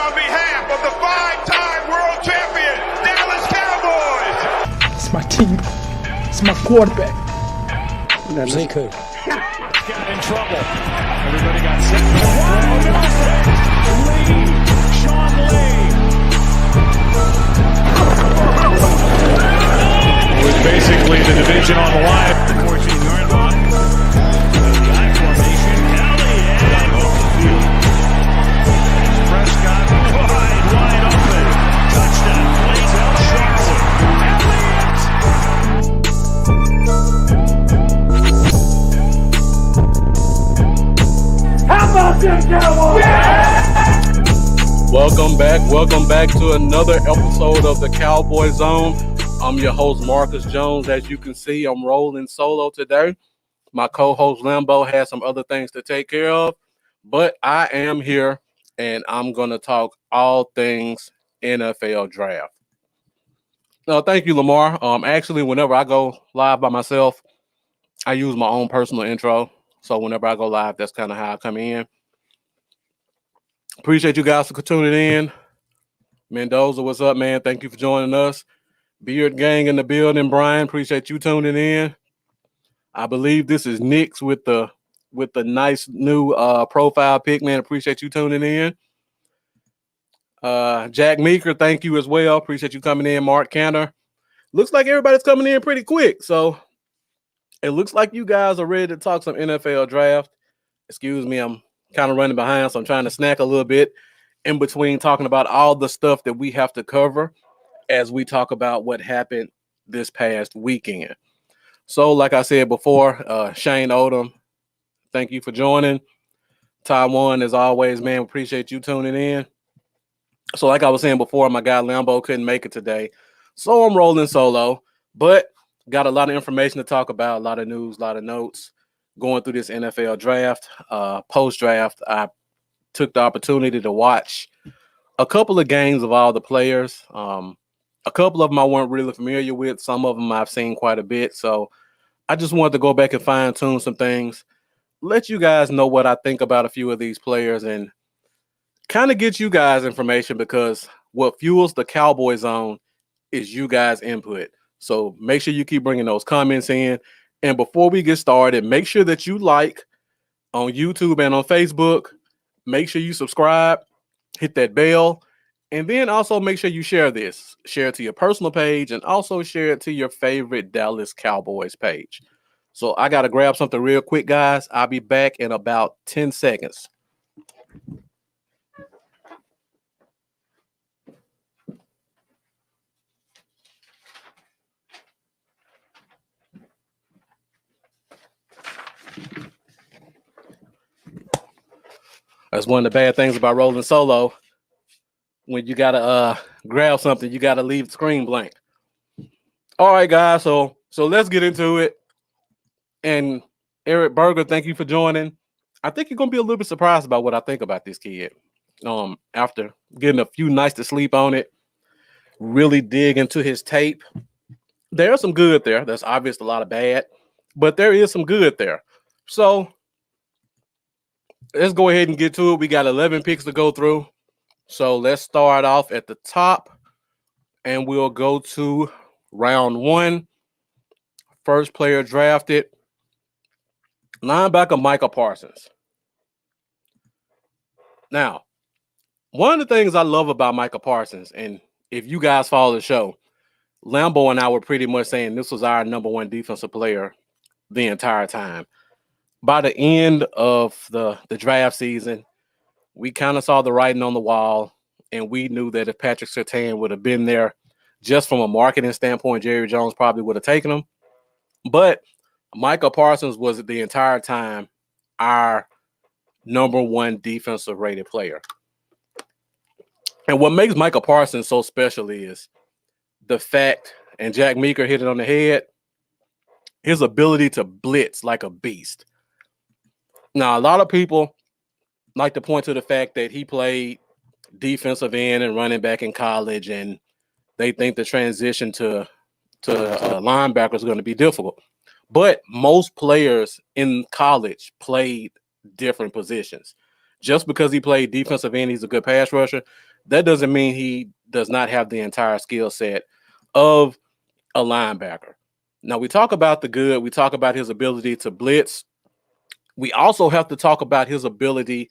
on behalf of the 5-time world champion Dallas Cowboys. It's my team. It's my quarterback. Zeke who? Got in trouble. Everybody got set. Sean Lee. It was basically the division on the line. 14-yard line. I formation. Elliott off the field. Prescott wide open. Touchdown. Blazell Sharwood. How about them Cowboys? Yeah! Welcome back to another episode of the Cowboy Zone. I'm your host, Marcus Jones. As you can see, I'm rolling solo today. My co-host, Lambo, has some other things to take care of, but I am here, and I'm going to talk all things NFL draft. No, thank you, Lamar. Actually, whenever I go live by myself, I use my own personal intro. So whenever I go live, that's kind of how I come in. Appreciate you guys for tuning in. Mendoza, what's up, man? Thank you for joining us. Beard Gang in the building. Brian, appreciate you tuning in. I believe this is Nick's with the nice new profile pic, man. Appreciate you tuning in. Jack Meeker, thank you as well. Appreciate you coming in. Mark Cantor. Looks like everybody's coming in pretty quick. So it looks like you guys are ready to talk some NFL draft. Excuse me, I'm kind of running behind, so I'm trying to snack a little bit in between talking about all the stuff that we have to cover as we talk about what happened this past weekend. So, like I said before, Shane Odom, thank you for joining. Taiwan, as always, man, appreciate you tuning in. So, like I was saying before, my guy Lambo couldn't make it today, so I'm rolling solo, but got a lot of information to talk about, a lot of news, a lot of notes going through this NFL draft. Post-draft, I took the opportunity to watch a couple of games of all the players. A couple of them I weren't really familiar with. Some of them I've seen quite a bit. So I just wanted to go back and fine-tune some things, let you guys know what I think about a few of these players, and kind of get you guys information, because what fuels the Cowboy Zone is you guys' input. So make sure you keep bringing those comments in. And before we get started, make sure that you like on YouTube and on Facebook. Make sure you subscribe, hit that bell, and then also make sure you share this. Share it to your personal page, and also share it to your favorite Dallas Cowboys page. So I got to grab something real quick, guys. I'll be back in about 10 seconds. That's one of the bad things about rolling solo. When you gotta grab something, you gotta leave the screen blank. All right, guys. So let's get into it. And Eric Berger, thank you for joining. I think you're gonna be a little bit surprised about what I think about this kid. After getting a few nights to sleep on it, really dig into his tape. There's some good there. There's obviously a lot of bad, but there is some good there. So let's go ahead and get to it. We got 11 picks to go through. So let's start off at the top, and we'll go to round one. First player drafted, linebacker Micah Parsons. Now, one of the things I love about Micah Parsons, and if you guys follow the show, Lambo and I were pretty much saying this was our number one defensive player the entire time. By the end of the draft season, we kind of saw the writing on the wall, and we knew that if Patrick Surtain would have been there, just from a marketing standpoint, Jerry Jones probably would have taken him. But Micah Parsons was the entire time our number one defensive rated player. And what makes Micah Parsons so special is the fact, and Jack Meeker hit it on the head, his ability to blitz like a beast. Now, a lot of people like to point to the fact that he played defensive end and running back in college, and they think the transition to linebacker is going to be difficult. But most players in college played different positions. Just because he played defensive end, he's a good pass rusher, That doesn't mean he does not have the entire skill set of a linebacker. Now, we talk about the good. We talk about his ability to blitz. We also have to talk about his ability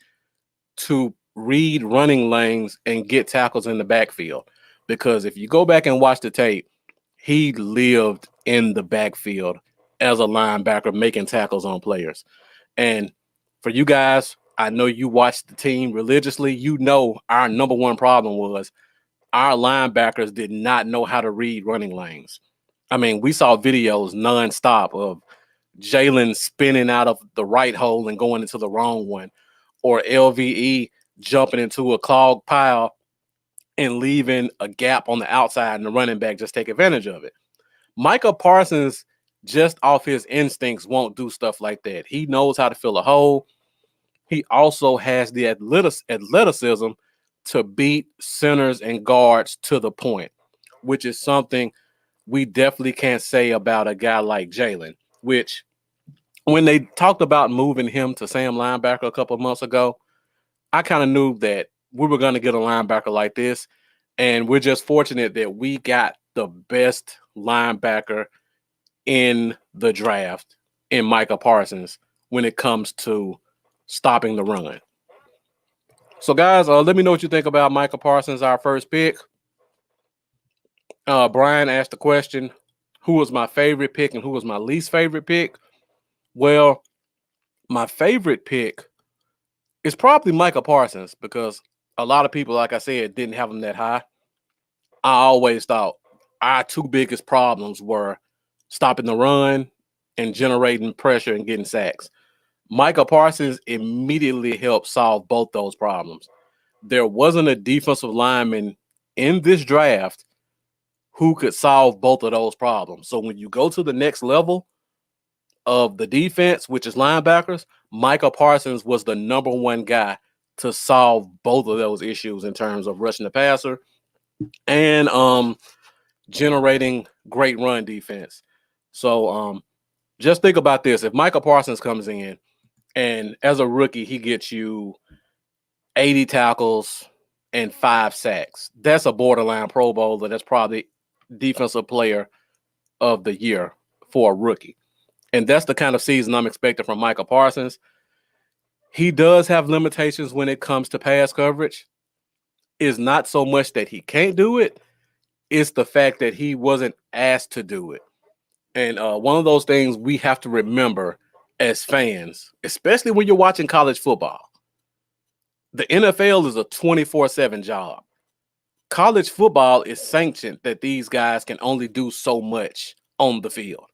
to read running lanes and get tackles in the backfield. Because if you go back and watch the tape, he lived in the backfield as a linebacker making tackles on players. And for you guys, I know you watched the team religiously. You know our number one problem was our linebackers did not know how to read running lanes. I mean, we saw videos nonstop of Jalen spinning out of the right hole and going into the wrong one, or LVE jumping into a clogged pile and leaving a gap on the outside and the running back just take advantage of it. Micah Parsons, just off his instincts, won't do stuff like that. He knows how to fill a hole. He also has the athleticism to beat centers and guards to the point, which is something we definitely can't say about a guy like Jalen, which when they talked about moving him to Sam linebacker a couple of months ago, I kind of knew that we were going to get a linebacker like this. And we're just fortunate that we got the best linebacker in the draft in Micah Parsons when it comes to stopping the run. So, guys, let me know what you think about Micah Parsons, our first pick. Brian asked the question, who was my favorite pick and who was my least favorite pick? Well, my favorite pick is probably Micah Parsons because a lot of people, like I said, didn't have him that high. I always thought our two biggest problems were stopping the run and generating pressure and getting sacks. Micah Parsons immediately helped solve both those problems. There wasn't a defensive lineman in this draft who could solve both of those problems. So when you go to the next level of the defense, which is linebackers, Micah Parsons was the number one guy to solve both of those issues in terms of rushing the passer and generating great run defense. So just think about this. If Micah Parsons comes in and as a rookie, he gets you 80 tackles and 5 sacks, that's a borderline Pro Bowler. That's probably defensive player of the year for a rookie. And that's the kind of season I'm expecting from Micah Parsons. He does have limitations when it comes to pass coverage. It's not so much that he can't do it. It's the fact that he wasn't asked to do it. And one of those things we have to remember as fans, especially when you're watching college football. The NFL is a 24/7 job. College football is sanctioned that these guys can only do so much on the field.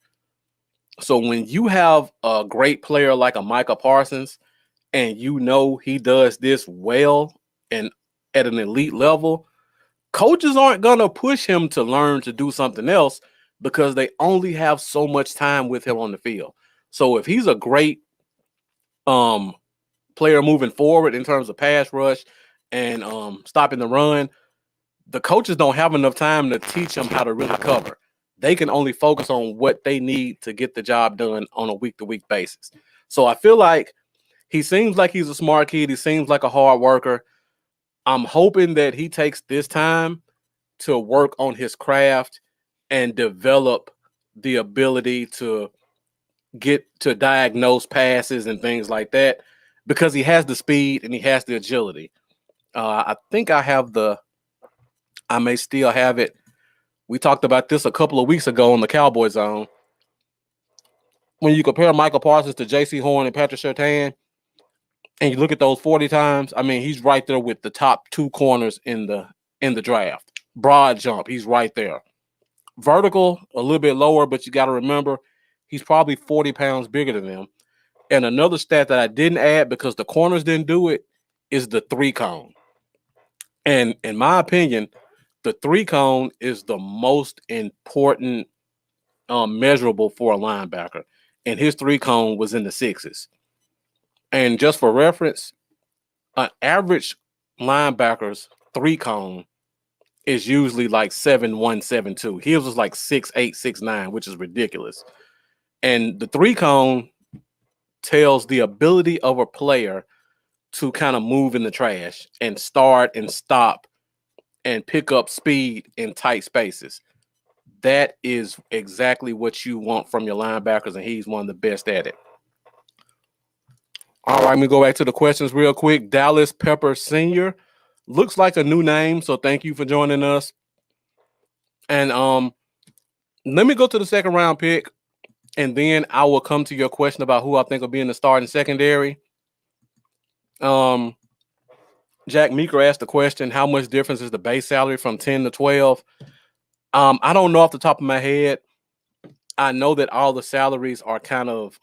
So when you have a great player like a Micah Parsons and you know he does this well and at an elite level, coaches aren't going to push him to learn to do something else because they only have so much time with him on the field. So if he's a great player moving forward in terms of pass rush and stopping the run, the coaches don't have enough time to teach him how to really cover. They can only focus on what they need to get the job done on a week-to-week basis. So I feel like he seems like he's a smart kid. He seems like a hard worker. I'm hoping that he takes this time to work on his craft and develop the ability to get to diagnose passes and things like that because he has the speed and he has the agility. I think I may still have it. We talked about this a couple of weeks ago on the Cowboys Zone. When you compare Michael Parsons to J.C. Horn and Patrick Surtain, and you look at those 40 times, I mean, he's right there with the top 2 corners in the draft. Broad jump, he's right there. Vertical, a little bit lower, but you got to remember, he's probably 40 pounds bigger than them. And another stat that I didn't add because the corners didn't do it is the 3-cone. And in my opinion, the 3-cone is the most important measurable for a linebacker. And his 3-cone was in the 6s. And just for reference, an average linebacker's 3-cone is usually like 7'1", 7'2". His was like 6'8", 6'9", which is ridiculous. And the 3-cone tells the ability of a player to kind of move in the trash and start and stop and pick up speed in tight spaces. That is exactly what you want from your linebackers, and he's one of the best at it. All right, let me go back to the questions real quick. Dallas Pepper Sr. looks like a new name, so thank you for joining us. And let me go to the second round pick, and then I will come to your question about who I think will be in the starting secondary. Jack Meeker asked the question, how much difference is the base salary from 10 to 12? I don't know off the top of my head. I know that all the salaries are kind of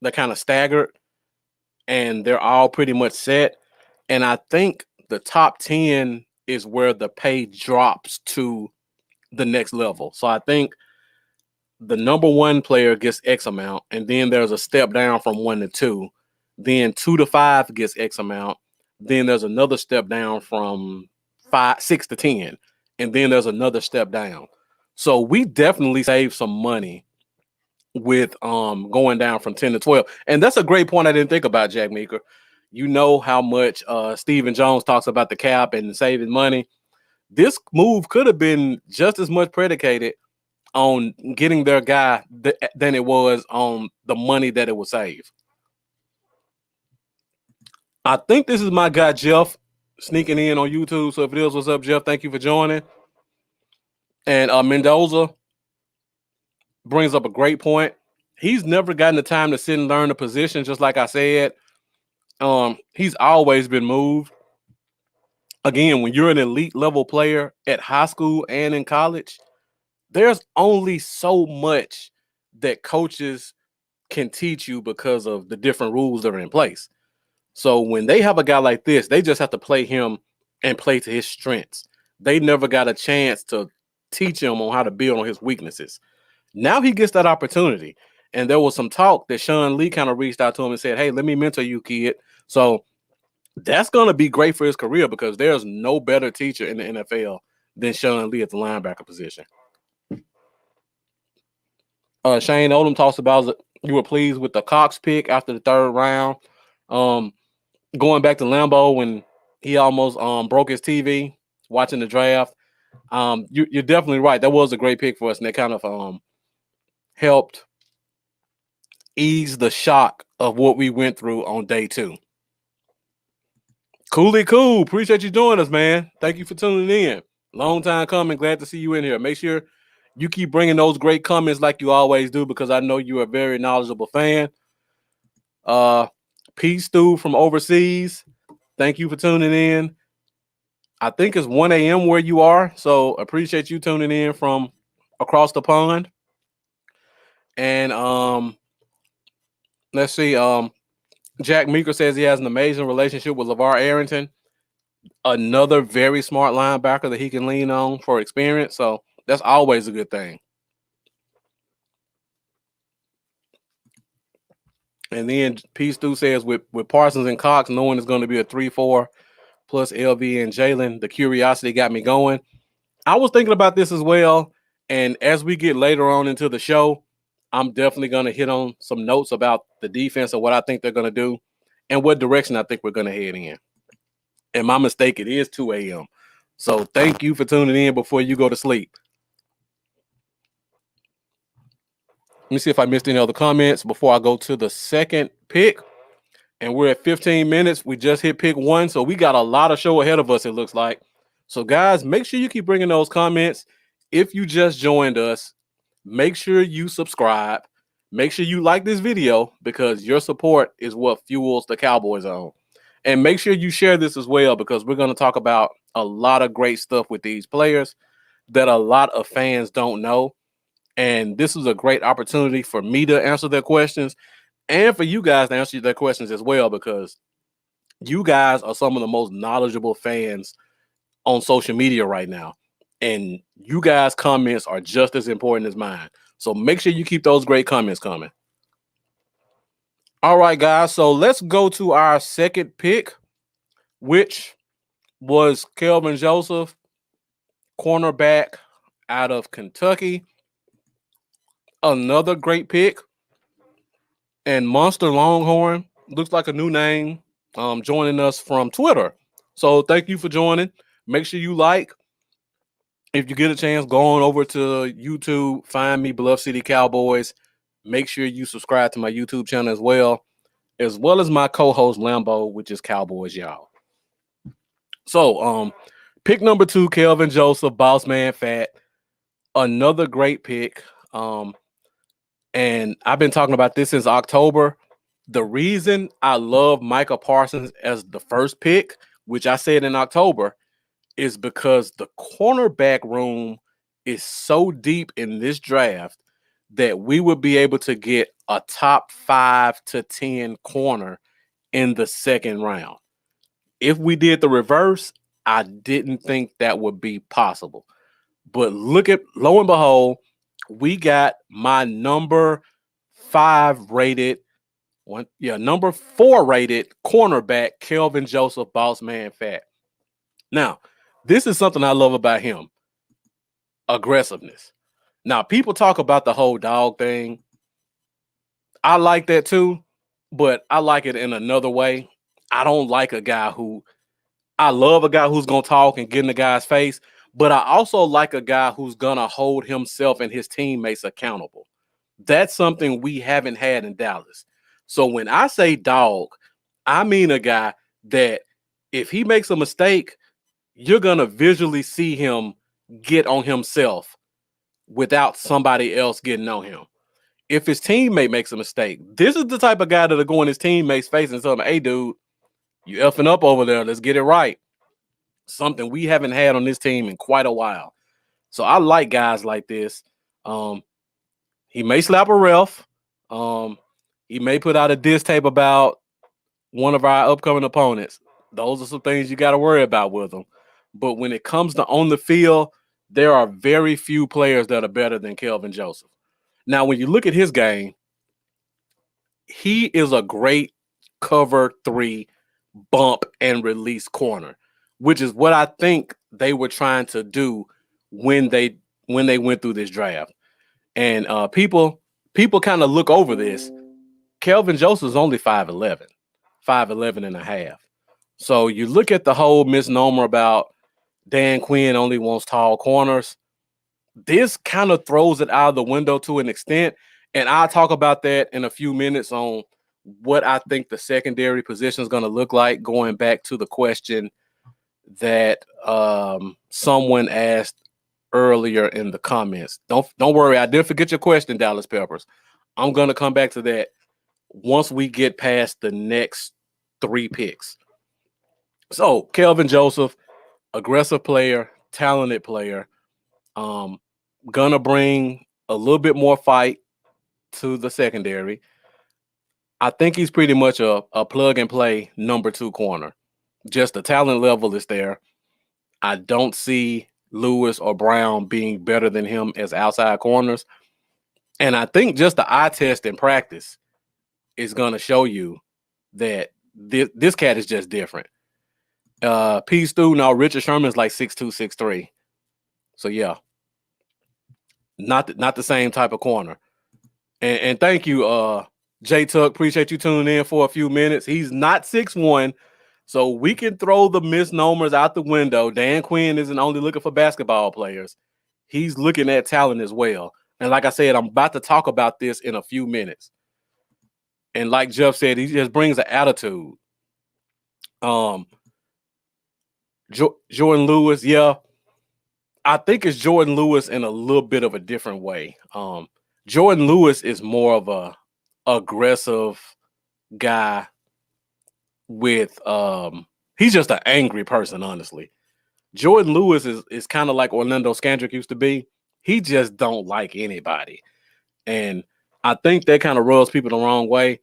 they're kind of staggered and they're all pretty much set. And I think the top 10 is where the pay drops to the next level. So I think the number one player gets X amount, and then there's a step down from 1 to 2. Then 2 to 5 gets X amount. Then there's another step down from 6 to 10. And then there's another step down. So we definitely save some money with going down from 10 to 12. And that's a great point I didn't think about, Jack Meeker. You know how much Stephen Jones talks about the cap and saving money. This move could have been just as much predicated on getting their guy than it was on the money that it would save. I think this is my guy, Jeff, sneaking in on YouTube. So if it is, what's up, Jeff? Thank you for joining. And Mendoza brings up a great point. He's never gotten the time to sit and learn the position, just like I said. He's always been moved. Again, when you're an elite level player at high school and in college, there's only so much that coaches can teach you because of the different rules that are in place. So when they have a guy like this, they just have to play him and play to his strengths. They never got a chance to teach him on how to build on his weaknesses. Now he gets that opportunity. And there was some talk that Sean Lee kind of reached out to him and said, hey, let me mentor you, kid. So that's going to be great for his career because there's no better teacher in the NFL than Sean Lee at the linebacker position. Shane Odom talks about you were pleased with the Cox pick after the third round. Going back to Lambo when he almost broke his TV watching the draft. You're definitely right. That was a great pick for us, and that kind of helped ease the shock of what we went through on day 2. Coolly cool. Appreciate you joining us, man. Thank you for tuning in. Long time coming. Glad to see you in here. Make sure you keep bringing those great comments like you always do because I know you're a very knowledgeable fan. P. Stu from overseas, thank you for tuning in. I think it's 1 a.m. where you are, so appreciate you tuning in from across the pond. And let's see. Jack Meeker says he has an amazing relationship with LeVar Arrington, another very smart linebacker that he can lean on for experience. So that's always a good thing. And then P. Stu says with Parsons and Cox, knowing it's going to be a 3-4 plus LV and Jalen, the curiosity got me going. I was thinking about this as well. And as we get later on into the show, I'm definitely going to hit on some notes about the defense and what I think they're going to do and what direction I think we're going to head in. And my mistake, it is 2 a.m. So thank you for tuning in before you go to sleep. Let me see if I missed any other comments before I go to the second pick. And we're at 15 minutes. We just hit pick 1. So we got a lot of show ahead of us, it looks like. So, guys, make sure you keep bringing those comments. If you just joined us, make sure you subscribe. Make sure you like this video because your support is what fuels the Cowboys on. And make sure you share this as well because we're going to talk about a lot of great stuff with these players that a lot of fans don't know. And this is a great opportunity for me to answer their questions and for you guys to answer their questions as well because you guys are some of the most knowledgeable fans on social media right now. And you guys' comments are just as important as mine. So make sure you keep those great comments coming. All right, guys. So let's go to our second pick, which was Kelvin Joseph, cornerback out of Kentucky. Another great pick. And Monster Longhorn looks like a new name joining us from Twitter. So thank you for joining. Make sure you like. If you get a chance, go on over to YouTube, find me, Bluff City Cowboys. Make sure you subscribe to my YouTube channel as well as my co-host Lambo, which is Cowboys Y'all. So, pick number 2, Kelvin Joseph, Boss Man Fat. Another great pick. And I've been talking about this since October. The reason I love Micah Parsons as the first pick, which I said in October, is because the cornerback room is so deep in this draft that we would be able to get a top 5 to 10 corner in the second round. If we did the reverse, I didn't think that would be possible. But lo and behold, we got my number 4 rated cornerback, Kelvin Joseph, Boss Man Fat. Now, this is something I love about him. Aggressiveness. Now, people talk about the whole dog thing. I like that too, but I like it in another way. I don't like I love a guy who's going to talk and get in the guy's face, but I also like a guy who's going to hold himself and his teammates accountable. That's something we haven't had in Dallas. So when I say dog, I mean a guy that if he makes a mistake, you're going to visually see him get on himself without somebody else getting on him. If his teammate makes a mistake, this is the type of guy that'll go in his teammate's face and tell him, hey, dude, you effing up over there. Let's get it right. Something we haven't had on this team in quite a while. So I like guys like this. He may slap a ref. He may put out a diss tape about one of our upcoming opponents. Those are some things you got to worry about with him. But when it comes to on the field, there are very few players that are better than Kelvin Joseph. Now, when you look at his game, he is a great cover 3 bump and release corner, which is what I think they were trying to do when they went through this draft. And people kind of look over this. Kelvin Joseph is only 5'11", 5'11 and a half. So you look at the whole misnomer about Dan Quinn only wants tall corners. This kind of throws it out of the window to an extent. And I'll talk about that in a few minutes on what I think the secondary position is going to look like, going back to the question that someone asked earlier in the comments. Don't worry, I did forget your question, Dallas Peppers. I'm going to come back to that once we get past the next 3 picks. So, Kelvin Joseph, aggressive player, talented player, gonna bring a little bit more fight to the secondary. I think he's pretty much a plug and play number 2 corner. Just the talent level is there. I don't see Lewis or Brown being better than him as outside corners. And I think just the eye test in practice is going to show you that this cat is just different. P. Stu, now Richard Sherman's like 6'2", 6'3". So, yeah, not the same type of corner. And thank you, J Tuck. Appreciate you tuning in for a few minutes. He's not 6'1", so we can throw the misnomers out the window. Dan Quinn isn't only looking for basketball players. He's looking at talent as well. And like I said, I'm about to talk about this in a few minutes. And like Jeff said, he just brings an attitude. Jordan Lewis, yeah. I think it's Jordan Lewis in a little bit of a different way. Jordan Lewis is more of a aggressive guy with he's just an angry person, honestly. Jordan Lewis is kind of like Orlando Scandrick used to be. He just don't like anybody. And I think that kind of rubs people the wrong way.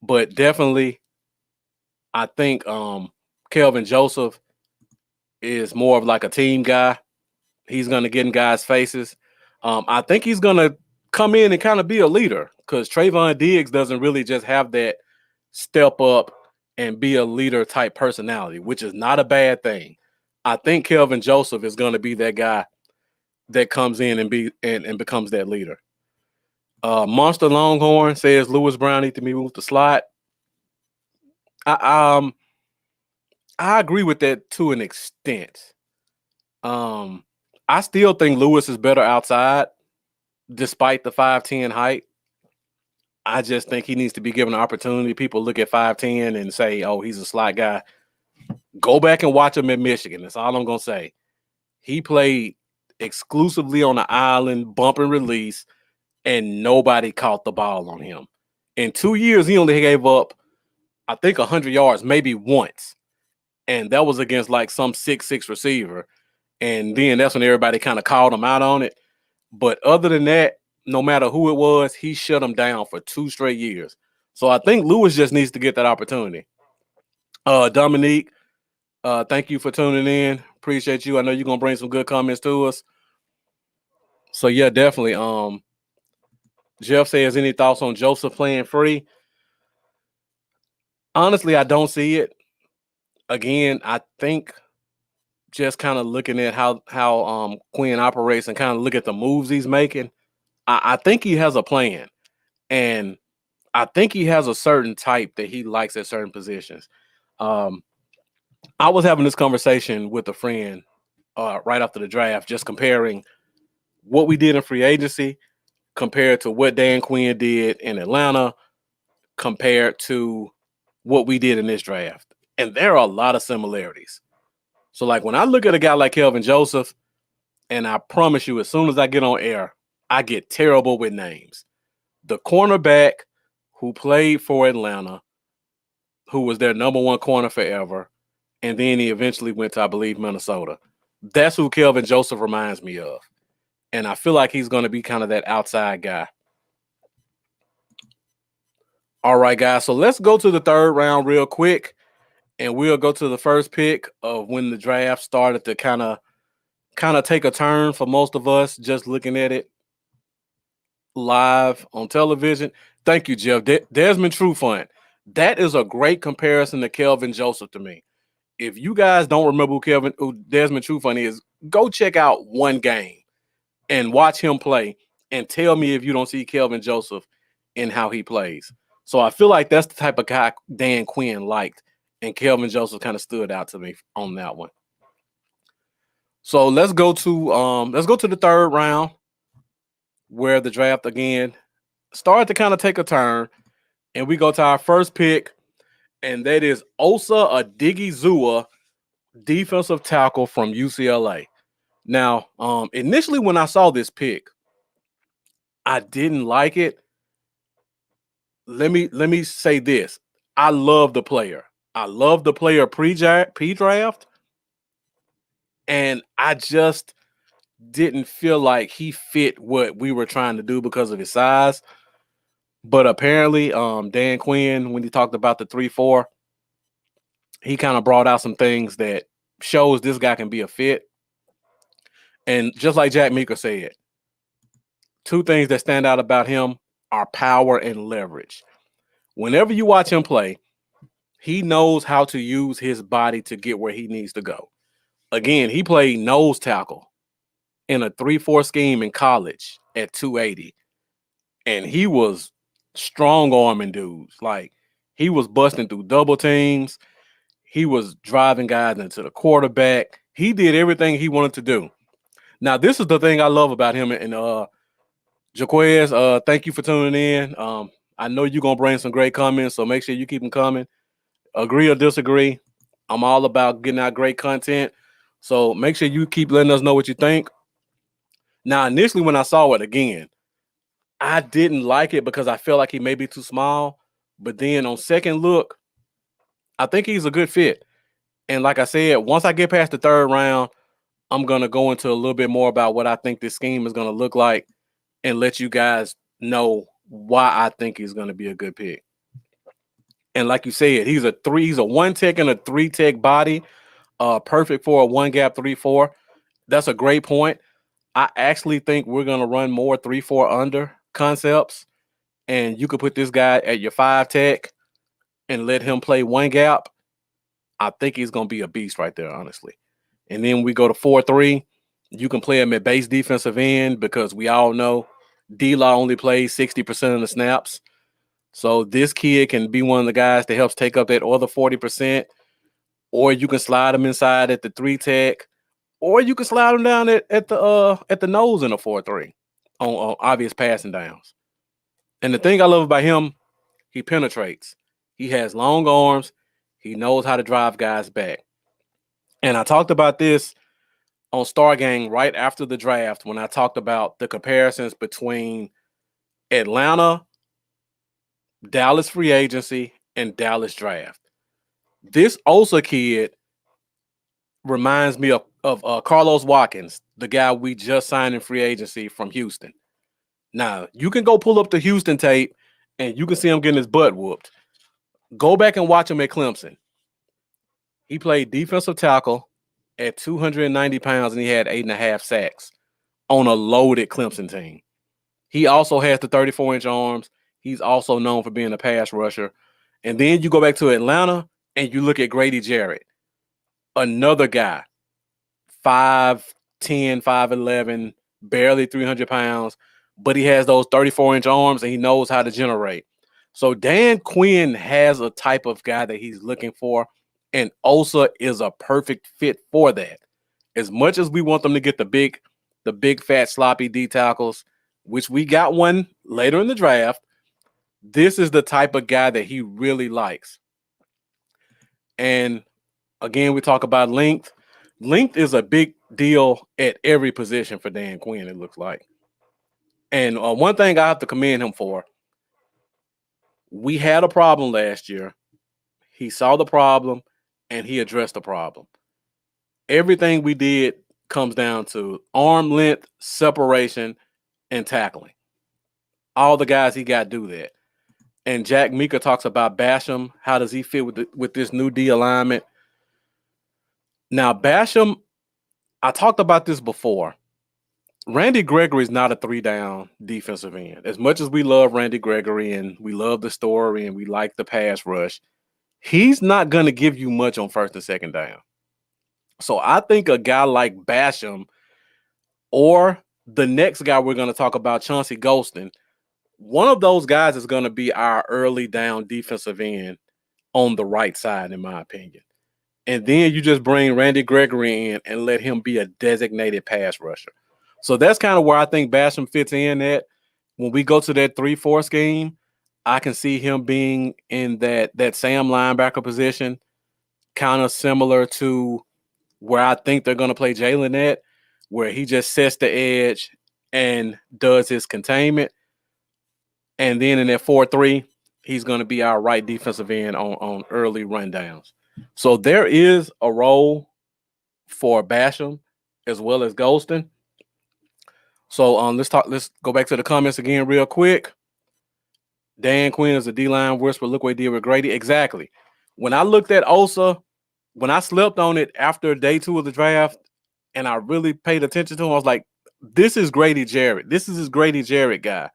But definitely, I think Kelvin Joseph is more of like a team guy. He's going to get in guys' faces. I think he's going to come in and kind of be a leader because Trayvon Diggs doesn't really just have that step up and be a leader type personality, which is not a bad thing. I think Kelvin Joseph is going to be that guy that comes in and becomes that leader. Monster Longhorn says Lewis Brown needs to be moved to slot. I I agree with that to an extent. I still think Lewis is better outside, despite the 5'10" height. I just think he needs to be given an opportunity. People look at 5'10" and say, "Oh, he's a slot guy." Go back and watch him in Michigan. That's all I'm gonna say. He played exclusively on the island, bump and release, and nobody caught the ball on him. In 2 years, he only gave up, I think, 100 yards, maybe once, and that was against like some 6'6" receiver. And then that's when everybody kind of called him out on it. But other than that, no matter who it was, he shut him down for 2 straight years. So I think Lewis just needs to get that opportunity. Dominique, thank you for tuning in. Appreciate you. I know you're gonna bring some good comments to us. So yeah, definitely. Jeff says, any thoughts on Joseph playing free? Honestly, I don't see it. Again, I think just kind of looking at how Quinn operates and kind of look at the moves he's making, I think he has a plan. And I think he has a certain type that he likes at certain positions. Um, I was having this conversation with a friend right after the draft, just comparing what we did in free agency compared to what Dan Quinn did in Atlanta compared to what we did in this draft. And there are a lot of similarities. So, like, when I look at a guy like Kelvin Joseph, and I promise you, as soon as I get on air, I get terrible with names. The cornerback who played for Atlanta, who was their number one corner forever, and then he eventually went to, I believe, Minnesota. That's who Kelvin Joseph reminds me of. And I feel like he's going to be kind of that outside guy. All right, guys. So let's go to the third round real quick. And we'll go to the first pick of when the draft started to kind of take a turn for most of us just looking at it live on television. Thank you, Jeff. Desmond Trufant. That is a great comparison to Kelvin Joseph to me. If you guys don't remember who Desmond Trufant is, go check out one game and watch him play and tell me if you don't see Kelvin Joseph in how he plays. So I feel like that's the type of guy Dan Quinn liked, and Kelvin Joseph kind of stood out to me on that one. So let's go to the third round where the draft again started to kind of take a turn, and we go to our first pick, and that is Osa Odigizua, defensive tackle from UCLA. Now, initially when I saw this pick, I didn't like it. Let me say this. I love the player. I love the player pre-draft, and I just didn't feel like he fit what we were trying to do because of his size. But apparently, Dan Quinn, when he talked about the 3-4, he kind of brought out some things that shows this guy can be a fit. And just like Jack Meeker said, two things that stand out about him are power and leverage. Whenever you watch him play, he knows how to use his body to get where he needs to go. Again, he played nose tackle in a 3-4 scheme in college at 280. And he was strong arming dudes. Like, he was busting through double teams. He was driving guys into the quarterback. He did everything he wanted to do. Now, this is the thing I love about him. And Jaquez, thank you for tuning in. I know you're going to bring some great comments, so make sure you keep them coming. Agree or disagree, I'm all about getting out great content. So make sure you keep letting us know what you think. Now, initially when I saw it again, I didn't like it because I felt like he may be too small. But then on second look, I think he's a good fit. And like I said, once I get past the third round, I'm going to go into a little bit more about what I think this scheme is going to look like and let you guys know why I think he's going to be a good pick. And like you said, he's a one tech and a 3-tech body, perfect for a one gap 3-4. That's a great point. I actually think we're going to run more 3-4 under concepts, and you could put this guy at your 5-tech and let him play one gap. I think he's going to be a beast right there, honestly. And then we go to 4-3. You can play him at base defensive end because we all know D-Law only plays 60% of the snaps. So this kid can be one of the guys that helps take up that other 40%. or you can slide him inside at the 3 tech, or you can slide him down at the nose in a 4-3 on obvious passing downs. And the thing I love about him, he penetrates. He has long arms. He knows how to drive guys back. And I talked about this on Stargang right after the draft when I talked about the comparisons between Atlanta, Dallas free agency, and Dallas draft. This Osa kid reminds me of Carlos Watkins, the guy we just signed in free agency from Houston. Now, you can go pull up the Houston tape and you can see him getting his butt whooped. Go back and watch him at Clemson. He played defensive tackle at 290 pounds and he had 8.5 sacks on a loaded Clemson team. He also has the 34-inch arms. He's also known for being a pass rusher. And then you go back to Atlanta and you look at Grady Jarrett, another guy, 5'10", 5'11", barely 300 pounds, but he has those 34-inch arms and he knows how to generate. So Dan Quinn has a type of guy that he's looking for, and Osa is a perfect fit for that. As much as we want them to get the big fat sloppy D tackles, which we got one later in the draft, this is the type of guy that he really likes. And again, we talk about length. Length is a big deal at every position for Dan Quinn, it looks like. And one thing I have to commend him for, we had a problem last year. He saw the problem and he addressed the problem. Everything we did comes down to arm length, separation, and tackling. All the guys he got do that. And Jack Mika talks about Basham. How does he fit with this new D alignment? Now, Basham, I talked about this before. Randy Gregory is not a 3-down defensive end. As much as we love Randy Gregory and we love the story and we like the pass rush, he's not going to give you much on first and second down. So I think a guy like Basham or the next guy we're going to talk about, Chauncey Golston, one of those guys is going to be our early down defensive end on the right side, in my opinion. And then you just bring Randy Gregory in and let him be a designated pass rusher. So that's kind of where I think Basham fits in at. When we go to that 3-4 scheme, I can see him being in that Sam linebacker position, kind of similar to where I think they're going to play Jalen at, where he just sets the edge and does his containment. And then in that 4-3, he's going to be our right defensive end on early rundowns. So there is a role for Basham as well as Golston. So let's go back to the comments again real quick. Dan Quinn is a D-line whisperer. Look what he did with Grady. Exactly. When I looked at Osa, when I slept on it after day 2 of the draft, and I really paid attention to him, I was like, this is Grady Jarrett. This is his Grady Jarrett guy.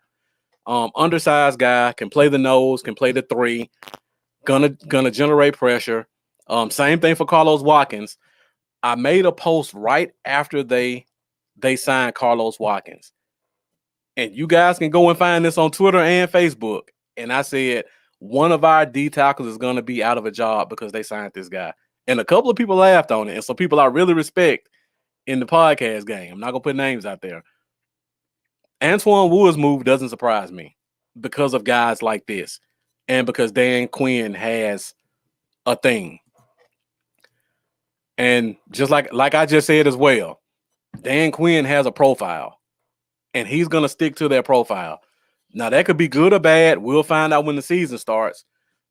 Undersized guy, can play the nose, can play the 3, gonna generate pressure. Same thing for Carlos Watkins. I made a post right after they signed Carlos Watkins. And you guys can go and find this on Twitter and Facebook. And I said, one of our D tackles is going to be out of a job because they signed this guy. And a couple of people laughed on it. And some people I really respect in the podcast game. I'm not going to put names out there. Antoine Wood's move doesn't surprise me because of guys like this and because Dan Quinn has a thing. And just like I just said as well, Dan Quinn has a profile. And he's going to stick to their profile. Now, that could be good or bad. We'll find out when the season starts.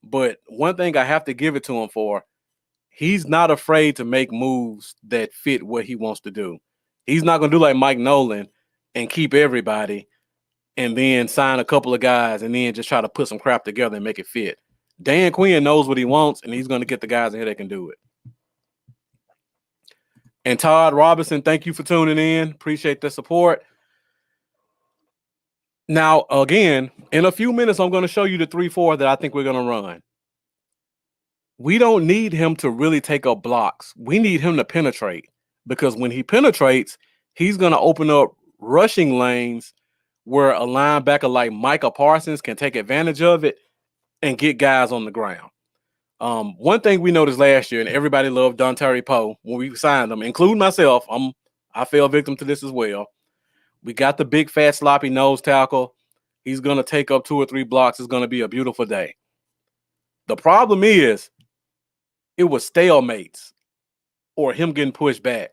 But one thing I have to give it to him for, he's not afraid to make moves that fit what he wants to do. He's not going to do like Mike Nolan and keep everybody and then sign a couple of guys and then just try to put some crap together and make it fit. Dan Quinn knows what he wants, and he's going to get the guys in here that can do it. And Todd Robinson, thank you for tuning in. Appreciate the support. Now, again, in a few minutes, I'm going to show you the 3-4 that I think we're going to run. We don't need him to really take up blocks. We need him to penetrate because when he penetrates, he's going to open up rushing lanes where a linebacker like Micah Parsons can take advantage of it and get guys on the ground. One thing we noticed last year, and everybody loved Dontari Poe when we signed him, including myself. I fell victim to this as well. We got the big, fat, sloppy nose tackle. He's going to take up 2 or 3 blocks. It's going to be a beautiful day. The problem is it was stalemates or him getting pushed back.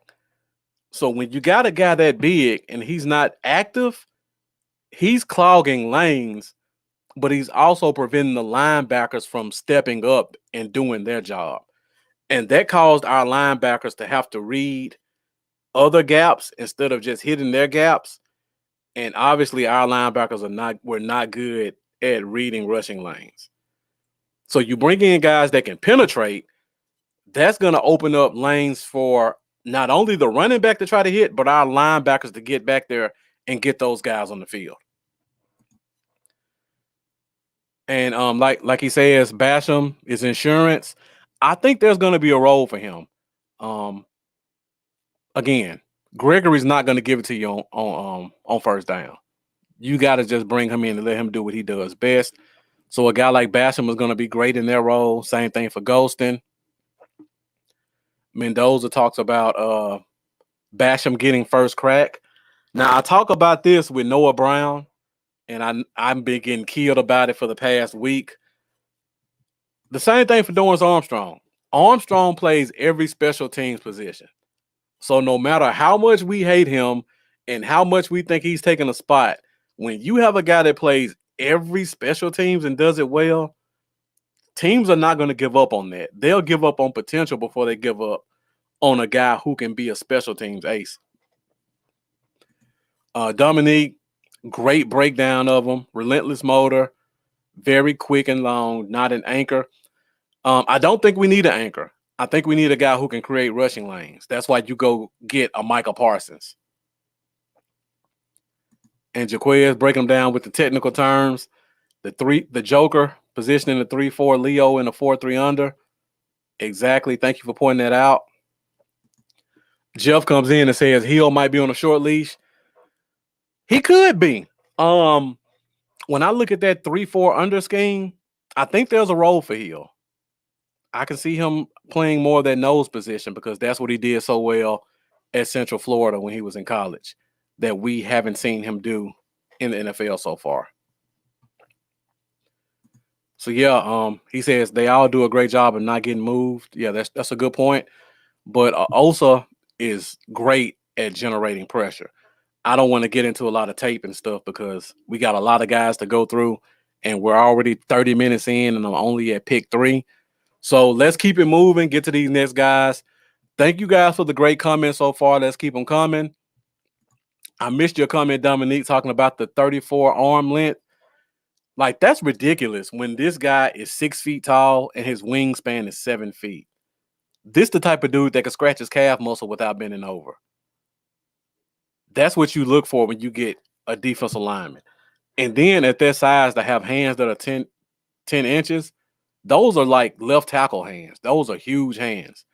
So when you got a guy that big and he's not active, he's clogging lanes, but he's also preventing the linebackers from stepping up and doing their job. And that caused our linebackers to have to read other gaps instead of just hitting their gaps. And obviously our linebackers were not good at reading rushing lanes. So you bring in guys that can penetrate, that's going to open up lanes for not only the running back to try to hit, but our linebackers to get back there and get those guys on the field. And like he says, Basham is insurance. I think there's going to be a role for him. Again, Gregory's not going to give it to you on first down. You got to just bring him in and let him do what he does best. So a guy like Basham is going to be great in their role. Same thing for Golston. Mendoza talks about Basham getting first crack. Now, I talk about this with Noah Brown, and I've been getting killed about it for the past week. The same thing for Dorrance Armstrong. Armstrong plays every special teams position. So no matter how much we hate him and how much we think he's taking a spot, when you have a guy that plays every special teams and does it well, teams are not going to give up on that. They'll give up on potential before they give up on a guy who can be a special teams ace. Dominique, great breakdown of him. Relentless motor, very quick and long, not an anchor. I don't think we need an anchor. I think we need a guy who can create rushing lanes. That's why you go get a Micah Parsons. And Jaquez breaking them down with the technical terms. The Joker positioning the 3-4, Leo in the 4-3 under. Exactly. Thank you for pointing that out. Jeff comes in and says Hill might be on a short leash. He could be. When I look at that 3-4 under scheme, I think there's a role for Hill. I can see him playing more of that nose position because that's what he did so well at Central Florida when he was in college that we haven't seen him do in the NFL so far. So yeah, he says they all do a great job of not getting moved. Yeah, that's a good point. But Osa is great at generating pressure. I don't want to get into a lot of tape and stuff because we got a lot of guys to go through and we're already 30 minutes in and I'm only at pick 3. So let's keep it moving, get to these next guys. Thank you guys for the great comments so far. Let's keep them coming. I missed your comment, Dominique, talking about the 34 arm length. Like, that's ridiculous when this guy is 6 feet tall and his wingspan is 7 feet. This the type of dude that can scratch his calf muscle without bending over. That's what you look for when you get a defensive lineman. And then at that size to have hands that are 10 inches, those are like left tackle hands. Those are huge hands.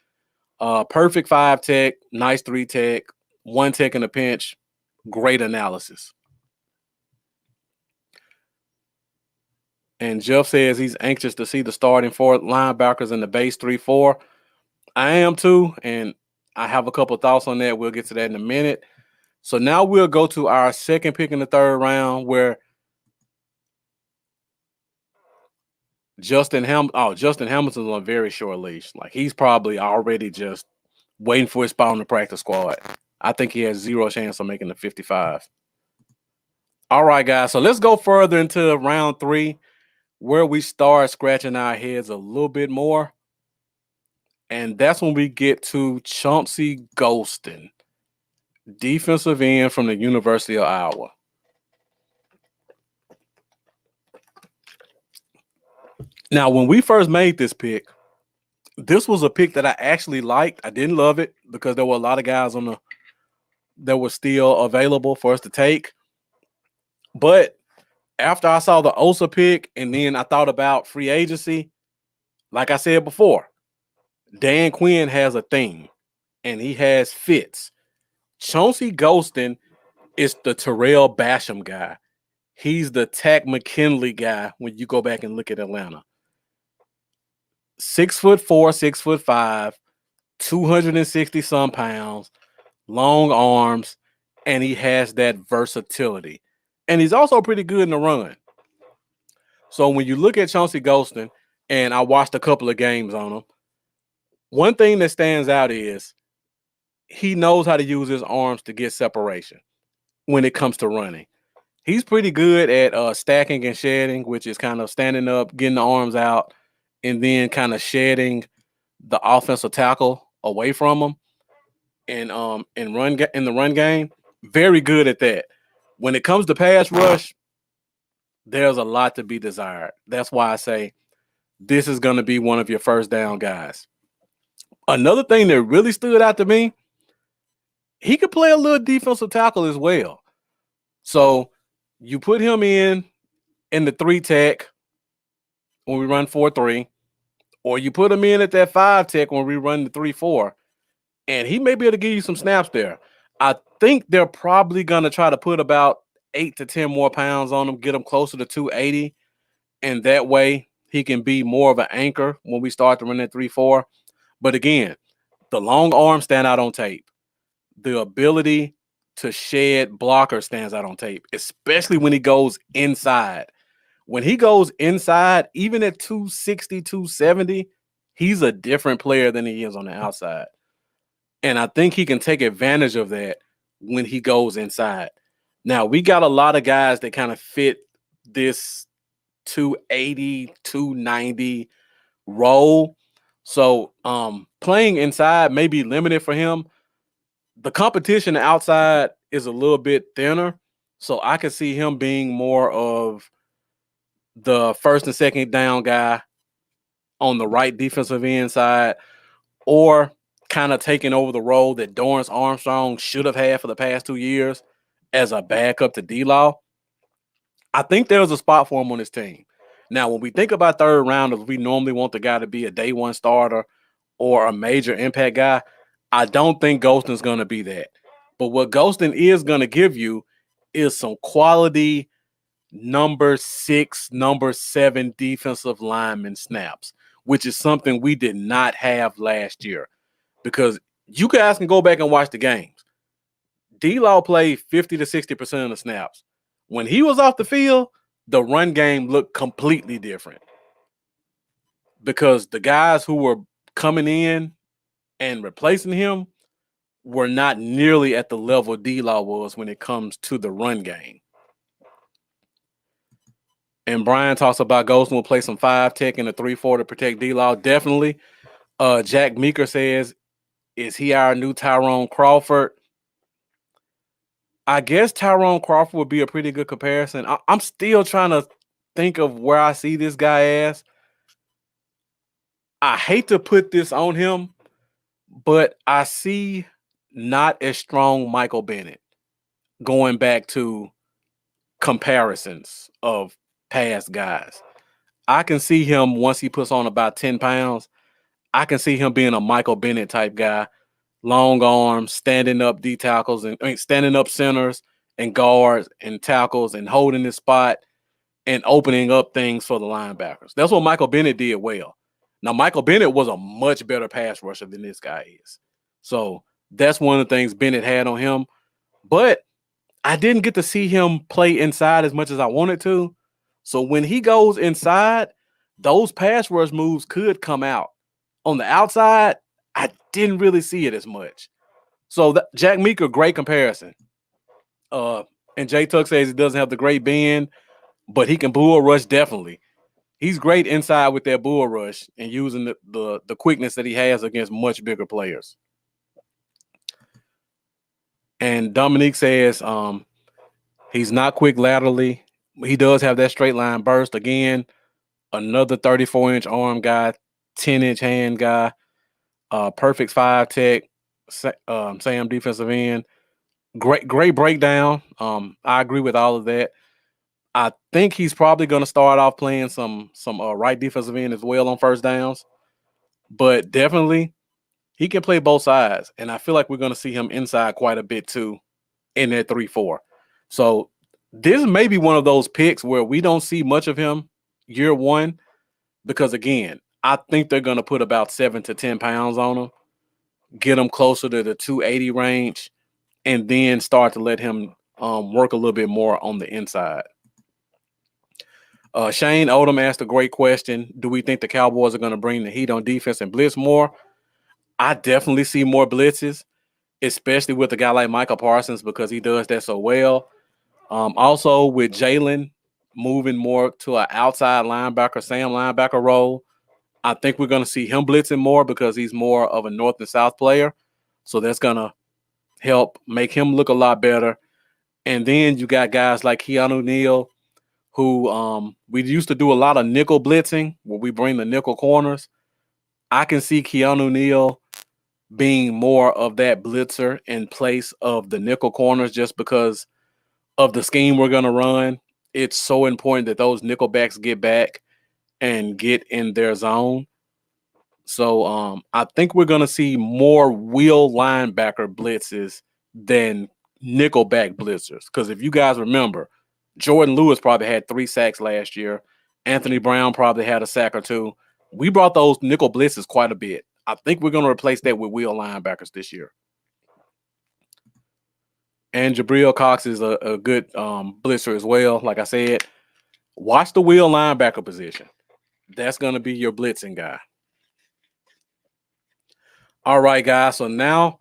Perfect 5 tech, nice 3 tech, 1 tech in a pinch. Great analysis. And Jeff says he's anxious to see the starting 4 linebackers in the base 3-4. I am too, and I have a couple of thoughts on that. We'll get to that in a minute. So now we'll go to our second pick in the 3rd round where Justin Hamilton's on a very short leash. Like, he's probably already just waiting for his spot on the practice squad. I think he has 0 chance of making the 55. All right, guys. So let's go further into round 3 where we start scratching our heads a little bit more. And that's when we get to Chauncey Golston, defensive end from the University of Iowa. Now, when we first made this pick, this was a pick that I actually liked. I didn't love it because there were a lot of guys that were still available for us to take. But after I saw the Osa pick and then I thought about free agency, like I said before, Dan Quinn has a thing and he has fits. Chauncey Golston is the Terrell Basham guy. He's the Tack McKinley guy when you go back and look at Atlanta. 6'4", 6'5", 260 some pounds, long arms, and he has that versatility. And he's also pretty good in the run. So when you look at Chauncey Golston, and I watched a couple of games on him, one thing that stands out is he knows how to use his arms to get separation when it comes to running. He's pretty good at stacking and shedding, which is kind of standing up, getting the arms out, and then kind of shedding the offensive tackle away from him and in the run game. Very good at that. When it comes to pass rush, there's a lot to be desired. That's why I say this is going to be one of your first down guys. Another thing that really stood out to me, he could play a little defensive tackle as well. So you put him in the 3 tech when we run 4-3, or you put him in at that 5 tech when we run the 3-4, and he may be able to give you some snaps there. I think they're probably going to try to put about 8 to 10 more pounds on him, get him closer to 280, and that way he can be more of an anchor when we start to run that 3-4. But again, the long arm stand out on tape. The ability to shed blocker stands out on tape, especially when he goes inside. When he goes inside, even at 260, 270, he's a different player than he is on the outside. And I think he can take advantage of that when he goes inside. Now, we got a lot of guys that kind of fit this 280, 290 role. So playing inside may be limited for him. The competition outside is a little bit thinner. So I can see him being more of the first and second down guy on the right defensive end side, or kind of taking over the role that Dorrance Armstrong should have had for the past 2 years as a backup to D-Law. I think there's a spot for him on this team. Now, when we think about third rounders, we normally want the guy to be a day one starter or a major impact guy. I don't think Golston's going to be that. But what Golston is going to give you is some quality number 6, number 7 defensive lineman snaps, which is something we did not have last year. Because you guys can go back and watch the games. D-Law played 50 to 60% of the snaps. When he was off the field, the run game looked completely different. Because the guys who were coming in and replacing him were not nearly at the level D-Law was when it comes to the run game. And Brian talks about Golston will play some 5 tech and a 3-4 to protect D-Law. Definitely. Jack Meeker says, is he our new Tyrone Crawford? I guess Tyrone Crawford would be a pretty good comparison. I'm still trying to think of where I see this guy as. I hate to put this on him, but I see not as strong Michael Bennett going back to comparisons of past guys. I can see him once he puts on about 10 pounds. I can see him being a Michael Bennett type guy. Long arms, standing up D tackles, and standing up centers and guards and tackles and holding his spot and opening up things for the linebackers. That's what Michael Bennett did well. Now, Michael Bennett was a much better pass rusher than this guy is. So that's one of the things Bennett had on him. But I didn't get to see him play inside as much as I wanted to. So when he goes inside, those pass rush moves could come out. On the outside, I didn't really see it as much. So Jack Meeker, great comparison. And Jay Tuck says he doesn't have the great bend, but he can bull rush definitely. He's great inside with that bull rush and using the quickness that he has against much bigger players. And Dominique says he's not quick laterally. He does have that straight line burst. Again, another 34-inch arm guy, 10-inch hand guy. Perfect 5 tech, Sam defensive end. Great breakdown. I agree with all of that. I think he's probably going to start off playing some right defensive end as well on first downs. But definitely, he can play both sides. And I feel like we're going to see him inside quite a bit too in that 3-4. So this may be one of those picks where we don't see much of him year one. Because again, I think they're going to put about 7 to 10 pounds on him, get him closer to the 280 range, and then start to let him work a little bit more on the inside. Shane Odom asked a great question. Do we think the Cowboys are going to bring the heat on defense and blitz more? I definitely see more blitzes, especially with a guy like Michael Parsons because he does that so well. Also with Jalen moving more to an outside linebacker, Sam linebacker role, I think we're going to see him blitzing more because he's more of a north and south player. So that's going to help make him look a lot better. And then you got guys like Keanu Neal, who we used to do a lot of nickel blitzing where we bring the nickel corners. I can see Keanu Neal being more of that blitzer in place of the nickel corners just because of the scheme we're going to run. It's so important that those nickel backs get back and get in their zone. So I think we're going to see more wheel linebacker blitzes than nickelback blitzers. Because if you guys remember, Jordan Lewis probably had 3 sacks last year. Anthony Brown probably had a sack or 2. We brought those nickel blitzes quite a bit. I think we're going to replace that with wheel linebackers this year. And Jabril Cox is a good blitzer as well. Like I said, watch the wheel linebacker position. That's going to be your blitzing guy. All right, guys. So now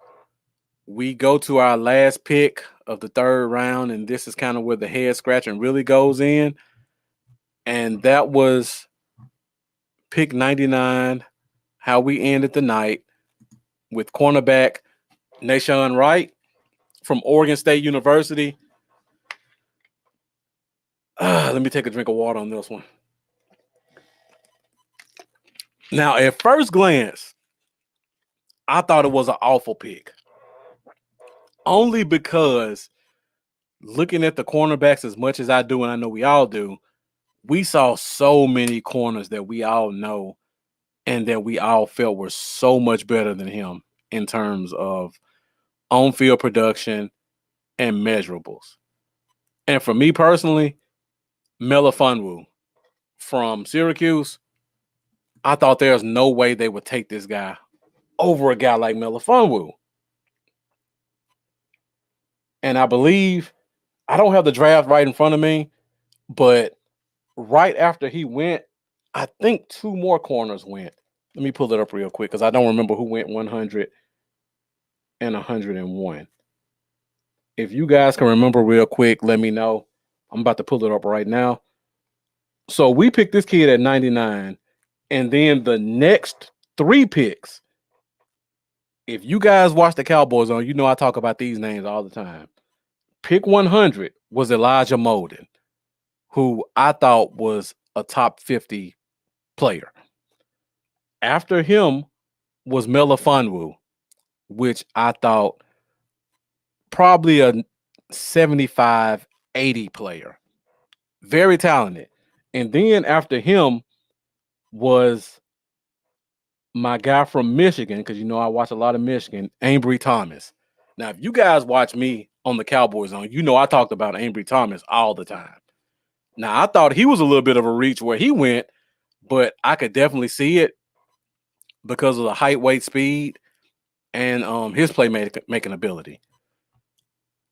we go to our last pick of the 3rd round, and this is kind of where the head scratching really goes in. And that was pick 99, how we ended the night with cornerback Nashawn Wright from Oregon State University. Let me take a drink of water on this one. Now, at first glance, I thought it was an awful pick. Only because looking at the cornerbacks as much as I do, and I know we all do, we saw so many corners that we all know and that we all felt were so much better than him in terms of on-field production and measurables. And for me personally, Melifonwu from Syracuse, I thought there's no way they would take this guy over a guy like Melifonwu. And I believe, I don't have the draft right in front of me, but right after he went, I think 2 more corners went. Let me pull it up real quick because I don't remember who went 100 and 101. If you guys can remember real quick, let me know. I'm about to pull it up right now. So we picked this kid at 99, and then the next 3 picks, if you guys watch the Cowboys on, you know I talk about these names all the time. Pick 100 was Elijah Molden, who I thought was a top 50 player. After him was Melifonwu, which I thought probably a 75, 80 player. Very talented. And then after him was my guy from Michigan, because you know I watch a lot of Michigan, Ambry Thomas. Now, if you guys watch me on the Cowboys on, you know I talked about Ambry Thomas all the time. Now, I thought he was a little bit of a reach where he went, but I could definitely see it because of the height, weight, speed, and his playmaking ability.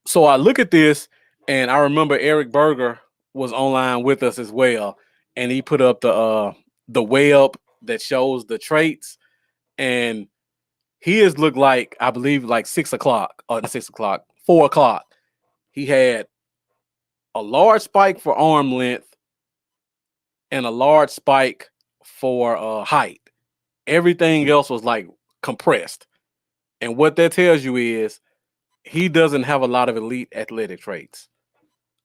So I look at this, and I remember Eric Berger was online with us as well, and he put up the way up that shows the traits, and he has looked like, I believe, like 6 o'clock, or not 6 o'clock, 4 o'clock. He had a large spike for arm length and a large spike for height. Everything else was like compressed. And what that tells you is he doesn't have a lot of elite athletic traits.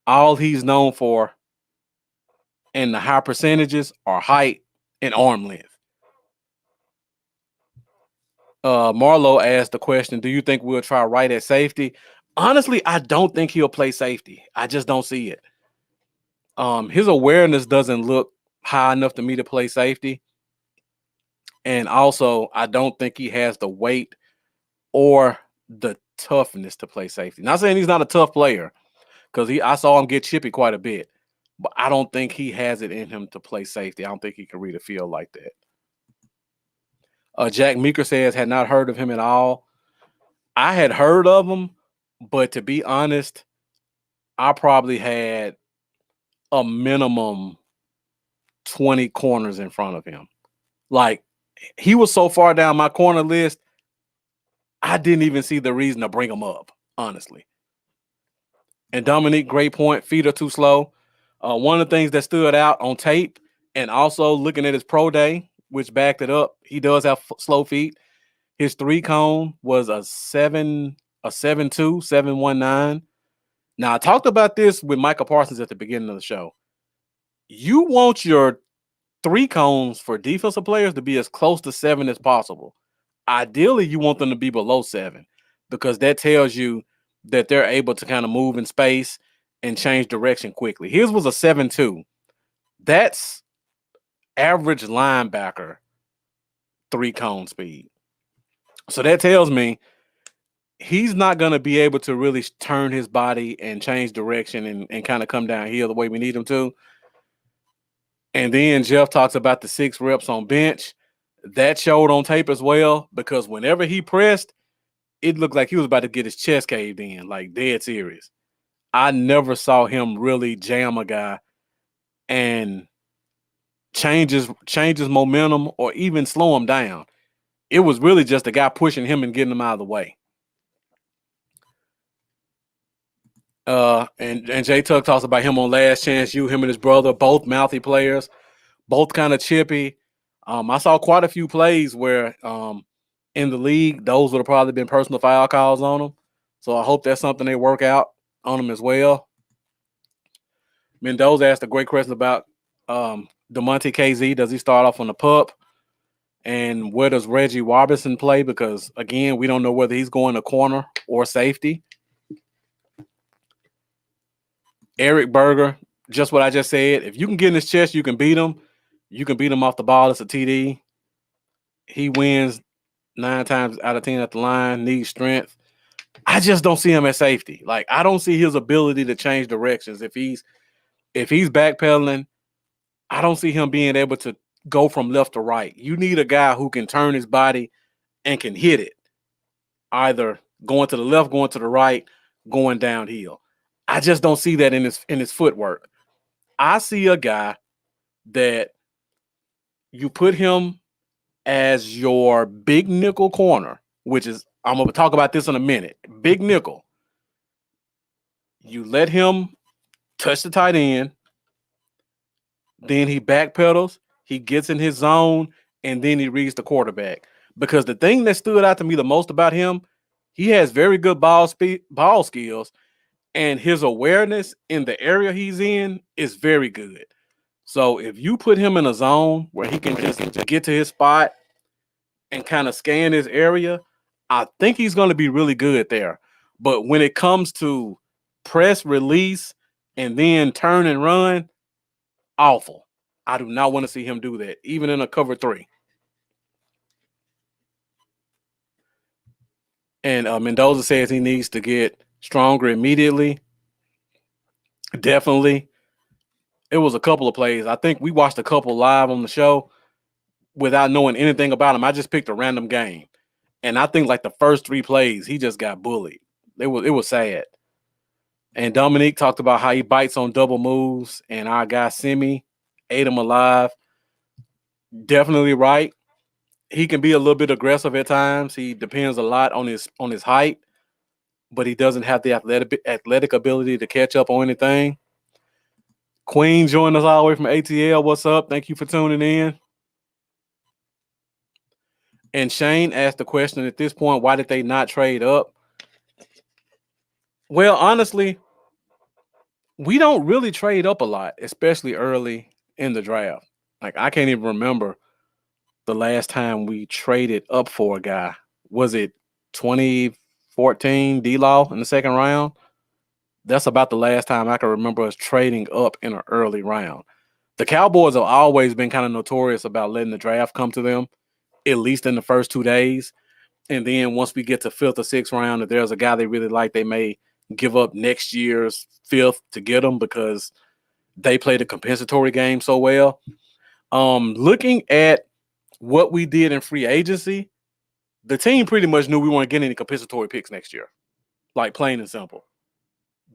All he's known for in the high percentages are height and arm length. Marlo asked the question, do you think we'll try Wright at safety? Honestly, I don't think he'll play safety. I just don't see it. His awareness doesn't look high enough to me to play safety. And also, I don't think he has the weight or the toughness to play safety. Not saying he's not a tough player, because I saw him get chippy quite a bit, but I don't think he has it in him to play safety. I don't think he can read a field like that. Jack Meeker says had not heard of him at all. I had heard of him, but to be honest, I probably had a minimum 20 corners in front of him. Like, he was so far down my corner list, I didn't even see the reason to bring him up, honestly. And Dominique, great point. Feet are too slow. One of the things that stood out on tape and also looking at his pro day, which backed it up, he does have slow feet. His 3-cone was a 7.2, 7.19. Now, I talked about this with Micah Parsons at the beginning of the show. You want your 3 cones for defensive players to be as close to 7 as possible. Ideally, you want them to be below 7 because that tells you that they're able to kind of move in space and change direction quickly. His was a 7.2. That's average linebacker 3-cone speed. So that tells me he's not going to be able to really turn his body and change direction and kind of come downhill the way we need him to. And then Jeff talks about the 6 reps on bench. That showed on tape as well, because whenever he pressed, it looked like he was about to get his chest caved in, like dead serious. I never saw him really jam a guy and changes momentum or even slow him down. It was really just the guy pushing him and getting him out of the way. And Jay Tuck talks about him on Last Chance U, him and his brother, both mouthy players, both kind of chippy. I saw quite a few plays where in the league, those would have probably been personal foul calls on them. So I hope that's something they work out on them as well. Mendoza asked a great question about DeMonte KZ. Does he start off on the pup? And where does Reggie Robinson play? Because, again, we don't know whether he's going to corner or safety. Eric Berger, just what I just said. If you can get in his chest, you can beat him. You can beat him off the ball. It's a TD. He wins 9 times out of 10 at the line, needs strength. I just don't see him at safety. Like, I don't see his ability to change directions. If he's backpedaling, I don't see him being able to go from left to right. You need a guy who can turn his body and can hit it, either going to the left, going to the right, going downhill. I just don't see that in his footwork. I see a guy that you put him as your big nickel corner, which is, I'm going to talk about this in a minute. Big nickel. You let him touch the tight end. Then he backpedals. He gets in his zone, and then he reads the quarterback. Because the thing that stood out to me the most about him, he has very good ball skills, and his awareness in the area he's in is very good. So if you put him in a zone where he can just get to his spot and kind of scan his area, I think he's going to be really good there. But when it comes to press, release, and then turn and run, awful. I do not want to see him do that, even in a cover 3. And Mendoza says he needs to get stronger immediately. Definitely. It was a couple of plays. I think we watched a couple live on the show without knowing anything about him. I just picked a random game. And I think like the first 3 plays, he just got bullied. It was sad. And Dominique talked about how he bites on double moves, and our guy Simi ate him alive. Definitely right. He can be a little bit aggressive at times. He depends a lot on his height, but he doesn't have the athletic ability to catch up on anything. Queen joined us all the way from ATL. What's up? Thank you for tuning in. And Shane asked the question at this point, why did they not trade up? Well, honestly, we don't really trade up a lot, especially early in the draft. Like, I can't even remember the last time we traded up for a guy. Was it 2014 D-Law in the second round? That's about the last time I can remember us trading up in an early round. The Cowboys have always been kind of notorious about letting the draft come to them, at least in the first 2 days. And then once we get to 5th or 6th round, if there's a guy they really like, they may give up next year's 5th to get him because they played a compensatory game so well. Looking at what we did in free agency, the team pretty much knew we weren't getting any compensatory picks next year. Like plain and simple.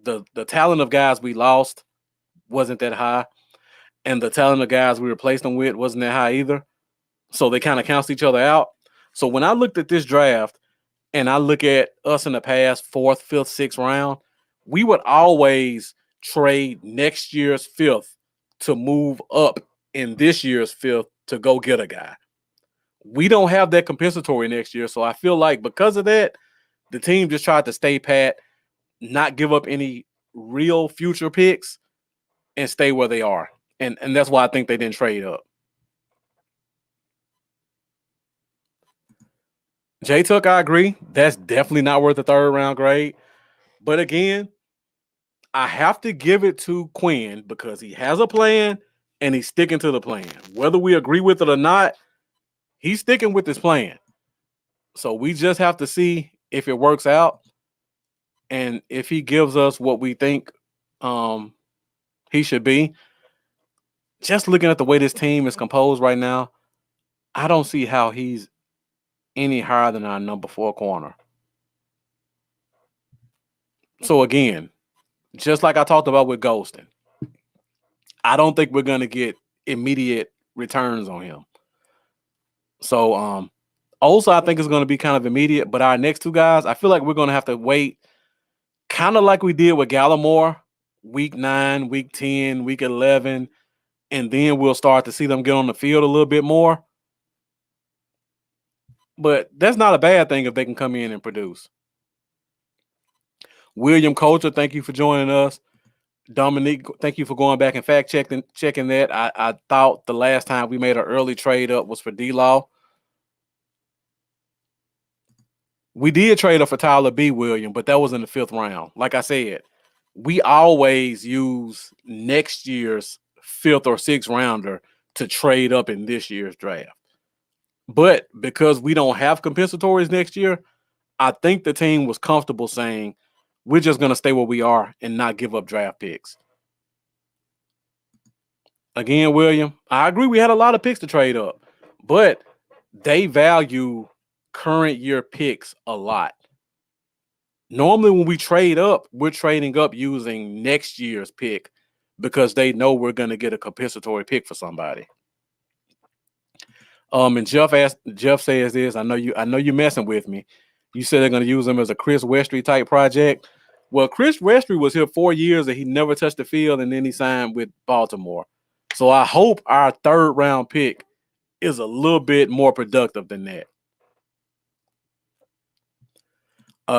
The talent of guys we lost wasn't that high, and the talent of guys we replaced them with wasn't that high either. So they kind of cancel each other out. So when I looked at this draft and I look at us in the past 4th, 5th, 6th round, we would always trade next year's 5th to move up in this year's 5th to go get a guy. We don't have that compensatory next year. So I feel like because of that, the team just tried to stay pat, not give up any real future picks, and stay where they are. And that's why I think they didn't trade up. J Tuck, I agree. That's definitely not worth a 3rd round grade. But again, I have to give it to Quinn because he has a plan and he's sticking to the plan. Whether we agree with it or not, he's sticking with his plan. So we just have to see if it works out and if he gives us what we think he should be. Just looking at the way this team is composed right now, I don't see how he's any higher than our number 4 corner. So again, just like I talked about with Golston, I don't think we're going to get immediate returns on him. So also I think it's going to be kind of immediate, but our next 2 guys, I feel like we're going to have to wait kind of like we did with Gallimore, week 9, week 10, week 11, and then we'll start to see them get on the field a little bit more. But that's not a bad thing if they can come in and produce. William Coulter, thank you for joining us. Dominique, thank you for going back and fact checking that. I thought the last time we made an early trade up was for D-Law. We did trade up for Tyler B. William, but that was in the 5th round. Like I said, we always use next year's 5th or 6th rounder to trade up in this year's draft. But because we don't have compensatories next year, I think the team was comfortable saying we're just going to stay where we are and not give up draft picks. Again, William, I agree we had a lot of picks to trade up, but they value current year picks a lot. Normally when we trade up, we're trading up using next year's pick because they know we're going to get a compensatory pick for somebody. And Jeff says this, I know you're messing with me. You said they're going to use him as a Chris Westry type project. Well, Chris Westry was here 4 years and he never touched the field, and then he signed with Baltimore. So I hope our 3rd round pick is a little bit more productive than that.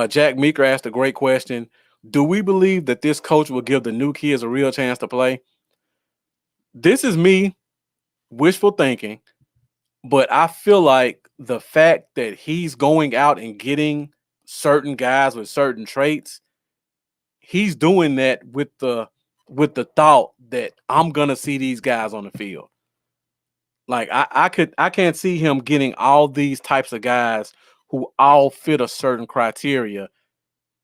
Jack Meeker asked a great question. Do we believe that this coach will give the new kids a real chance to play? This is me wishful thinking, but I feel like the fact that he's going out and getting certain guys with certain traits, he's doing that with the thought that I'm gonna see these guys on the field. Like I can't see him getting all these types of guys who all fit a certain criteria,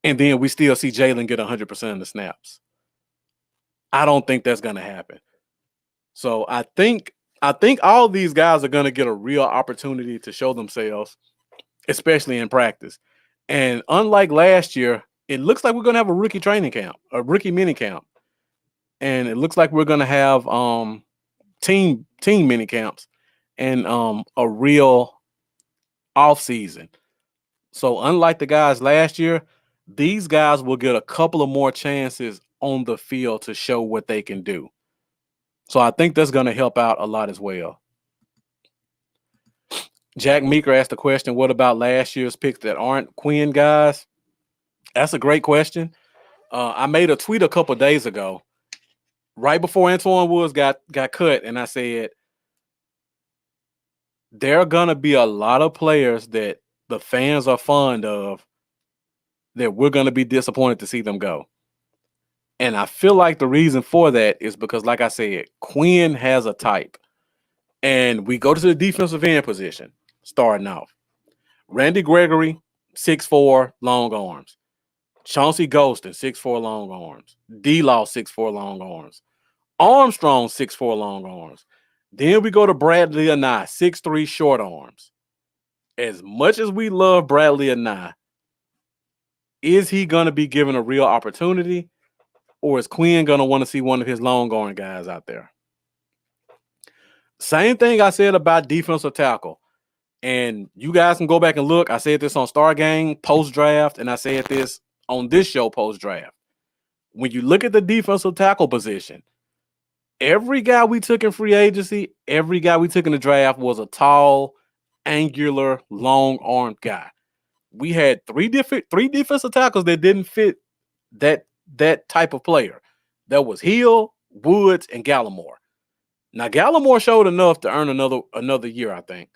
and then we still see Jalen get 100% of the snaps. I don't think that's gonna happen. So I think all these guys are gonna get a real opportunity to show themselves, especially in practice. And unlike last year, it looks like we're gonna have a rookie training camp, a rookie mini camp. And it looks like we're gonna have team mini camps and a real off season. So unlike the guys last year, these guys will get a couple of more chances on the field to show what they can do. So I think that's going to help out a lot as well. Jack Meeker asked the question, what about last year's picks that aren't Quinn guys? That's a great question. I made a tweet a couple of days ago, right before Antoine Woods got cut, and I said, there are going to be a lot of players that the fans are fond of that we're going to be disappointed to see them go. And I feel like the reason for that is because, like I said, Quinn has a type. And we go to the defensive end position, starting off. Randy Gregory, 6'4", long arms. Chauncey Golston, 6'4", long arms. D-Law, 6'4", long arms. Armstrong, 6'4", long arms. Then we go to Bradley Anai, 6'3", short arms. As much as we love Bradley Anai, is he going to be given a real opportunity, or is Quinn going to want to see one of his long arm guys out there? Same thing I said about defensive tackle. And you guys can go back and look. I said this on Star Game post-draft, and I said this on this show post-draft. When you look at the defensive tackle position, every guy we took in free agency, every guy we took in the draft was a tall, angular, long-armed guy. We had three defensive tackles that didn't fit that type of player. That was Hill, Woods, and Gallimore. Now, Gallimore showed enough to earn another year, I think.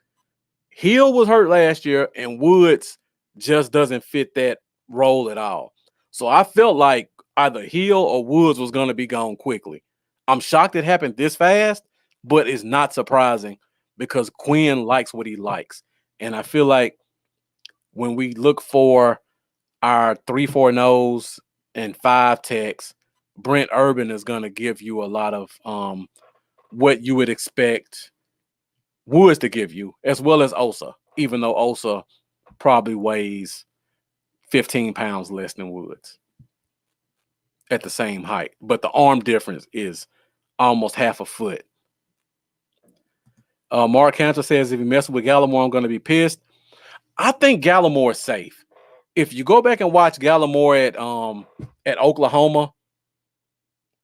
Hill was hurt last year, and Woods just doesn't fit that role at all. So I felt like either Hill or Woods was going to be gone quickly. I'm shocked it happened this fast, but it's not surprising because Quinn likes what he likes. And I feel like when we look for our 3-4 nose and 5 techs, Brent Urban is going to give you a lot of what you would expect Woods to give you, as well as Osa, even though Osa probably weighs 15 pounds less than Woods at the same height. But the arm difference is almost half a foot. Mark Cantor says, if you mess with Gallimore, I'm going to be pissed. I think Gallimore is safe. If you go back and watch Gallimore at Oklahoma,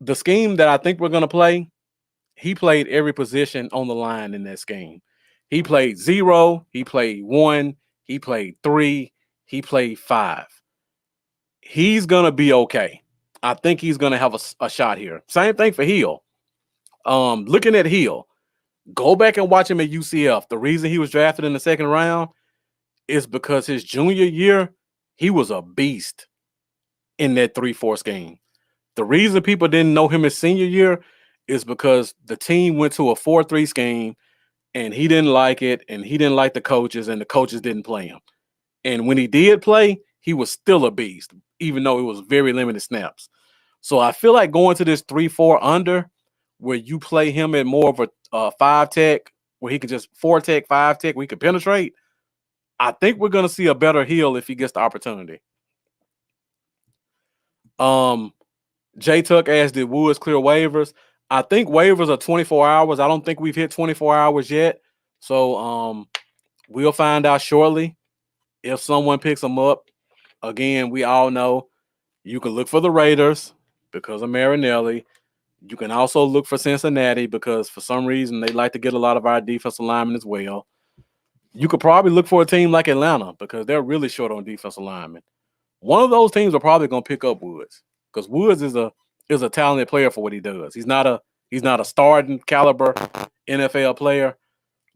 the scheme that I think we're going to play, he played every position on the line in that scheme. He played 0, he played 1, he played 3, he played 5. He's going to be okay. I think he's going to have a shot here. Same thing for Hill. Looking at Hill, go back and watch him at UCF. The reason he was drafted in the second round is because his junior year, he was a beast in that 3-4 scheme. The reason people didn't know him his senior year is because the team went to a 4-3 scheme and he didn't like it, and he didn't like the coaches, and the coaches didn't play him. And when he did play, he was still a beast, even though it was very limited snaps. So I feel like going to this 3-4 under, where you play him at more of a 5 tech, where he can just 4 tech, 5 tech, where he can penetrate, I think we're going to see a better Hill if he gets the opportunity. J Tuck asked, did Woods clear waivers? I think waivers are 24 hours. I don't think we've hit 24 hours yet. So we'll find out shortly if someone picks him up. Again, we all know you can look for the Raiders because of Marinelli. You can also look for Cincinnati because for some reason they like to get a lot of our defensive linemen as well. You could probably look for a team like Atlanta because they're really short on defensive linemen. One of those teams are probably going to pick up Woods because Woods is a talented player for what he does. He's not a starting caliber NFL player,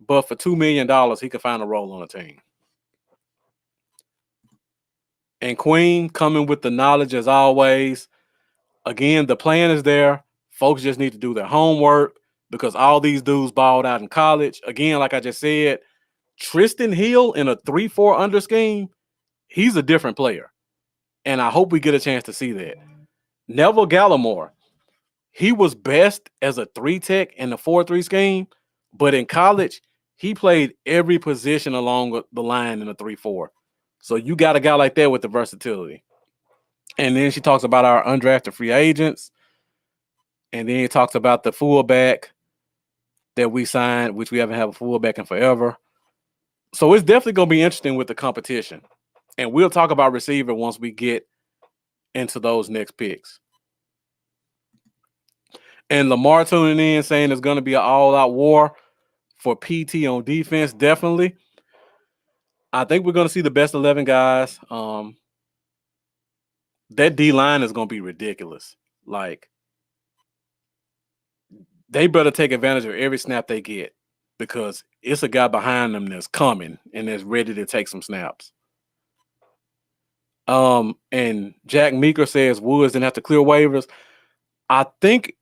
but for $2 million, he could find a role on a team. And Queen coming with the knowledge as always. Again, the plan is there. Folks just need to do their homework because all these dudes balled out in college. Again, like I just said, Tristan Hill in a 3-4 under scheme, he's a different player. And I hope we get a chance to see that. Neville Gallimore, he was best as a 3 tech in the 4-3 scheme, but in college, he played every position along the line in a 3-4. So you got a guy like that with the versatility. And then she talks about our undrafted free agents. And then he talks about the fullback that we signed, which we haven't had a fullback in forever. So it's definitely going to be interesting with the competition. And we'll talk about receiver once we get into those next picks. And Lamar tuning in saying it's going to be an all-out war for PT on defense. Definitely. I think we're going to see the best 11 guys. That D-line is going to be ridiculous. Like, they better take advantage of every snap they get because it's a guy behind them that's coming and that's ready to take some snaps. And Jack Meeker says Woods didn't have to clear waivers. I think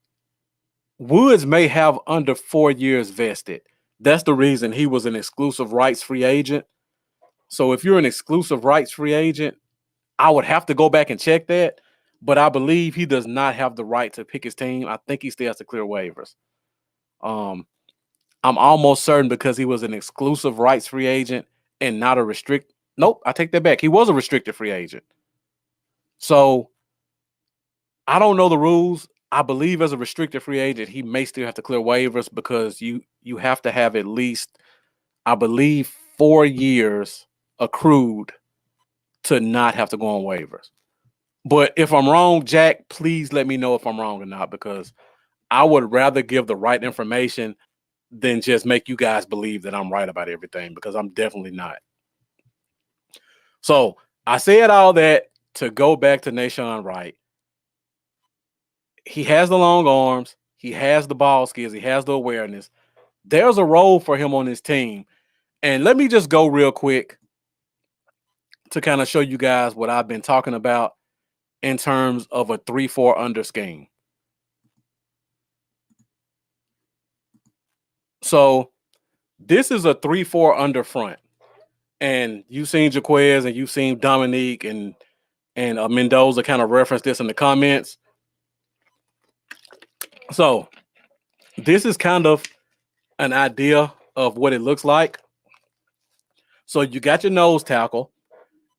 Woods may have under 4 years vested. That's the reason he was an exclusive rights free agent. So if you're an exclusive rights free agent, I would have to go back and check that. But I believe he does not have the right to pick his team. I think he still has to clear waivers. I'm almost certain because he was an exclusive rights free agent and not a restrict. Nope, I take that back. He was a restricted free agent. So I don't know the rules. I believe as a restricted free agent, he may still have to clear waivers because you have to have at least, I believe, 4 years accrued to not have to go on waivers. But if I'm wrong, Jack, please let me know if I'm wrong or not, because I would rather give the right information than just make you guys believe that I'm right about everything, because I'm definitely not. So I said all that to go back to Nashawn Wright. He has the long arms. He has the ball skills. He has the awareness. There's a role for him on this team. And let me just go real quick to kind of show you guys what I've been talking about in terms of a 3-4 under scheme. So this is a 3-4 under front. And you've seen Jaquez and you've seen Dominique and Mendoza kind of reference this in the comments. So this is kind of an idea of what it looks like. So you got your nose tackle,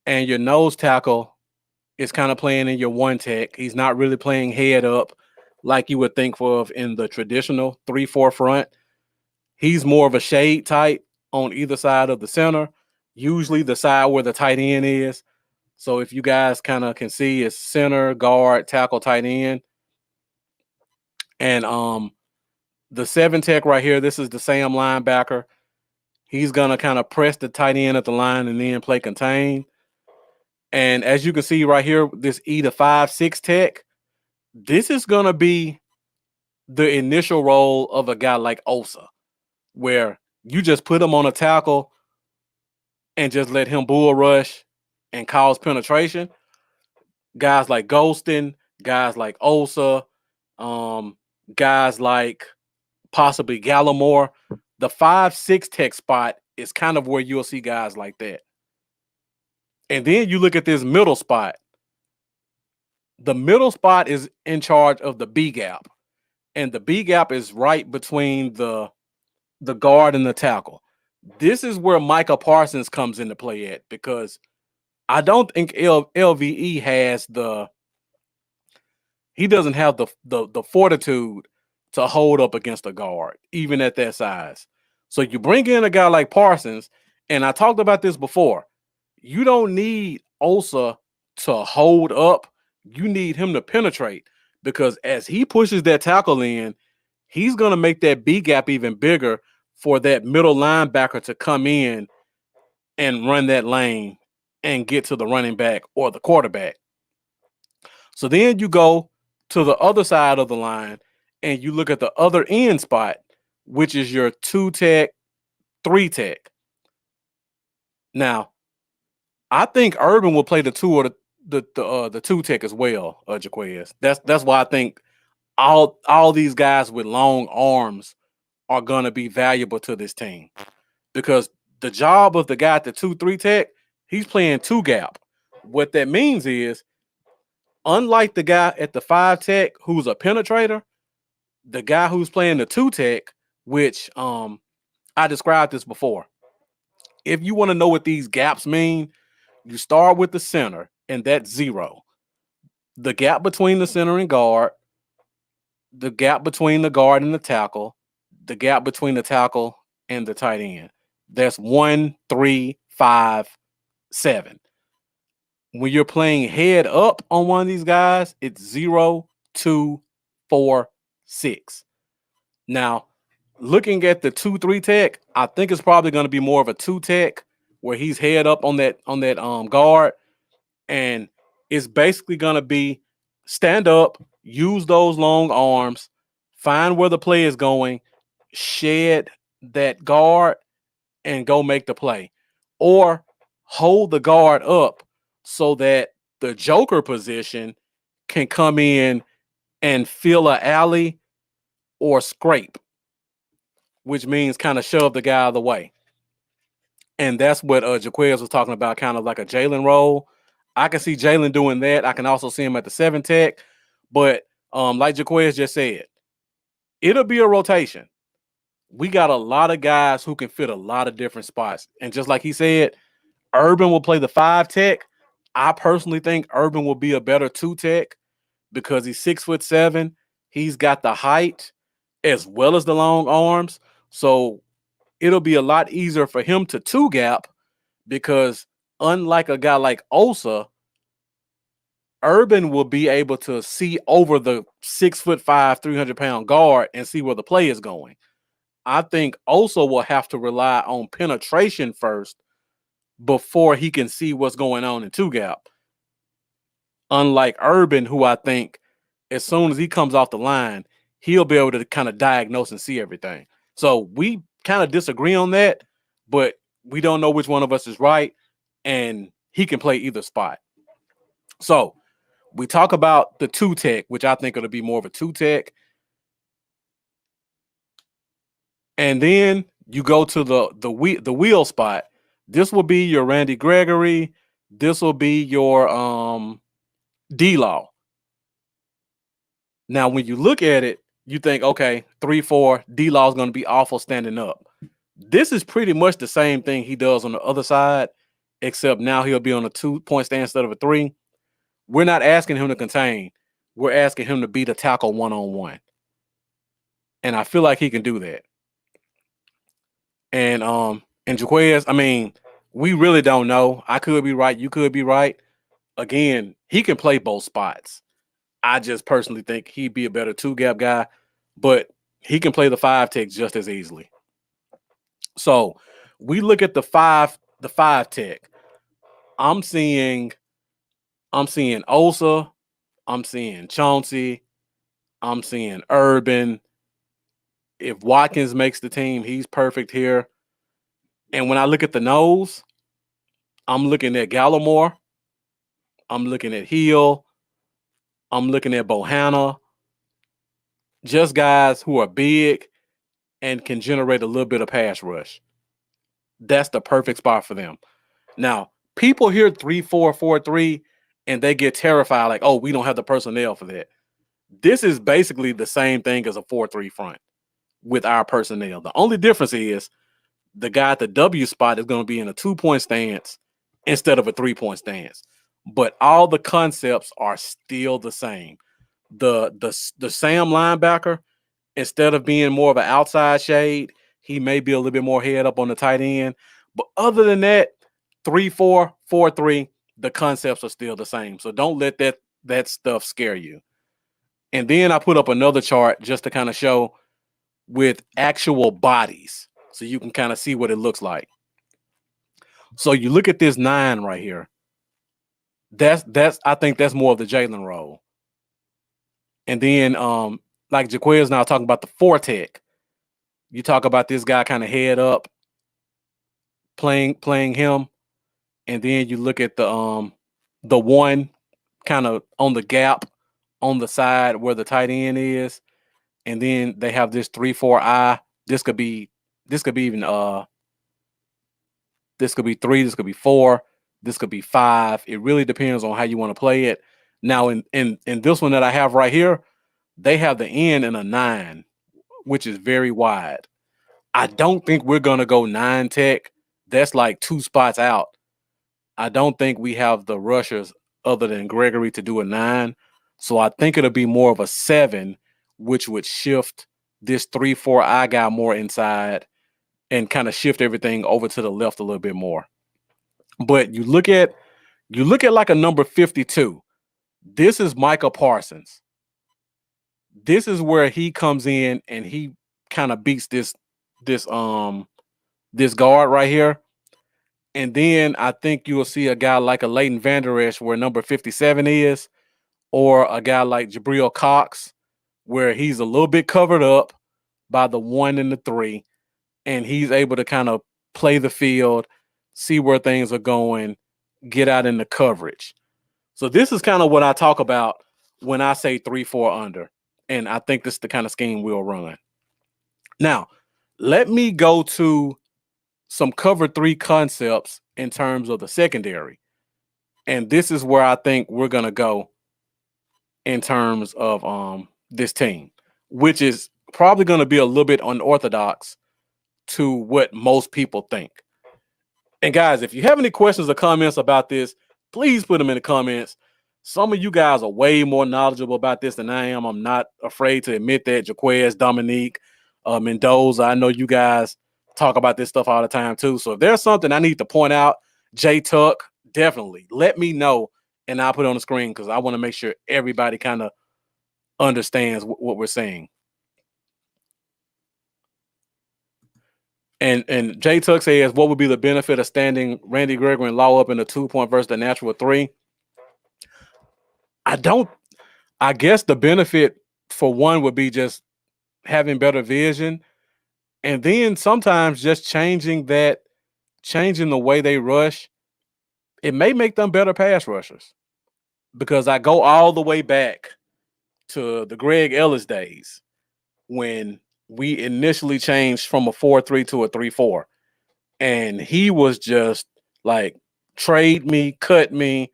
and your nose tackle is kind of playing in your one tech. He's not really playing head up like you would think of in the traditional 3-4 front. He's more of a shade type on either side of the center, usually the side where the tight end is. So if you guys kind of can see, it's center, guard, tackle, tight end. And the 7 tech right here, this is the Sam linebacker. He's going to kind of press the tight end at the line and then play contain. And as you can see right here, this E to 5-6 tech, this is going to be the initial role of a guy like Osa, where you just put him on a tackle and just let him bull rush and cause penetration. Guys like Golston, guys like Osa, guys like possibly Gallimore, the 5-6 tech spot is kind of where you'll see guys like that. And then you look at this middle spot. The middle spot is in charge of the B gap. And the B gap is right between the guard and the tackle. This is where Micah Parsons comes into play at, because I don't think LVE has he doesn't have the fortitude to hold up against a guard, even at that size. So you bring in a guy like Parsons, and I talked about this before. You don't need Osa to hold up. You need him to penetrate, because as he pushes that tackle in, he's going to make that B gap even bigger for that middle linebacker to come in and run that lane and get to the running back or the quarterback. So then you go to the other side of the line and you look at the other end spot, which is your 2 tech, 3 tech. Now, I think Urban will play the 2 or the 2 tech as well, Jaquez. That's why I think all these guys with long arms are going to be valuable to this team, because the job of the guy at the 2-3 tech, he's playing 2 gap. What that means is, unlike the guy at the 5 tech who's a penetrator, the guy who's playing the 2 tech, which I described this before. If you want to know what these gaps mean, you start with the center, and that's 0. The gap between the center and guard, the gap between the guard and the tackle, the gap between the tackle and the tight end. That's 1, 3, 5, 7. When you're playing head up on one of these guys, it's 0, 2, 4, 6. Now, looking at the 2-3 tech, I think it's probably going to be more of a 2 tech where he's head up on that guard, and it's basically going to be stand up, use those long arms, find where the play is going, shed that guard, and go make the play, or hold the guard up so that the joker position can come in and fill an alley or scrape, which means kind of shove the guy out of the way. And that's what Jaquez was talking about, kind of like a Jalen role. I can see Jalen doing that. I can also see him at the 7 tech. But like Jaquez just said, it'll be a rotation. we got a lot of guys who can fit a lot of different spots. And just like he said, Urban will play the 5 tech. I personally think Urban will be a better 2 tech because he's 6'7". He's got the height as well as the long arms. So it'll be a lot easier for him to 2 gap because unlike a guy like Osa, Urban will be able to see over the 6'5", 300-pound guard and see where the play is going. I think Osa will have to rely on penetration first before he can see what's going on in 2 gap. Unlike Urban, who I think as soon as he comes off the line, he'll be able to kind of diagnose and see everything. So we kind of disagree on that, but we don't know which one of us is right, and he can play either spot. So we talk about the 2 tech, which I think it'll be more of a 2 tech. And then you go to the wheel spot. This will be your Randy Gregory. This will be your D-Law. Now, when you look at it, you think, okay, 3-4, D-Law is going to be awful standing up. This is pretty much the same thing he does on the other side, except now he'll be on a 2-point stand instead of a 3. We're not asking him to contain. We're asking him to beat a tackle one-on-one. And I feel like he can do that. And Jaquez, I mean, we really don't know. I could be right. You could be right. Again, he can play both spots. I just personally think he'd be a better 2-gap guy, but he can play the 5 tech just as easily. So we look at the 5 tech. I'm seeing Osa, I'm seeing Chauncey, I'm seeing Urban. If Watkins makes the team, he's perfect here. And when I look at the nose, I'm looking at Gallimore, I'm looking at Hill, I'm looking at Bohanna. Just guys who are big and can generate a little bit of pass rush. That's the perfect spot for them. Now, people hear 3-4, 4-3, and they get terrified, like, oh, we don't have the personnel for that. This is basically the same thing as a 4-3 front with our personnel. The only difference is the guy at the W spot is going to be in a 2-point stance instead of a 3-point stance. But all the concepts are still the same. The Sam linebacker, instead of being more of an outside shade, he may be a little bit more head up on the tight end. But other than that, 3-4, 4-3, the concepts are still the same. So don't let that stuff scare you. And then I put up another chart just to kind of show with actual bodies so you can kind of see what it looks like. So you look at this 9 right here. I think that's more of the Jalen role. And then like Jaquez now talking about the 4-tech. You talk about this guy kind of head up playing him, and then you look at the 1 kind of on the gap on the side where the tight end is, and then they have this 3-4 This could be even this could be 3, this could be 4, this could be 5. It really depends on how you want to play it. Now in this one that I have right here, they have the end in a 9, which is very wide. I don't think we're gonna go 9-tech. That's like 2 spots out. I don't think we have the rushers other than Gregory to do a 9. So I think it'll be more of a 7, which would shift this 3-4 guy more inside and kind of shift everything over to the left a little bit more. But you look at like a number 52. This is Micah Parsons. This is where he comes in and he kind of beats this guard right here. And then I think you will see a guy like a Leighton Vander Esch where number 57 is, or a guy like Jabril Cox where he's a little bit covered up by the 1 and the 3, and he's able to kind of play the field, see where things are going, get out in the coverage. So this is kind of what I talk about when I say 3-4 under, and I think this is the kind of scheme we'll run. Now, let me go to some cover 3 concepts in terms of the secondary. And this is where I think we're going to go in terms of this team, which is probably going to be a little bit unorthodox to what most people think. And guys, if you have any questions or comments about this, please put them in the comments. Some of you guys are way more knowledgeable about this than I am. I'm not afraid to admit that. Jaquez, Dominique, Mendoza, I know you guys talk about this stuff all the time too. So if there's something I need to point out, J Tuck, definitely let me know and I'll put it on the screen because I want to make sure everybody kind of understands what we're saying. And J Tuck says, what would be the benefit of standing Randy Gregory and Law up in a 2-point versus the natural 3? I guess the benefit for one would be just having better vision. And then sometimes just changing the way they rush, it may make them better pass rushers. Because I go all the way back to the Greg Ellis days when we initially changed from a 4-3 to a 3-4. And he was just like, trade me, cut me.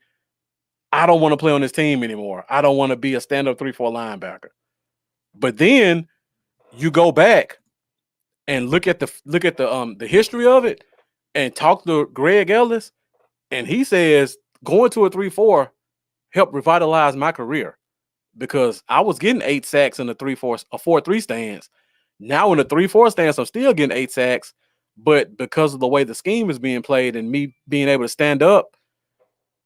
I don't want to play on this team anymore. I don't want to be a stand-up 3-4 linebacker. But then you go back and look at the history of it and talk to Greg Ellis, and he says going to a 3-4 helped revitalize my career because I was getting 8 sacks in the 4-3 stance. Now in the 3-4 stance, I'm still getting 8 sacks, but because of the way the scheme is being played and me being able to stand up,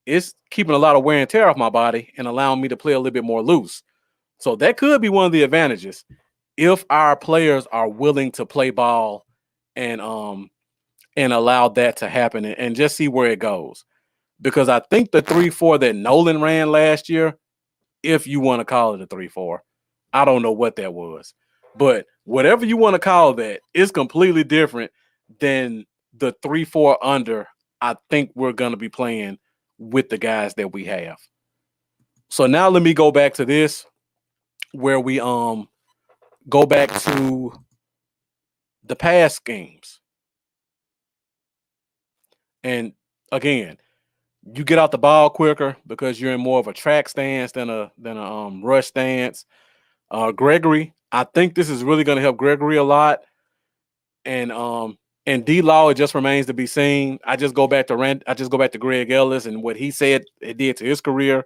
it's keeping a lot of wear and tear off my body and allowing me to play a little bit more loose. So that could be one of the advantages if our players are willing to play ball and allow that to happen and just see where it goes. Because I think the 3-4 that Nolan ran last year, if you want to call it a 3-4, I don't know what that was. But whatever you want to call that, it's completely different than the 3-4 under I think we're going to be playing with the guys that we have. So now let me go back to this where we go back to the pass schemes. And again, you get out the ball quicker because you're in more of a track stance than a rush stance. Gregory, I think this is really going to help Gregory a lot. And D-Law, it just remains to be seen. I just go back to Greg Ellis and what he said it did to his career.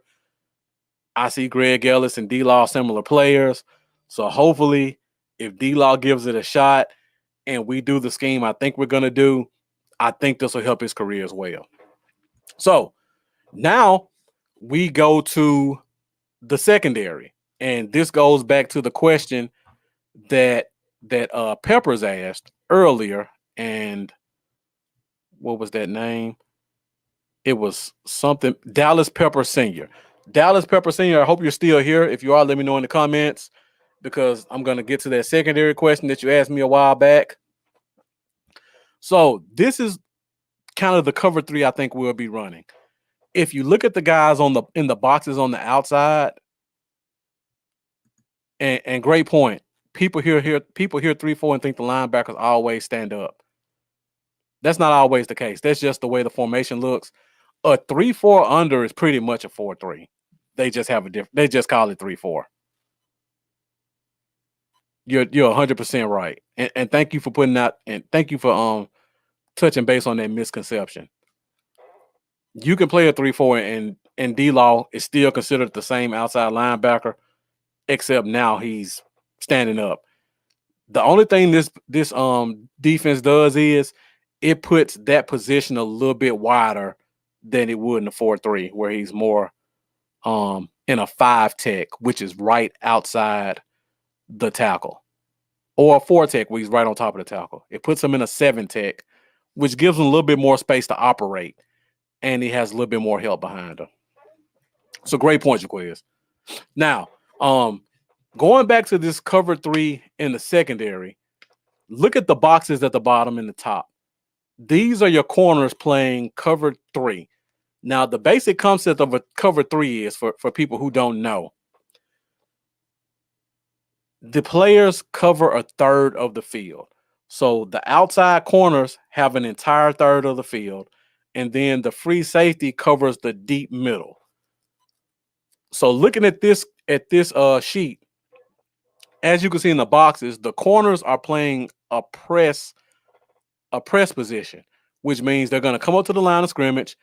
I see Greg Ellis and D-Law similar players. So hopefully if D-Law gives it a shot and we do the scheme I think we're going to do, I think this will help his career as well. So now we go to the secondary. And this goes back to the question that Peppers asked earlier. And what was that name? It was something Dallas Pepper Sr. Dallas Pepper Sr., I hope you're still here. If you are, let me know in the comments because I'm going to get to that secondary question that you asked me a while back. So this is kind of the cover 3 I think we'll be running. If you look at the guys in the boxes on the outside, and great point. People hear 3-4 and think the linebackers always stand up. That's not always the case. That's just the way the formation looks. A 3-4 under is pretty much a 4-3. They just have they just call it 3-4. You're 100% right. And thank you for putting out and thank you for touching base on that misconception. You can play a 3-4 and D-Law is still considered the same outside linebacker, except now he's standing up. The only thing this defense does is it puts that position a little bit wider than it would in a 4-3, where he's more in a 5 tech, which is right outside the tackle, or a 4 tech where he's right on top of the tackle. It puts him in a 7 tech, which gives him a little bit more space to operate, and he has a little bit more help behind him. So great point, Jaquez. Now, going back to this cover 3 in the secondary, look at the boxes at the bottom and the top. These are your corners playing cover 3. Now, the basic concept of a cover 3 is, for people who don't know, the players cover a third of the field. So the outside corners have an entire third of the field, and then the free safety covers the deep middle. So looking at this sheet, as you can see in the boxes, the corners are playing a press position, which means they're going to come up to the line of scrimmage,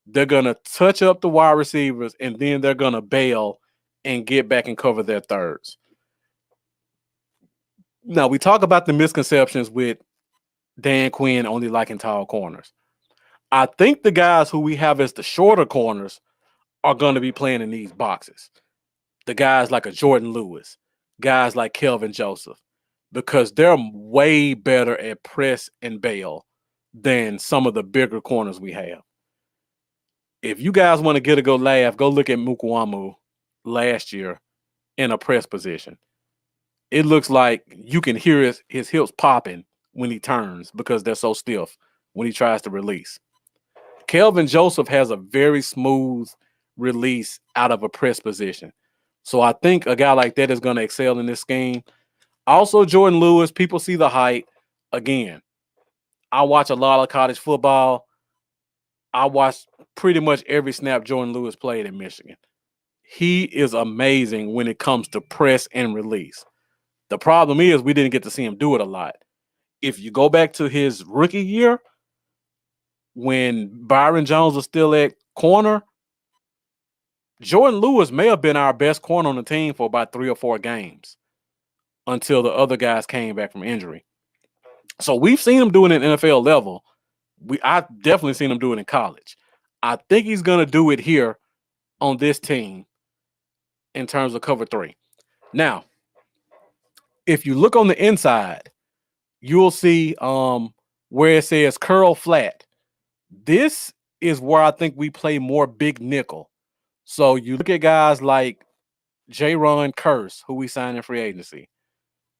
they're going to touch up the wide receivers, and then they're going to bail and get back and cover their thirds. Now, we talk about the misconceptions with Dan Quinn only liking tall corners. I think the guys who we have as the shorter corners are going to be playing in these boxes. The guys like a Jordan Lewis, guys like Kelvin Joseph, because they're way better at press and bail than some of the bigger corners we have. If you guys want to get a go laugh, go look at Mukwamu last year in a press position. It looks like you can hear his hips popping when he turns because they're so stiff when he tries to release. Kelvin Joseph has a very smooth release out of a press position. So I think a guy like that is going to excel in this scheme. Also, Jordan Lewis, people see the height. Again, I watch a lot of college football. I watched pretty much every snap Jordan Lewis played in Michigan. He is amazing when it comes to press and release. The problem is we didn't get to see him do it a lot. If you go back to his rookie year, when Byron Jones was still at corner, Jordan Lewis may have been our best corner on the team for about 3 or 4 games until the other guys came back from injury. So we've seen him do it at NFL level. I've definitely seen him do it in college. I think he's going to do it here on this team in terms of cover 3. Now, if you look on the inside, you'll see where it says curl flat. This is where I think we play more big nickel. So you look at guys like J-Ron Curse, who we signed in free agency.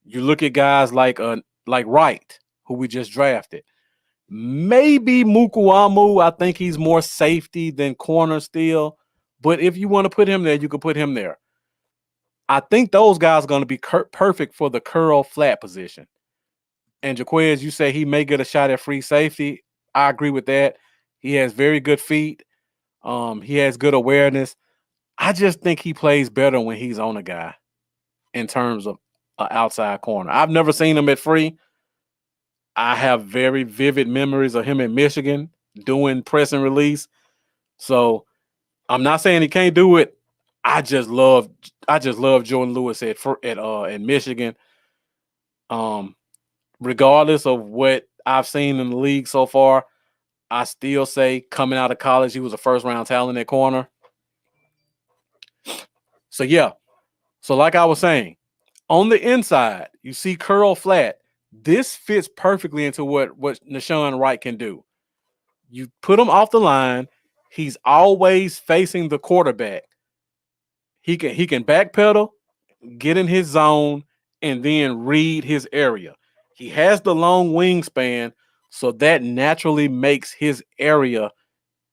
You look at guys like Wright, who we just drafted. Maybe Mukuamu, I think he's more safety than corner still. But if you want to put him there, you can put him there. I think those guys are going to be perfect for the curl flat position. And Jaquez, you say he may get a shot at free safety. I agree with that. He has very good feet. He has good awareness. I just think he plays better when he's on a guy in terms of an outside corner. I've never seen him at free. I have very vivid memories of him in Michigan doing press and release. So I'm not saying he can't do it. I just love Jordan Lewis at Michigan. Regardless of what I've seen in the league so far, I still say coming out of college, he was a first-round talent at corner. So, yeah. So, like I was saying, on the inside, you see curl flat. This fits perfectly into what Nahshon Wright can do. You put him off the line. He's always facing the quarterback. He can backpedal, get in his zone, and then read his area. He has the long wingspan, so that naturally makes his area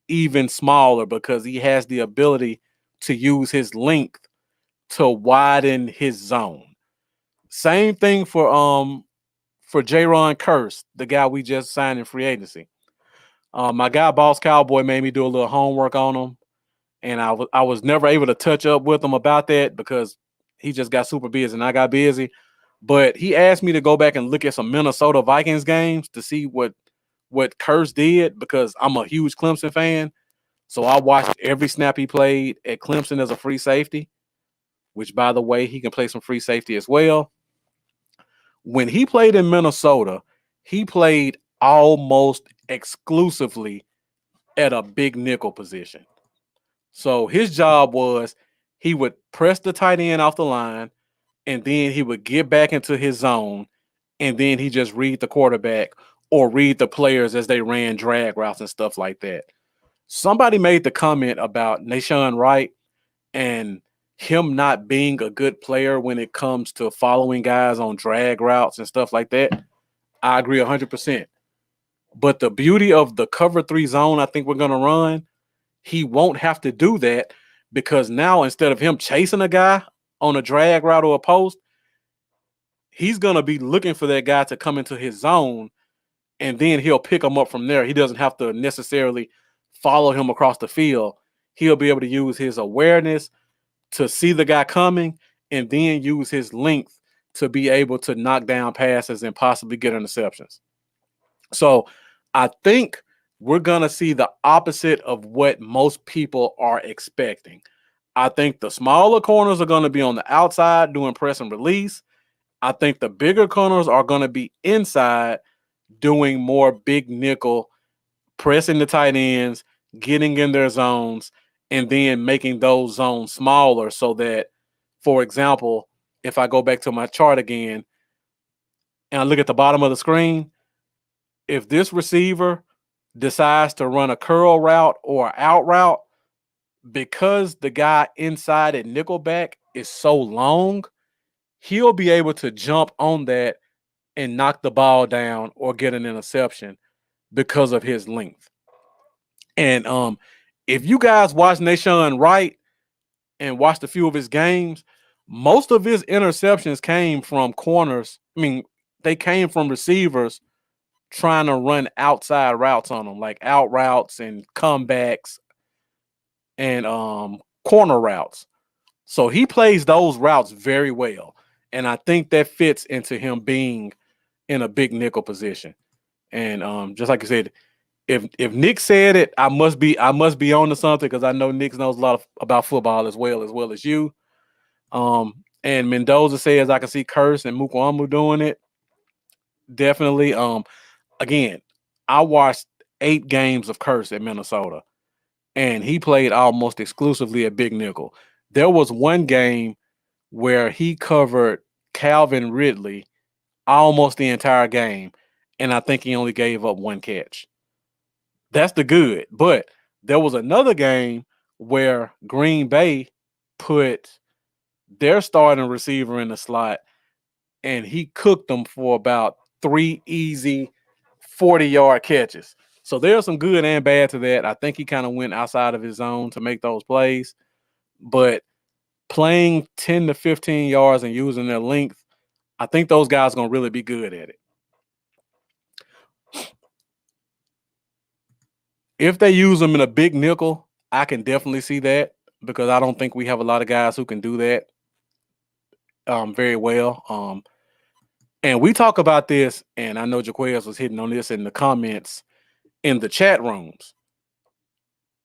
even smaller because he has the ability to use his length to widen his zone. Same thing for J-Ron Curse, the guy we just signed in free agency. My guy Boss Cowboy made me do a little homework on him, and I was never able to touch up with him about that because he just got super busy and I got busy. But he asked me to go back and look at some Minnesota Vikings games to see what Curse did because I'm a huge Clemson fan. So I watched every snap he played at Clemson as a free safety, which, by the way, he can play some free safety as well. When he played in Minnesota, he played almost exclusively at a big nickel position. So his job was he would press the tight end off the line, and then he would get back into his zone, and then he just read the quarterback or read the players as they ran drag routes and stuff like that. Somebody made the comment about Nahshon Wright and him not being a good player when it comes to following guys on drag routes and stuff like that. I agree 100%. But the beauty of the cover 3 zone I think we're going to run, he won't have to do that because now instead of him chasing a guy on a drag route or a post, he's going to be looking for that guy to come into his zone, and then he'll pick him up from there. He doesn't have to necessarily follow him across the field. He'll be able to use his awareness to see the guy coming and then use his length to be able to knock down passes and possibly get interceptions. So I think we're going to see the opposite of what most people are expecting. I think the smaller corners are going to be on the outside doing press and release. I think the bigger corners are going to be inside doing more big nickel, pressing the tight ends, getting in their zones, and then making those zones smaller so that, for example, if I go back to my chart again and I look at the bottom of the screen, if this receiver decides to run a curl route or out route, because the guy inside at nickelback is so long, he'll be able to jump on that and knock the ball down or get an interception because of his length. And if you guys watch Nashawn Wright and watched a few of his games, most of his interceptions came from corners. I mean, they came from receivers trying to run outside routes on him, like out routes and comebacks and corner routes. So he plays those routes very well. And I think that fits into him being in a big nickel position. And just like you said, if Nick said it, I must be on to something because I know Nick knows a lot about football as well as you. And Mendoza says I can see Curse and Mukwamu doing it. Definitely. Again, I watched 8 games of Curse at Minnesota, and he played almost exclusively at big nickel. There was one game where he covered Calvin Ridley almost the entire game, and I think he only gave up 1 catch. That's the good. But there was another game where Green Bay put their starting receiver in the slot, and he cooked them for about 3 easy 40-yard catches. So there's some good and bad to that. I think he kind of went outside of his zone to make those plays. But playing 10 to 15 yards and using their length, I think those guys are going to really be good at it. If they use them in a big nickel, I can definitely see that because I don't think we have a lot of guys who can do that very well. And we talk about this, and I know Jaquez was hitting on this in the comments in the chat rooms.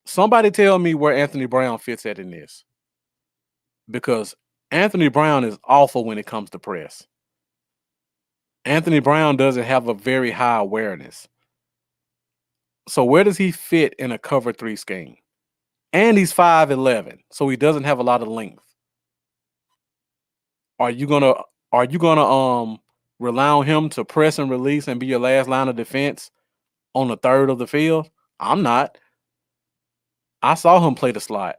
Somebody tell me where Anthony Brown fits at in this, because Anthony Brown is awful when it comes to press. Anthony Brown doesn't have a very high awareness. So where does he fit in a cover 3 scheme? And he's 5'11", so he doesn't have a lot of length. Are you gonna rely on him to press and release and be your last line of defense on a third of the field? I'm not. I saw him play the slot.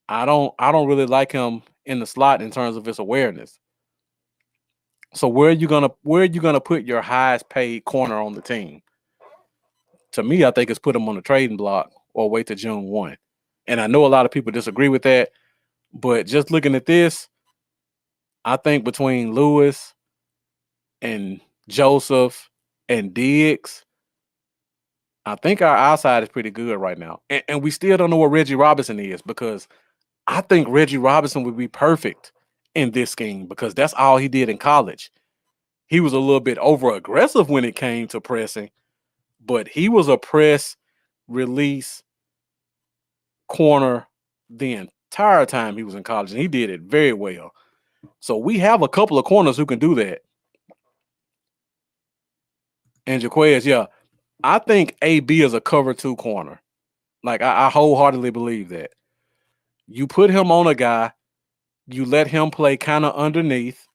I don't really like him in the slot in terms of his awareness. So where are you gonna put your highest paid corner on the team? To me, I think it's put him on the trading block or wait till June 1. And I know a lot of people disagree with that, but just looking at this, I think between Lewis and Joseph and Diggs, I think our outside is pretty good right now. And we still don't know what Reggie Robinson is, because I think Reggie Robinson would be perfect in this scheme because that's all he did in college. He was a little bit over aggressive when it came to pressing, but he was a press release corner the entire time he was in college, and he did it very well. So we have a couple of corners who can do that. And Jaquez, yeah, I think AB is a cover 2 corner. Like I wholeheartedly believe that. You put him on a guy, you let him play kind of underneath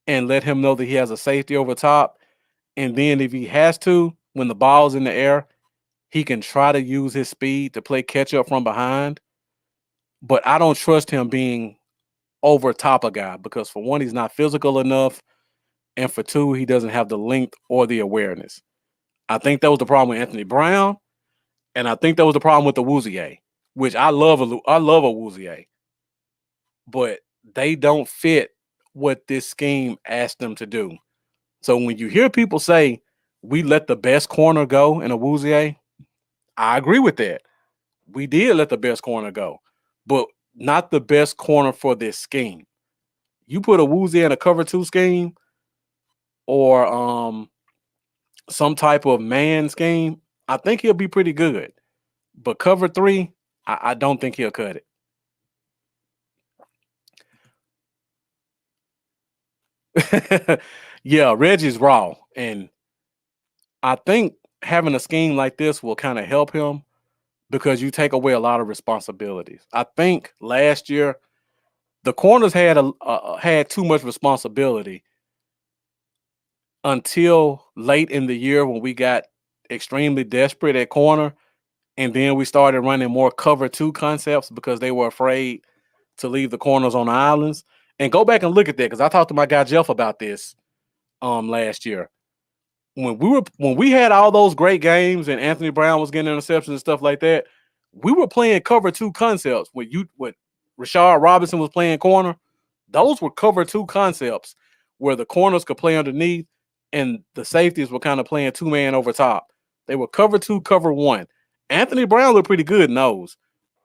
and let him know that he has a safety over top. And then if he has to, when the ball's in the air, he can try to use his speed to play catch up from behind. But I don't trust him being over top a guy because, for one, he's not physical enough. And for 2, he doesn't have the length or the awareness. I think that was the problem with Anthony Brown. And I think that was the problem with the Awuzie, which I love a Awuzie. But they don't fit what this scheme asked them to do. So when you hear people say, we let the best corner go in Awuzie, I agree with that. We did let the best corner go, but not the best corner for this scheme. You put a Woozy in a cover 2 scheme or some type of man scheme, I think he'll be pretty good. But cover 3, I don't think he'll cut it. Yeah, Reggie's raw. And I think having a scheme like this will kind of help him because you take away a lot of responsibilities. I think last year the corners had too much responsibility until late in the year when we got extremely desperate at corner, and then we started running more cover 2 concepts because they were afraid to leave the corners on the islands. And go back and look at that because I talked to my guy Jeff about this last year. When we had all those great games and Anthony Brown was getting interceptions and stuff like that, we were playing cover 2 concepts. When Rashard Robinson was playing corner, those were cover 2 concepts where the corners could play underneath and the safeties were kind of playing 2-man over top. They were cover 2, cover 1. Anthony Brown looked pretty good in those.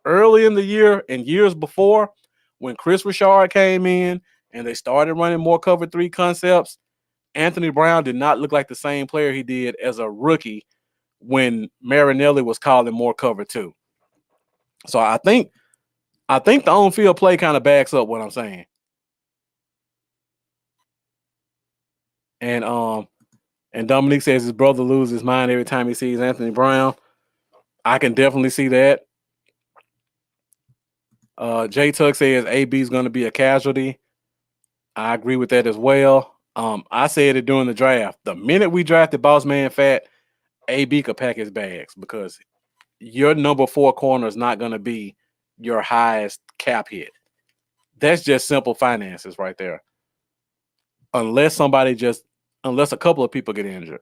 Early in the year and years before, when Chris Richard came in and they started running more cover 3 concepts, Anthony Brown did not look like the same player he did as a rookie when Marinelli was calling more cover 2. So I think the on-field play kind of backs up what I'm saying. And Dominique says his brother loses his mind every time he sees Anthony Brown. I can definitely see that. J Tug says AB is going to be a casualty. I agree with that as well. I said it during the draft. The minute we drafted Boss Man Fat, AB could pack his bags because your number 4 corner is not going to be your highest cap hit. That's just simple finances right there. Unless a couple of people get injured.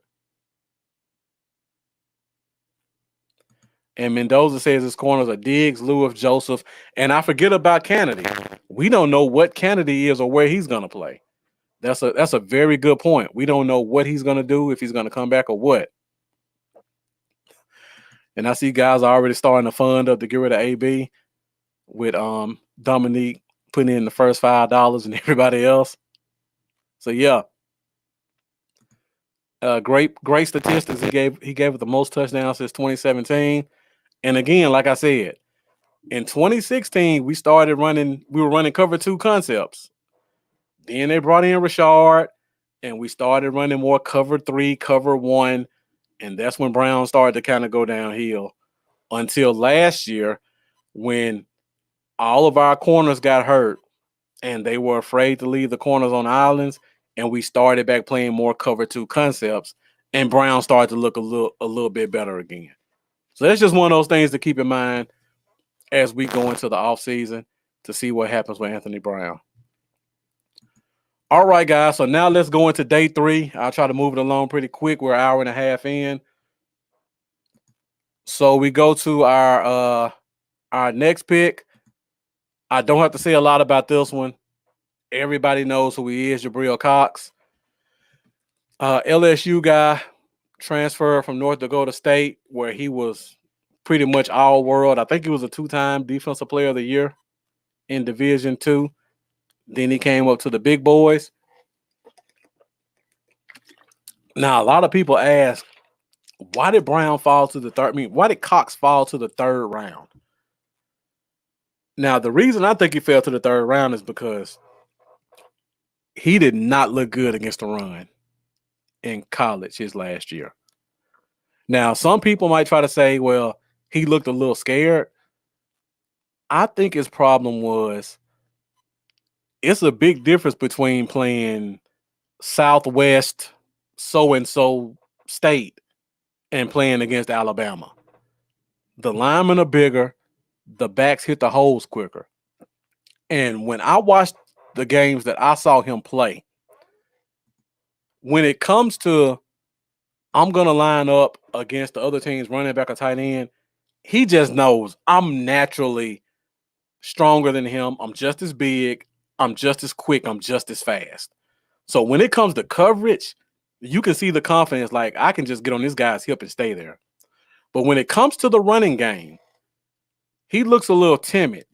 And Mendoza says his corners are Diggs, Lewis, Joseph, and I forget about Kennedy. We don't know what Kennedy is or where he's going to play. That's a very good point. We don't know what he's going to do, if he's going to come back or what. And I see guys are already starting to fund up to get rid of AB with Dominique putting in the first $5 and everybody else. So yeah. Great statistics. He gave it the most touchdowns since 2017. And again, like I said, in 2016, we were running cover 2 concepts. Then they brought in Richard, and we started running more cover 3, cover 1, and that's when Brown started to kind of go downhill until last year when all of our corners got hurt and they were afraid to leave the corners on islands, and we started back playing more cover 2 concepts, and Brown started to look a little bit better again. So that's just one of those things to keep in mind as we go into the offseason to see what happens with Anthony Brown. All right, guys. So now let's go into day 3. I'll try to move it along pretty quick. We're an hour and a half in. So we go to our next pick. I don't have to say a lot about this one. Everybody knows who he is, Jabril Cox. LSU guy, transferred from North Dakota State, where he was pretty much all world. I think he was a 2-time Defensive Player of the Year in Division II. Then he came up to the big boys. Now, a lot of people ask, why did Brown fall to the third? I mean, why did Cox fall to the 3rd round? Now, the reason I think he fell to the 3rd round is because he did not look good against the run in college his last year. Now, some people might try to say, well, he looked a little scared. I think his problem was it's a big difference between playing Southwest so-and-so state and playing against Alabama. The linemen are bigger. The backs hit the holes quicker. And when I watched the games that I saw him play, when it comes to I'm going to line up against the other team's running back or tight end, he just knows I'm naturally stronger than him. I'm just as big. I'm just as quick. I'm just as fast. So when it comes to coverage, you can see the confidence, like I can just get on this guy's hip and stay there. But when it comes to the running game, he looks a little timid.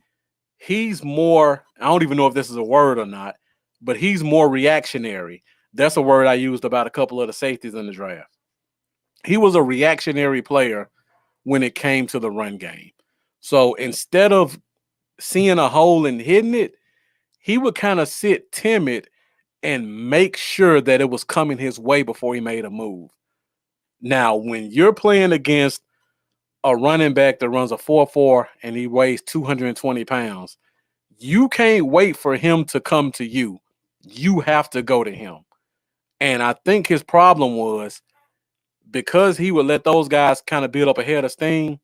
He's more, I don't even know if this is a word or not, but he's more reactionary. That's a word I used about a couple of the safeties in the draft. He was a reactionary player when it came to the run game. So instead of seeing a hole and hitting it, he would kind of sit timid and make sure that it was coming his way before he made a move. Now, when you're playing against a running back that runs a 4.4 and he weighs 220 pounds, you can't wait for him to come to you. You have to go to him. And I think his problem was because he would let those guys kind of build up a head of steam,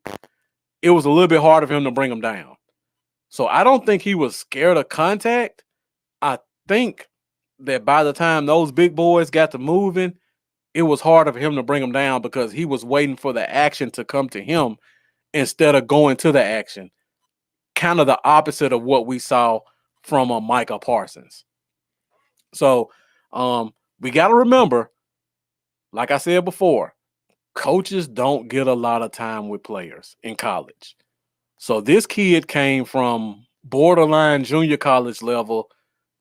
it was a little bit harder for him to bring them down. So I don't think he was scared of contact. I think that by the time those big boys got to moving, it was harder for him to bring them down because he was waiting for the action to come to him instead of going to the action. Kind of the opposite of what we saw from Micah Parsons. So we got to remember, like I said before, coaches don't get a lot of time with players in college. So this kid came from borderline junior college level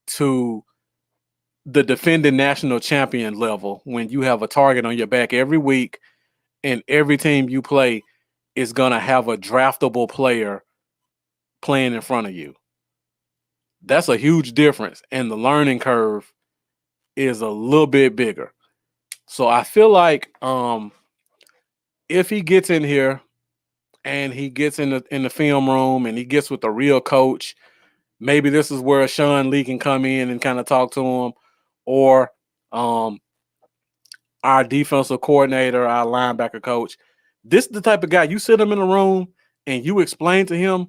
to the defending national champion level when you have a target on your back every week and every team you play is going to have a draftable player playing in front of you. That's a huge difference, and the learning curve is a little bit bigger. So I feel like if he gets in here and he gets in the film room and he gets with a real coach, maybe this is where Sean Lee can come in and kind of talk to him, or our defensive coordinator, our linebacker coach. This is the type of guy you sit him in a room and you explain to him,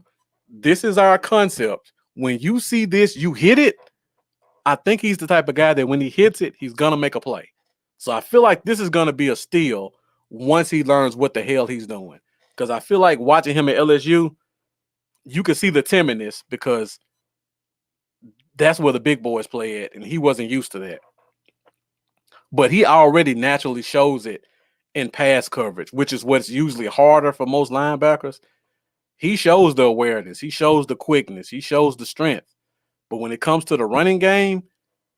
this is our concept. When you see this, you hit it. I think he's the type of guy that when he hits it, he's going to make a play. So I feel like this is going to be a steal once he learns what the hell he's doing. Because I feel like watching him at LSU, you could see the timidness because that's where the big boys play at, and he wasn't used to that. But he already naturally shows it in pass coverage, which is what's usually harder for most linebackers. He shows the awareness. He shows the quickness. He shows the strength. But when it comes to the running game,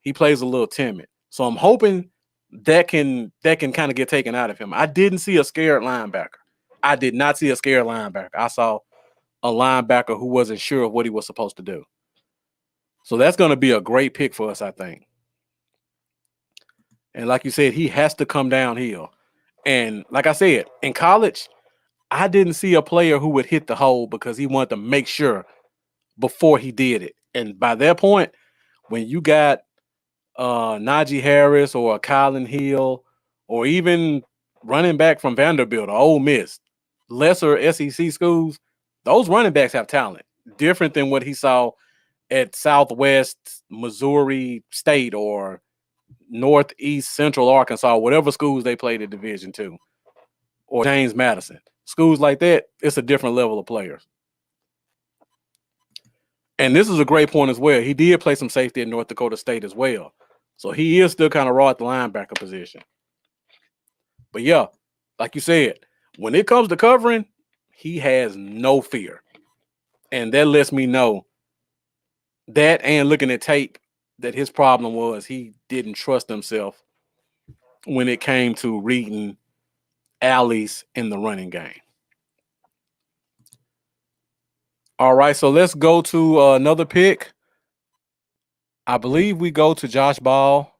he plays a little timid. So I'm hoping that can kind of get taken out of him. I didn't see a scared linebacker. I did not see a scared linebacker. I saw a linebacker who wasn't sure of what he was supposed to do. So that's going to be a great pick for us, I think. And like you said, he has to come downhill. And like I said, in college, I didn't see a player who would hit the hole because he wanted to make sure before he did it. And by that point, when you got Najee Harris or Kylan Hill or even running back from Vanderbilt or Ole Miss, lesser SEC schools, those running backs have talent. Different than what he saw at Southwest Missouri State or Northeast Central Arkansas, whatever schools they played at Division II, or James Madison. Schools like that, it's a different level of players. And this is a great point as well. He did play some safety at North Dakota State as well. So he is still kind of raw at the linebacker position. But yeah, like you said, when it comes to covering, he has no fear. And that lets me know that, and looking at tape, that his problem was he didn't trust himself when it came to reading alleys in the running game. All right, so let's go to another pick. I believe we go to Josh Ball.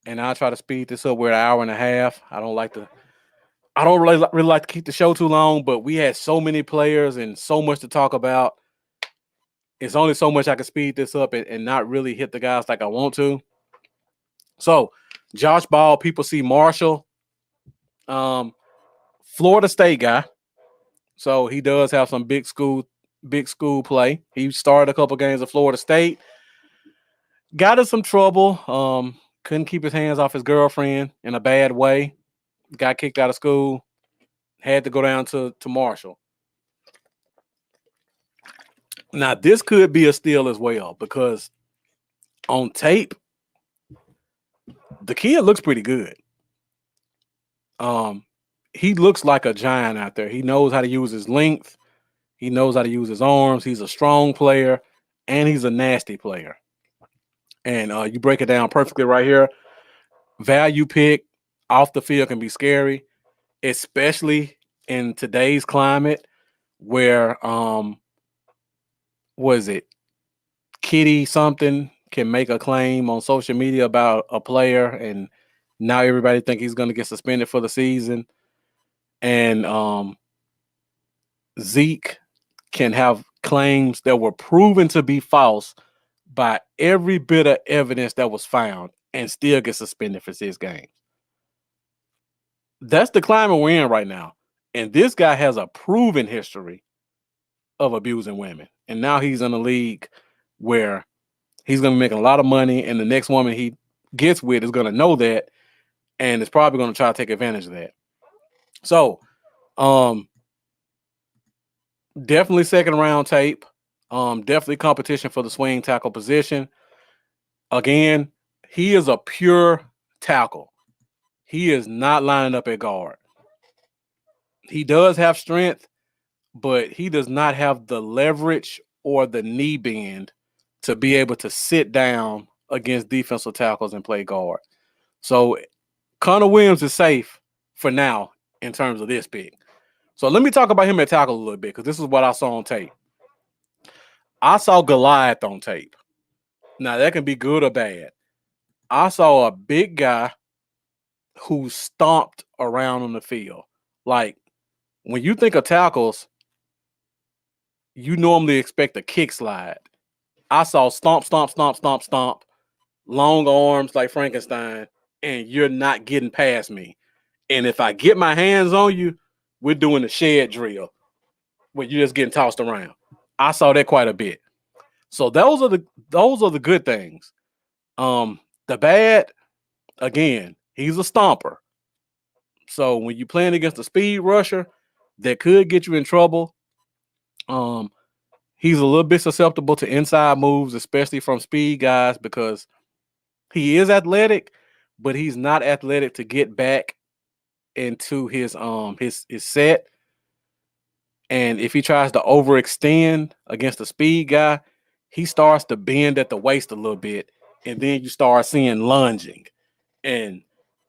And I'll try to speed this up. We're an hour and a half. I don't really like to keep the show too long, but we had so many players and so much to talk about. It's only so much I can speed this up and not really hit the guys like I want to. So, Josh Ball, people see Marshall, Florida State guy. So he does have some big school play. He started a couple games at Florida State. Got in some trouble. Couldn't keep his hands off his girlfriend in a bad way. Got kicked out of school. Had to go down to Marshall. Now, this could be a steal as well because on tape, the kid looks pretty good. He looks like a giant out there. He knows how to use his length. He knows how to use his arms. He's a strong player. and he's a nasty player. And you break it down perfectly right here. Value pick off the field can be scary, especially in today's climate where was it Kitty something can make a claim on social media about a player, and now everybody think he's going to get suspended for the season. And Zeke can have claims that were proven to be false by every bit of evidence that was found and still get suspended for 6 games. That's the climate we're in right now. And this guy has a proven history of abusing women. And now he's in a league where he's going to be making a lot of money, and the next woman he gets with is going to know that and is probably going to try to take advantage of that. So, definitely second round tape. Definitely competition for the swing tackle position. Again, he is a pure tackle. He is not lining up at guard. He does have strength, but he does not have the leverage or the knee bend to be able to sit down against defensive tackles and play guard. So Connor Williams is safe for now in terms of this pick. So let me talk about him at tackle a little bit, because this is what I saw on tape. I saw Goliath on tape. Now, that can be good or bad. I saw a big guy who stomped around on the field. Like, when you think of tackles, you normally expect a kick slide. I saw stomp, stomp, stomp, stomp, stomp, long arms like Frankenstein, and you're not getting past me. And if I get my hands on you, we're doing a shed drill where you're just getting tossed around. I saw that quite a bit. So those are the good things. The bad, again, he's a stomper. So when you're playing against a speed rusher that could get you in trouble, he's a little bit susceptible to inside moves, especially from speed guys, because he is athletic, but he's not athletic to get back into his set. And if he tries to overextend against a speed guy, he starts to bend at the waist a little bit, and then you start seeing lunging. And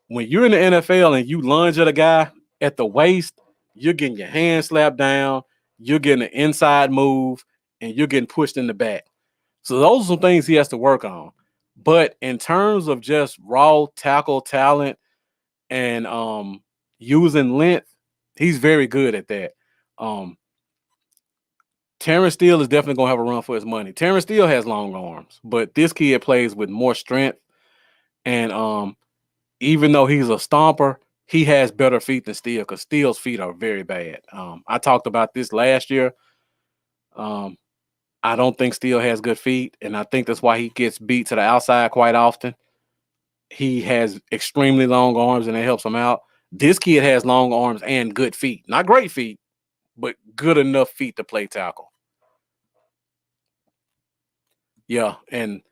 when you're in the NFL and you lunge at a guy at the waist, you're getting your hand slapped down, you're getting an inside move, and you're getting pushed in the back. So those are some things he has to work on. But in terms of just raw tackle talent and using length, he's very good at that. Terrence Steele is definitely going to have a run for his money. Terrence Steele has long arms, but this kid plays with more strength. And even though he's a stomper, he has better feet than Steele, because Steele's feet are very bad. I talked about this last year. I don't think Steele has good feet, and I think that's why he gets beat to the outside quite often. He has extremely long arms, and it helps him out. This kid has long arms and good feet. Not great feet, but good enough feet to play tackle. Yeah, and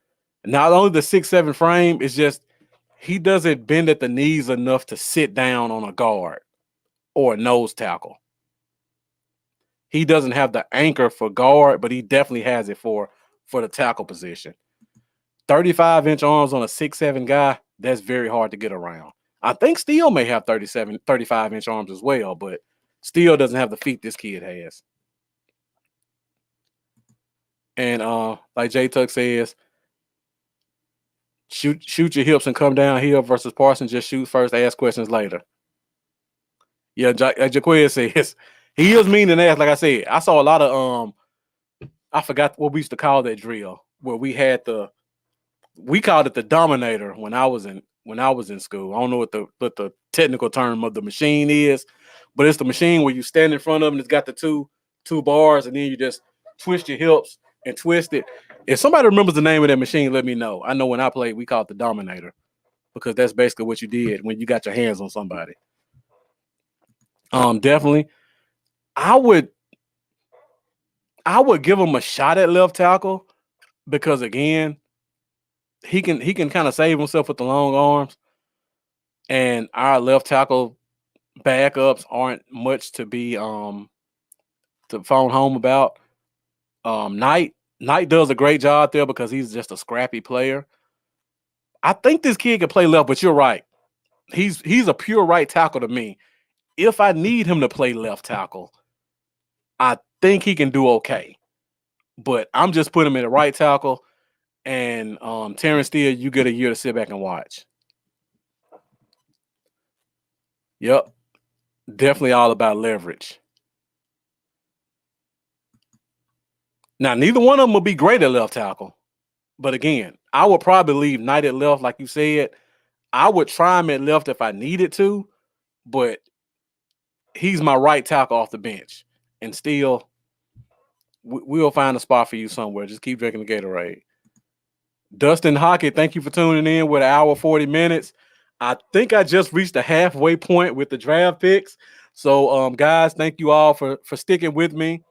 not only the 6'7" frame, it's just he doesn't bend at the knees enough to sit down on a guard or a nose tackle. He doesn't have the anchor for guard, but he definitely has it for the tackle position. 35-inch arms on a 6'7" guy, that's very hard to get around. I think Steele may have 35-inch arms as well, but Steele doesn't have the feet this kid has. And like J Tuck says, shoot your hips and come downhill versus Parsons just shoot first, ask questions later. Yeah, Jaquez says he is mean and ass. Like I said, I saw a lot of I forgot what we used to call that drill, where we called it the Dominator when I was in school. I don't know what the technical term of the machine is, but it's the machine where you stand in front of them. It's got the two bars, and then you just twist your hips and twist it. If somebody remembers the name of that machine, let me know. I know when I played, we called it the Dominator, because that's basically what you did when you got your hands on somebody. Definitely, I would give him a shot at left tackle, because again, he can kind of save himself with the long arms, and our left tackle backups aren't much to be to phone home about. Knight Knight does a great job there because he's just a scrappy player. I think this kid can play left, but you're right. He's a pure right tackle to me. If I need him to play left tackle, I think he can do okay. But I'm just putting him in the right tackle. And Terrence Steele, you get a year to sit back and watch. Yep. Definitely all about leverage. Now, neither one of them will be great at left tackle. But again, I would probably leave Knight at left, like you said. I would try him at left if I needed to, but he's my right tackle off the bench. And still, we'll find a spot for you somewhere. Just keep drinking the Gatorade. Dustin Hockey, thank you for tuning in with an hour 40 minutes. I think I just reached the halfway point with the draft picks. So, guys, thank you all for sticking with me.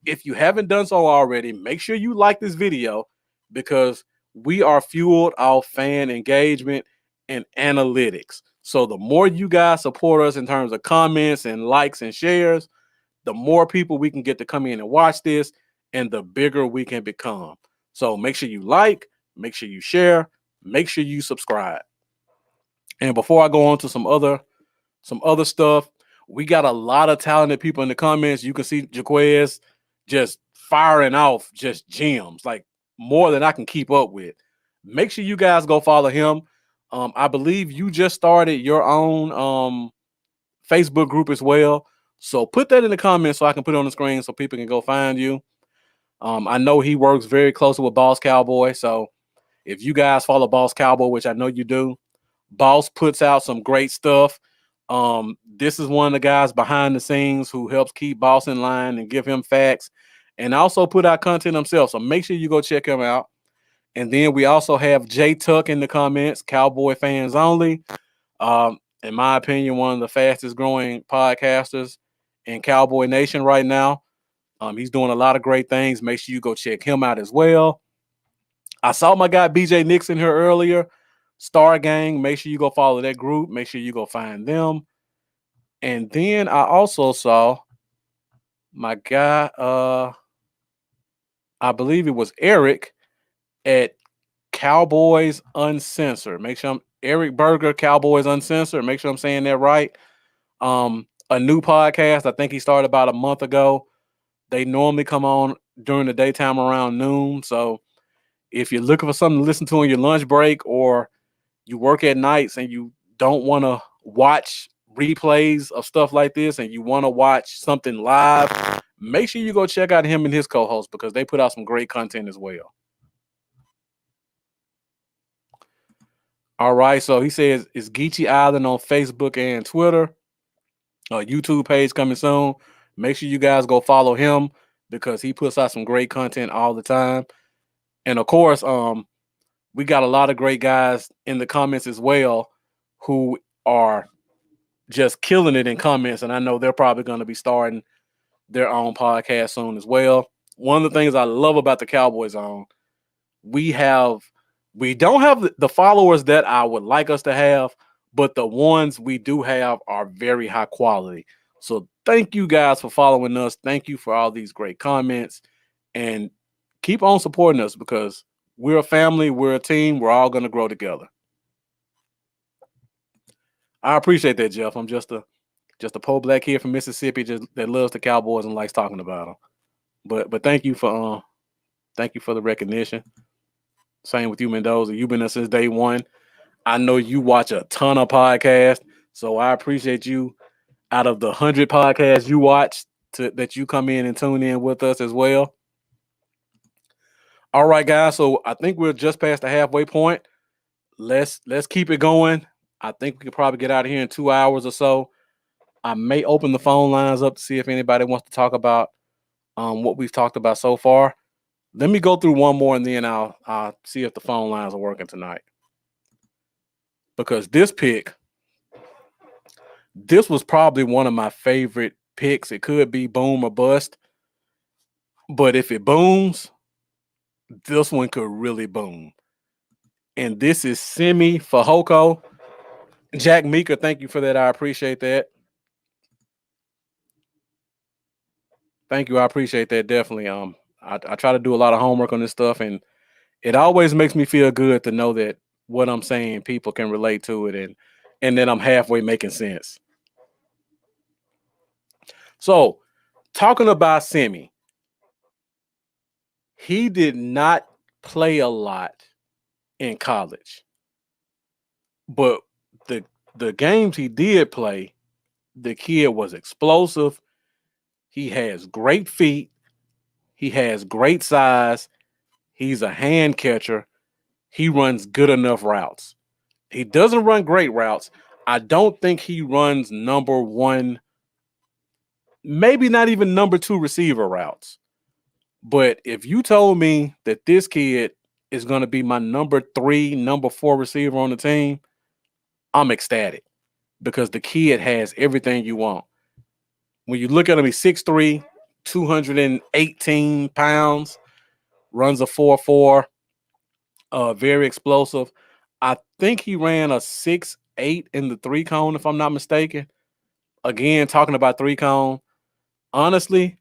If you haven't done so already, make sure you like this video because we are fueled off fan engagement and analytics. So the more you guys support us in terms of comments and likes and shares, the more people we can get to come in and watch this and the bigger we can become. So make sure you like, make sure you share, make sure you subscribe. And before I go on to some other stuff, we got a lot of talented people in the comments. You can see Jaquez just firing off just gems, like more than I can keep up with. Make sure you guys go follow him. I believe you just started your own Facebook group as well. So put that in the comments so I can put it on the screen so people can go find you. I know he works very closely with Boss Cowboy. So if you guys follow Boss Cowboy, which I know you do, Boss puts out some great stuff. This is one of the guys behind the scenes who helps keep Boss in line and give him facts and also put out content himself. So make sure you go check him out. And then we also have Jay Tuck in the comments, Cowboy fans only. In my opinion, one of the fastest growing podcasters in Cowboy Nation right now. He's doing a lot of great things. Make sure you go check him out as well. I saw my guy BJ Nixon here earlier. Star Gang. Make sure you go follow that group. Make sure you go find them. And then I also saw my guy, I believe it was Eric at Cowboys Uncensored. Make sure I'm Eric Berger, Cowboys Uncensored. Make sure I'm saying that right. A new podcast. I think he started about a month ago. They normally come on during the daytime around noon. So if you're looking for something to listen to on your lunch break or you work at nights and you don't want to watch replays of stuff like this and you want to watch something live, make sure you go check out him and his co-host because they put out some great content as well. All right, so he says it's Geechee Island on Facebook and Twitter. YouTube page coming soon. Make sure you guys go follow him because he puts out some great content all the time. And of course, we got a lot of great guys in the comments as well who are just killing it in comments. And I know they're probably going to be starting their own podcast soon as well. One of the things I love about the Cowboys we don't have the followers that I would like us to have, but the ones we do have are very high quality. So thank you guys for following us. Thank you for all these great comments and keep on supporting us because we're a family, we're a team, we're all going to grow together. I appreciate that, Jeff. I'm just a poor black kid from Mississippi that loves the Cowboys and likes talking about them. But thank you for the recognition. Same with you, Mendoza. You've been there since day one. I know you watch a ton of podcasts, so I appreciate you. Out of the 100 podcasts you watch, that you come in and tune in with us as well. All right, guys. So I think we're just past the halfway point. Let's keep it going. I think we could probably get out of here in 2 hours or so. I may open the phone lines up to see if anybody wants to talk about what we've talked about so far. Let me go through one more and then I'll see if the phone lines are working tonight. Because this was probably one of my favorite picks. It could be boom or bust. But if it booms, this one could really boom. And this is Semi Fehoko. Jack Meeker, thank you for that. I appreciate that. Thank you. I appreciate that. Definitely. I try to do a lot of homework on this stuff, and it always makes me feel good to know that what I'm saying people can relate to it, and then I'm halfway making sense. So talking about Semi, he did not play a lot in college, but the the games he did play, the kid was explosive. He has great feet. He has great size. He's a hand catcher. He runs good enough routes. He doesn't run great routes. I don't think he runs number one, maybe not even number two receiver routes. But if you told me that this kid is going to be my number three, number four receiver on the team, I'm ecstatic because the kid has everything you want. When you look at him, he's 6'3, 218 pounds, runs a 4.4, very explosive. I think he ran a 6'8 in the three cone, if I'm not mistaken. Again, talking about three cone. Honestly,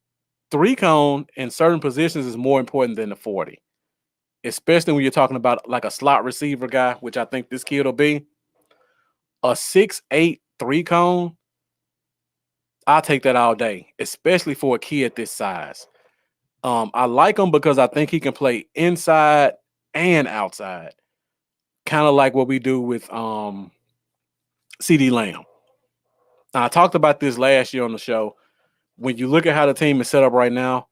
three cone in certain positions is more important than the 40, especially when you're talking about like a slot receiver guy, which I think this kid will be. A 6'8 three cone, I'll take that all day, especially for a kid this size. I like him because I think he can play inside and outside, kind of like what we do with CD Lamb. Now, I talked about this last year on the show. When you look at how the team is set up right now,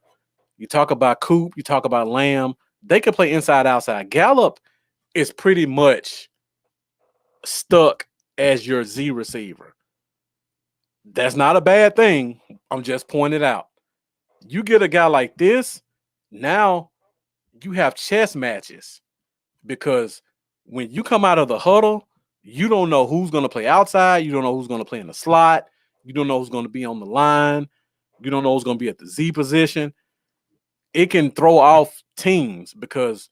you talk about Coop, you talk about Lamb, they can play inside, outside. Gallup is pretty much stuck as your Z receiver. That's not a bad thing. I'm just pointing it out. You get a guy like this, now you have chess matches because when you come out of the huddle, you don't know who's going to play outside. You don't know who's going to play in the slot. You don't know who's going to be on the line. You don't know who's going to be at the Z position. It can throw off teams because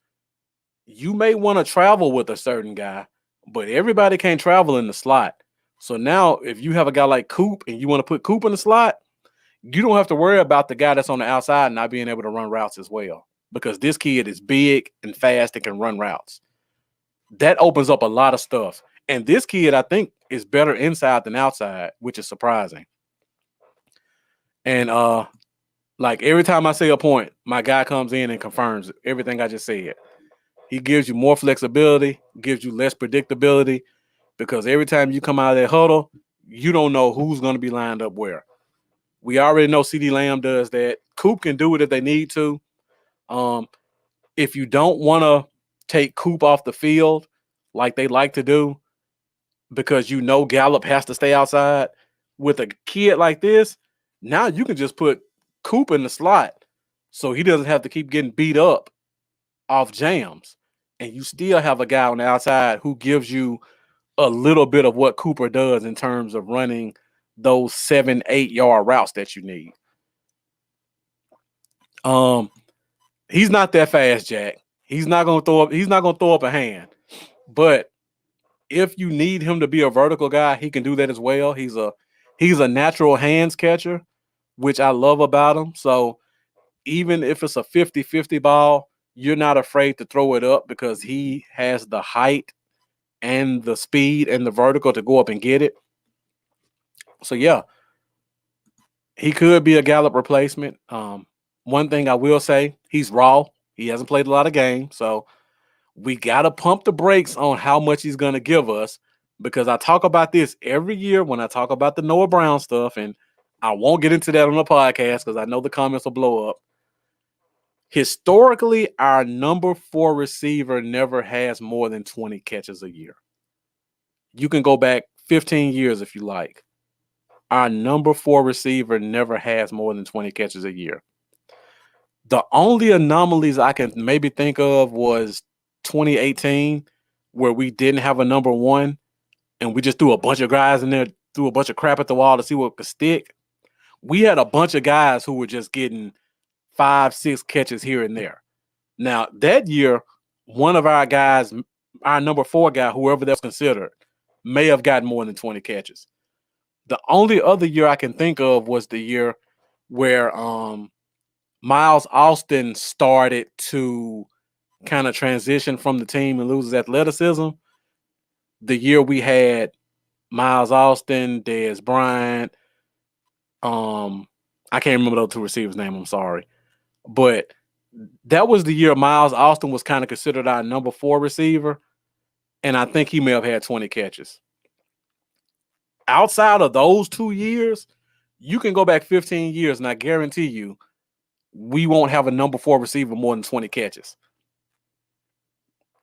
you may want to travel with a certain guy, but everybody can't travel in the slot. So now if you have a guy like Coop and you want to put Coop in the slot, you don't have to worry about the guy that's on the outside not being able to run routes as well because this kid is big and fast and can run routes. That opens up a lot of stuff. And this kid, I think, is better inside than outside, which is surprising. And like every time I say a point, my guy comes in and confirms everything I just said. He gives you more flexibility, gives you less predictability, because every time you come out of that huddle, you don't know who's going to be lined up where. We already know CD Lamb does that. Coop can do it if they need to. If you don't want to take Coop off the field like they like to do, because you know Gallup has to stay outside, with a kid like this, now you can just put Coop in the slot so he doesn't have to keep getting beat up off jams. And you still have a guy on the outside who gives you a little bit of what Cooper does in terms of running those 7-8 yard routes that you need. He's not that fast, Jack. He's not gonna throw up a hand. But if you need him to be a vertical guy, he can do that as well. He's a natural hands catcher, which I love about him. So even if it's a 50-50 ball, you're not afraid to throw it up because he has the height and the speed and the vertical to go up and get it. So yeah, he could be a Gallup replacement. One thing I will say, he's raw. He hasn't played a lot of games, so we got to pump the brakes on how much he's going to give us, because I talk about this every year when I talk about the Noah Brown stuff, and I won't get into that on the podcast because I know the comments will blow up. Historically, our number 4 receiver never has more than 20 catches a year. You can go back 15 years if you like. Our number 4 receiver never has more than 20 catches a year. The only anomalies I can maybe think of was 2018, where we didn't have a number 1 and we just threw a bunch of guys in there, threw a bunch of crap at the wall to see what could stick. We had a bunch of guys who were just getting 5-6 catches here and there. Now, that year, one of our guys, our number 4 guy, whoever that's considered, may have gotten more than 20 catches. The only other year I can think of was the year where Miles Austin started to kind of transition from the team and lose his athleticism, the year we had Miles Austin, Dez Bryant, I can't remember those two receivers' name. I'm sorry, but that was the year Miles Austin was kind of considered our number 4 receiver, and I think he may have had 20 catches. Outside of those 2 years, you can go back 15 years, and I guarantee you, we won't have a number 4 receiver more than 20 catches.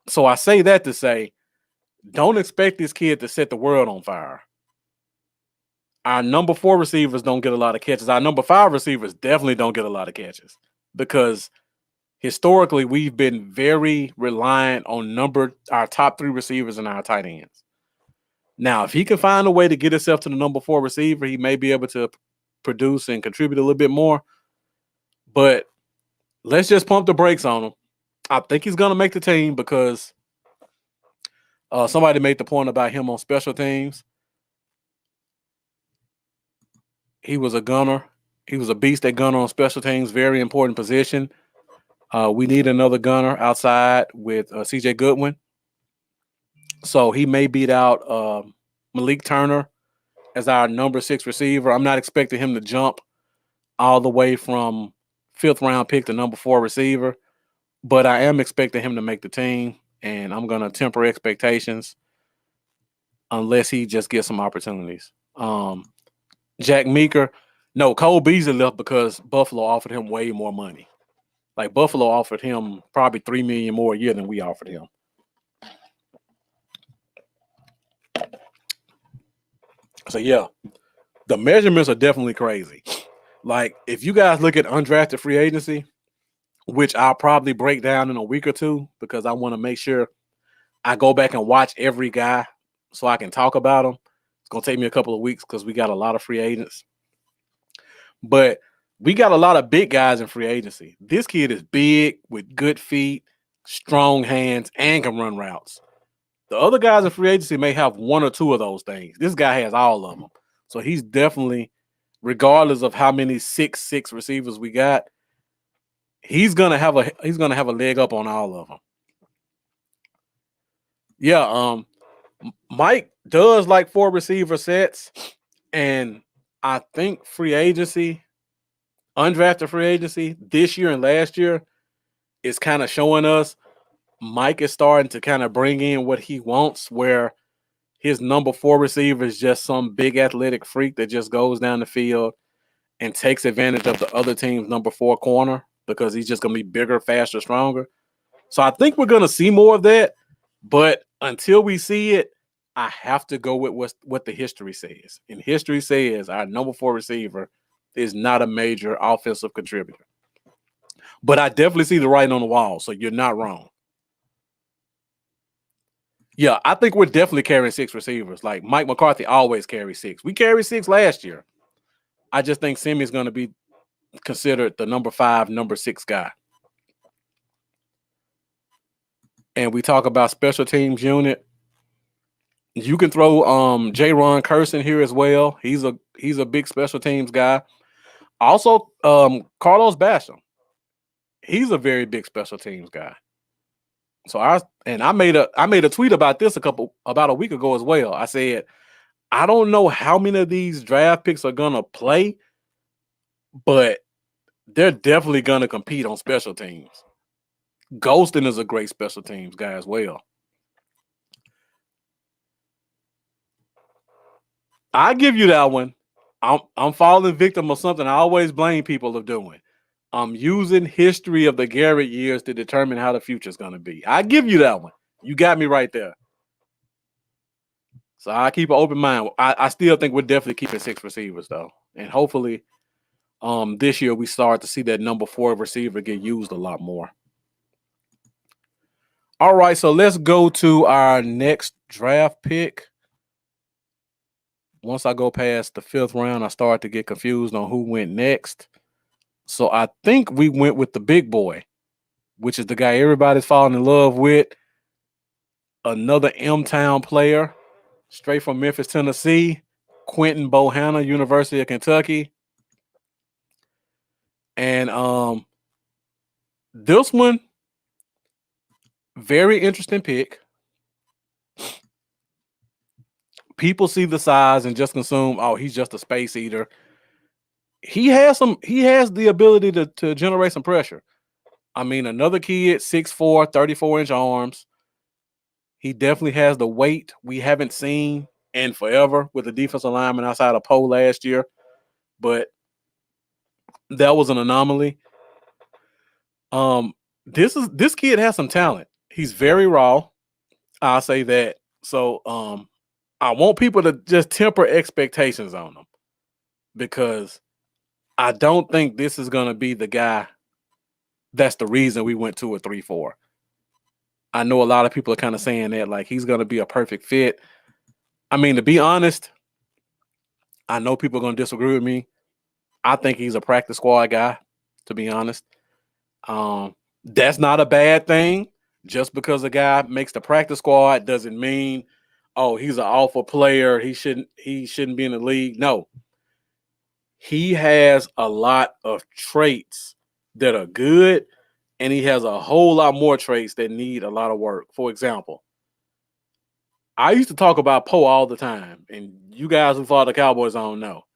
So I say that to say, don't expect this kid to set the world on fire. Our number 4 receivers don't get a lot of catches. Our number 5 receivers definitely don't get a lot of catches because historically we've been very reliant on our top 3 receivers and our tight ends. Now, if he can find a way to get himself to the number 4 receiver, he may be able to produce and contribute a little bit more. But let's just pump the brakes on him. I think he's going to make the team because somebody made the point about him on special teams. He was a gunner. He was a beast at gunner on special teams. Very important position. We need another gunner outside with CJ Goodwin. So he may beat out Malik Turner as our number 6 receiver. I'm not expecting him to jump all the way from 5th round pick to number 4 receiver, but I am expecting him to make the team, and I'm going to temper expectations unless he just gets some opportunities. Jack Meeker, no, Cole Beasley left because Buffalo offered him way more money. Like Buffalo offered him probably $3 million more a year than we offered him. So yeah, the measurements are definitely crazy. Like if you guys look at undrafted free agency, which I'll probably break down in a week or two because I want to make sure I go back and watch every guy so I can talk about them. It's going to take me a couple of weeks because we got a lot of free agents. But we got a lot of big guys in free agency. This kid is big with good feet, strong hands, and can run routes. The other guys in free agency may have 1 or 2 of those things. This guy has all of them. So he's definitely, regardless of how many 6'6" receivers we got, he's gonna have a leg up on all of them. Yeah, Mike does like 4 receiver sets, and I think free agency, undrafted free agency this year and last year is kind of showing us Mike is starting to kind of bring in what he wants, where his number 4 receiver is just some big athletic freak that just goes down the field and takes advantage of the other team's number 4 corner because he's just going to be bigger, faster, stronger. So I think we're going to see more of that. But until we see it, I have to go with what the history says. And history says our number 4 receiver is not a major offensive contributor. But I definitely see the writing on the wall, so you're not wrong. Yeah, I think we're definitely carrying 6 receivers. Like Mike McCarthy always carries 6. We carried 6 last year. I just think Simmy's going to be considered the number 5, number 6 guy. And we talk about special teams unit. You can throw J-Ron Curson here as well. He's a big special teams guy. Also, Carlos Basham. He's a very big special teams guy. So I made a tweet about this about a week ago as well. I said, I don't know how many of these draft picks are gonna play, but they're definitely gonna compete on special teams. Golston is a great special teams guy as well. I give you that one. I'm falling victim of something I always blame people of doing. I'm using history of the Garrett years to determine how the future is going to be. I give you that one. You got me right there. So I keep an open mind. I still think we're definitely keeping 6 receivers though, and hopefully, this year we start to see that number 4 receiver get used a lot more. All right, so let's go to our next draft pick. Once I go past the 5th round, I start to get confused on who went next. So I think we went with the big boy, which is the guy everybody's falling in love with. Another M-Town player, straight from Memphis, Tennessee, Quentin Bohanna, University of Kentucky. And this one, very interesting pick. People see the size and just consume, oh, he's just a space eater. He has the ability to generate some pressure. I mean, another kid, 6'4", 34-inch arms. He definitely has the weight we haven't seen in forever with the defensive lineman outside of Poe last year. But that was an anomaly. This kid has some talent. He's very raw. I'll say that. So I want people to just temper expectations on him because I don't think this is going to be the guy that's the reason we went to a 3-4. I know a lot of people are kind of saying that like he's going to be a perfect fit. I mean, to be honest, I know people are going to disagree with me. I think he's a practice squad guy, to be honest. That's not a bad thing. Just because a guy makes the practice squad doesn't mean, oh, he's an alpha player. He shouldn't be in the league. No. He has a lot of traits that are good, and he has a whole lot more traits that need a lot of work. For example, I used to talk about Poe all the time, and you guys who follow the Cowboys don't know.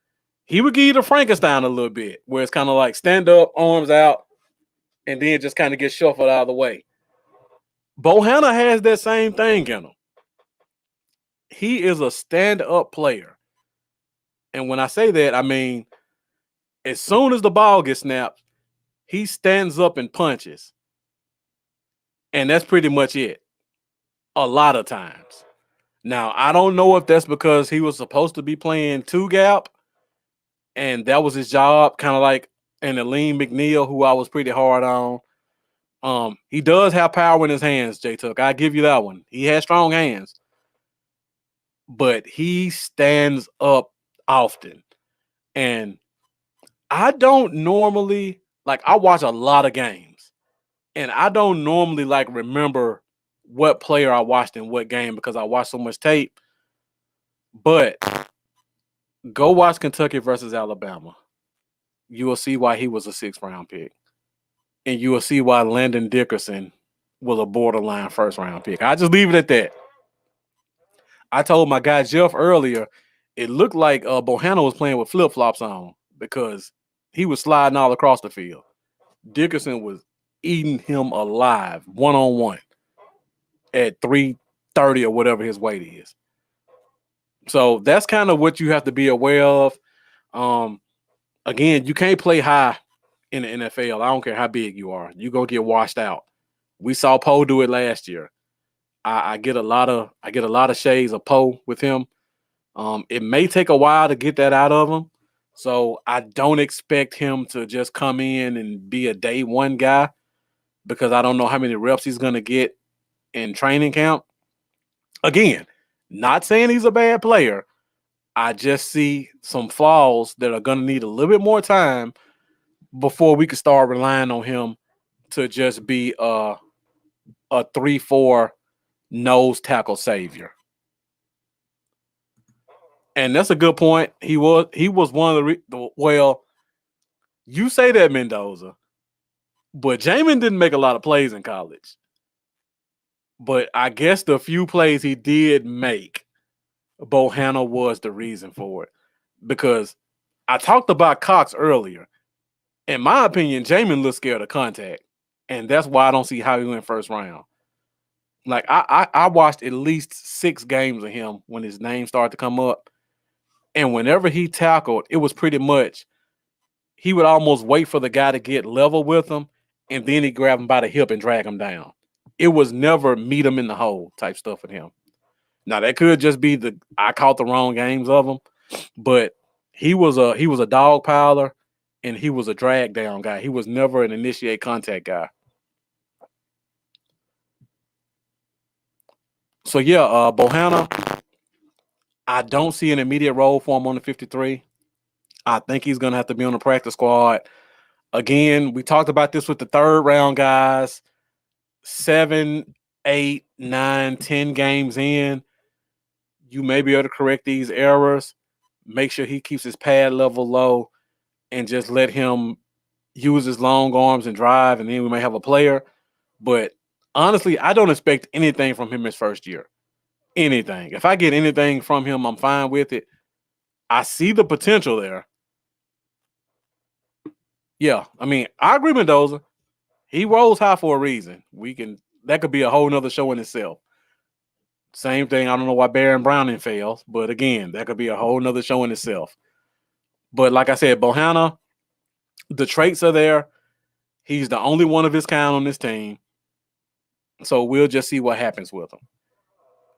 He would give you the Frankenstein a little bit, where it's kind of like stand up, arms out, and then just kind of get shuffled out of the way. Bohanna has that same thing in him. He is a stand-up player. And when I say that, I mean, as soon as the ball gets snapped, he stands up and punches. And that's pretty much it. A lot of times. Now, I don't know if that's because he was supposed to be playing two gap and that was his job, kind of like an Aleem McNeil, who I was pretty hard on. He does have power in his hands, J Tuck. I give you that one. He has strong hands. But he stands up often. And I don't normally, like, I watch a lot of games. And I don't normally, like, remember what player I watched in what game because I watch so much tape. But go watch Kentucky versus Alabama. You will see why he was a 6th-round pick. And you will see why Landon Dickerson was a borderline 1st-round pick. I just leave it at that. I told my guy Jeff earlier, it looked like Bohanna was playing with flip-flops on because he was sliding all across the field. Dickerson was eating him alive, one-on-one, at 330 or whatever his weight is. So that's kind of what you have to be aware of. Again, you can't play high in the NFL. I don't care how big you are. You're going to get washed out. We saw Poe do it last year. I get a lot of shades of Poe with him. It may take a while to get that out of him. So I don't expect him to just come in and be a day one guy because I don't know how many reps he's going to get in training camp. Again, not saying he's a bad player. I just see some flaws that are going to need a little bit more time before we can start relying on him to just be a 3-4 nose tackle savior. And that's a good point. He was one of the well, you say that, Mendoza, but Jamin didn't make a lot of plays in college. But I guess the few plays he did make, Bohanna was the reason for it. Because I talked about Cox earlier. In my opinion, Jamin looks scared of contact. And that's why I don't see how he went 1st round. Like, I watched at least 6 games of him when his name started to come up. And whenever he tackled, it was pretty much he would almost wait for the guy to get level with him, and then he'd grab him by the hip and drag him down. It was never meet him in the hole type stuff with him. Now, that could just be I caught the wrong games of him, but he was a dog piler, and he was a drag down guy. He was never an initiate contact guy. So, yeah, Bohanna, I don't see an immediate role for him on the 53. I think he's going to have to be on the practice squad. Again, we talked about this with the 3rd-round guys. 7, 8, 9, 10 games in, you may be able to correct these errors. Make sure he keeps his pad level low and just let him use his long arms and drive, and then we may have a player. But honestly, I don't expect anything from him his first year. Anything. If I get anything from him, I'm fine with it. I see the potential there. Yeah, I mean, I agree, Mendoza. He rolls high for a reason. That could be a whole nother show in itself. Same thing. I don't know why Baron Browning fails, but again, that could be a whole nother show in itself. But like I said, Bohanna, the traits are there. He's the only one of his kind on this team. So we'll just see what happens with him.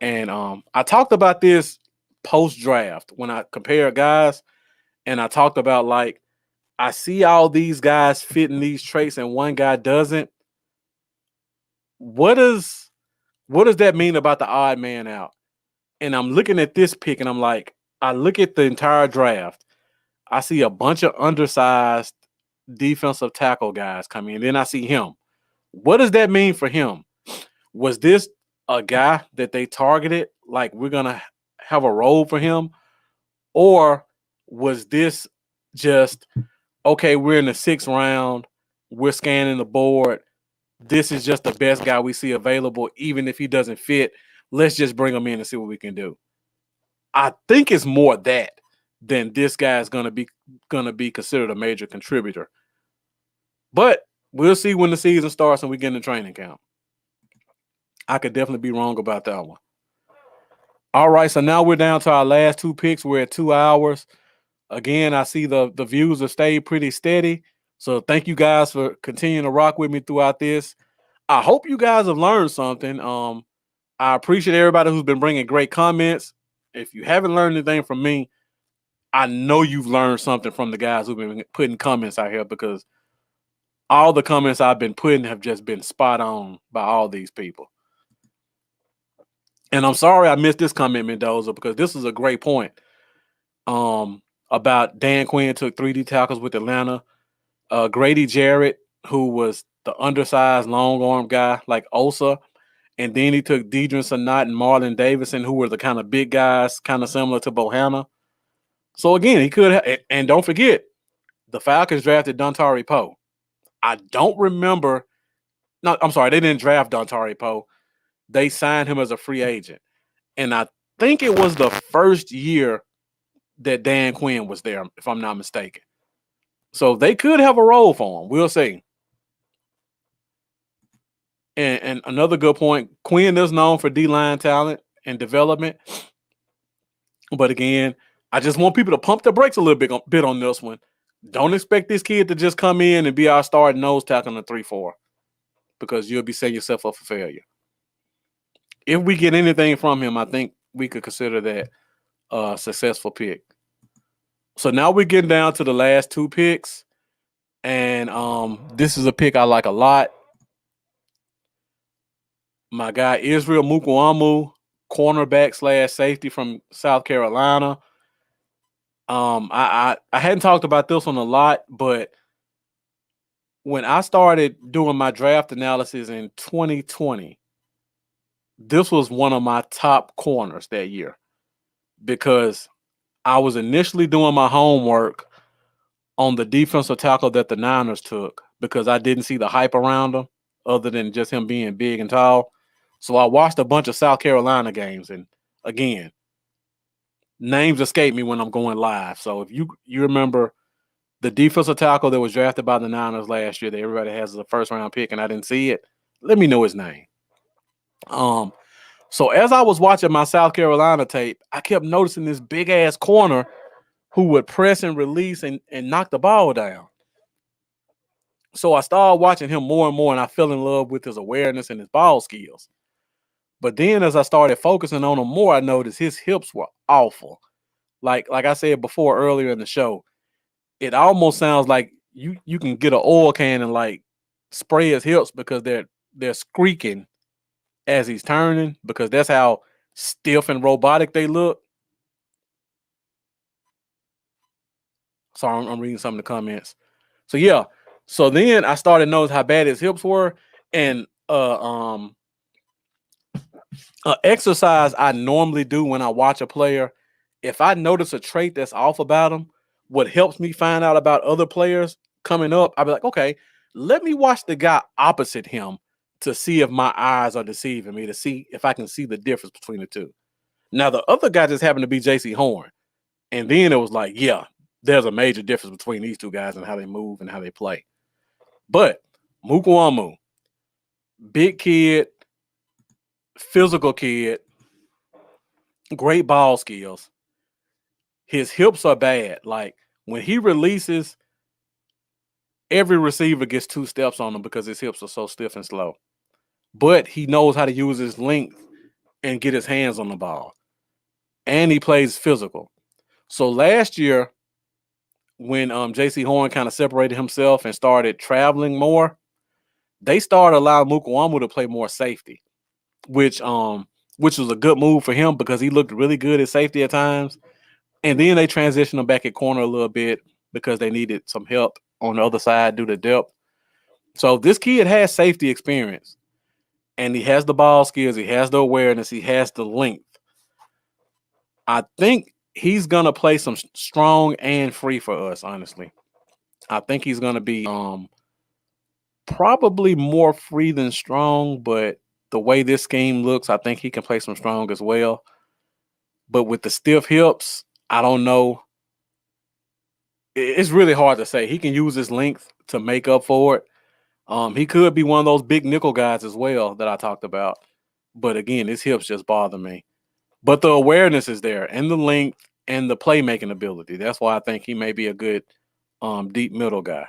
And I talked about this post-draft when I compared guys, and I talked about, like, I see all these guys fitting these traits and one guy doesn't. What does that mean about the odd man out? And I'm looking at this pick and I'm like, I look at the entire draft. I see a bunch of undersized defensive tackle guys coming in. Then I see him. What does that mean for him? Was this a guy that they targeted, like we're going to have a role for him? Or was this just, okay, we're in the 6th round, we're scanning the board, this is just the best guy we see available, even if he doesn't fit, let's just bring him in and see what we can do? I think it's more that than this guy is going to be considered a major contributor. But we'll see when the season starts and we get in the training camp. I could definitely be wrong about that one. All right, so now we're down to our last 2 picks. We're at 2 hours. Again, I see the views have stayed pretty steady. So thank you guys for continuing to rock with me throughout this. I hope you guys have learned something. I appreciate everybody who's been bringing great comments. If you haven't learned anything from me, I know you've learned something from the guys who've been putting comments out here, because all the comments I've been putting have just been spot on by all these people. And I'm sorry I missed this comment, Mendoza, because this is a great point. About Dan Quinn took 3D tackles with Atlanta. Grady Jarrett, who was the undersized long arm guy like Osa, and then he took Deidre Sanat and Marlon Davidson, who were the kind of big guys, kind of similar to Bohanna. So again, he could have, and don't forget, the Falcons drafted Dontari Poe. I don't remember. No, I'm sorry, they didn't draft Dontari Poe. They signed him as a free agent. And I think it was the first year that Dan Quinn was there, if I'm not mistaken. So they could have a role for him. We'll see. And another good point, Quinn is known for D-line talent and development. But again, I just want people to pump the brakes a little bit on this one. Don't expect this kid to just come in and be our starting nose tackle in the 3-4, because you'll be setting yourself up for failure. If we get anything from him, I think we could consider that a successful pick. So now we're getting down to the last 2 picks. And this is a pick I like a lot. My guy Israel Mukuamu, cornerback / safety from South Carolina. I hadn't talked about this one a lot, but when I started doing my draft analysis in 2020, this was one of my top corners that year, because I was initially doing my homework on the defensive tackle that the Niners took, because I didn't see the hype around him other than just him being big and tall. So I watched a bunch of South Carolina games, and again, names escape me when I'm going live. So if you remember the defensive tackle that was drafted by the Niners last year that everybody has as a 1st-round pick and I didn't see it, let me know his name. So as I was watching my South Carolina tape, I kept noticing this big-ass corner who would press and release and knock the ball down. So I started watching him more and more, and I fell in love with his awareness and his ball skills. But then as I started focusing on him more, I noticed his hips were awful. Like I said before earlier in the show, it almost sounds like you can get an oil can and like spray his hips, because they're squeaking as he's turning, because that's how stiff and robotic they look. Sorry, I'm reading some of the comments. So yeah. So then I started noticing how bad his hips were, and exercise I normally do when I watch a player, if I notice a trait that's off about him, what helps me find out about other players coming up, I'd be like, okay, let me watch the guy opposite him to see if my eyes are deceiving me, to see if I can see the difference between the two. Now, the other guy just happened to be J.C. Horn. And then it was like, yeah, there's a major difference between these two guys and how they move and how they play. But Mukuamu, big kid, physical kid, great ball skills. His hips are bad. Like when he releases, every receiver gets 2 steps on him because his hips are so stiff and slow. But he knows how to use his length and get his hands on the ball. And he plays physical. So last year, when J.C. Horn kind of separated himself and started traveling more, they started allowing Mukuamu to play more safety, which was a good move for him because he looked really good at safety at times. And then they transitioned him back at corner a little bit because they needed some help on the other side due to depth. So this kid has safety experience, and he has the ball skills, he has the awareness, he has the length. I think he's gonna play some strong and free for us, honestly. I think he's gonna be probably more free than strong, but the way this scheme looks, I think he can play some strong as well. But with the stiff hips, I don't know. It's really hard to say. He can use his length to make up for it. He could be one of those big nickel guys as well that I talked about. But again, his hips just bother me. But the awareness is there, and the length, and the playmaking ability. That's why I think he may be a good deep middle guy.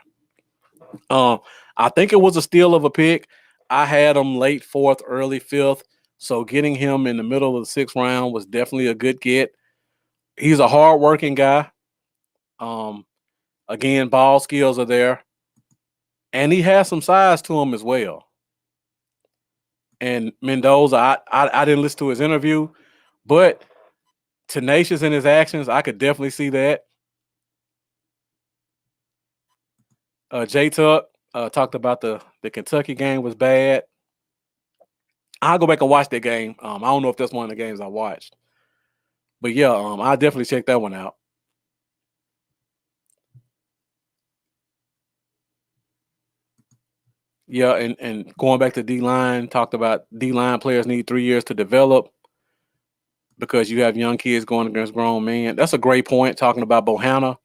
I think it was a steal of a pick. I had him late 4th, early 5th. So getting him in the middle of the 6th round was definitely a good get. He's a hardworking guy. Again, ball skills are there. And he has some size to him as well. And Mendoza, I didn't listen to his interview, but tenacious in his actions, I could definitely see that. J Tuck talked about the Kentucky game was bad. I'll go back and watch that game. I don't know if that's one of the games I watched. But yeah, I'll definitely check that one out. Yeah, and going back to D-line, talked about D-line players need 3 years to develop because you have young kids going against grown men. That's a great point, talking about Bohanna.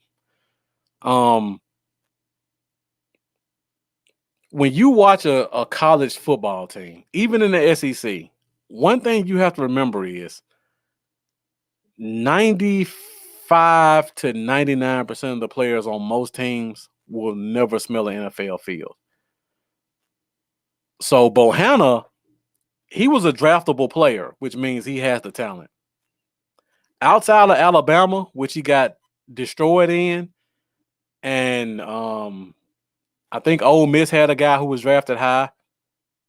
When you watch a college football team, even in the SEC, one thing you have to remember is 95 to 99% of the players on most teams will never smell an NFL field. So Bohanna, he was a draftable player, which means he has the talent. Outside of Alabama, which he got destroyed in, and I think Ole Miss had a guy who was drafted high.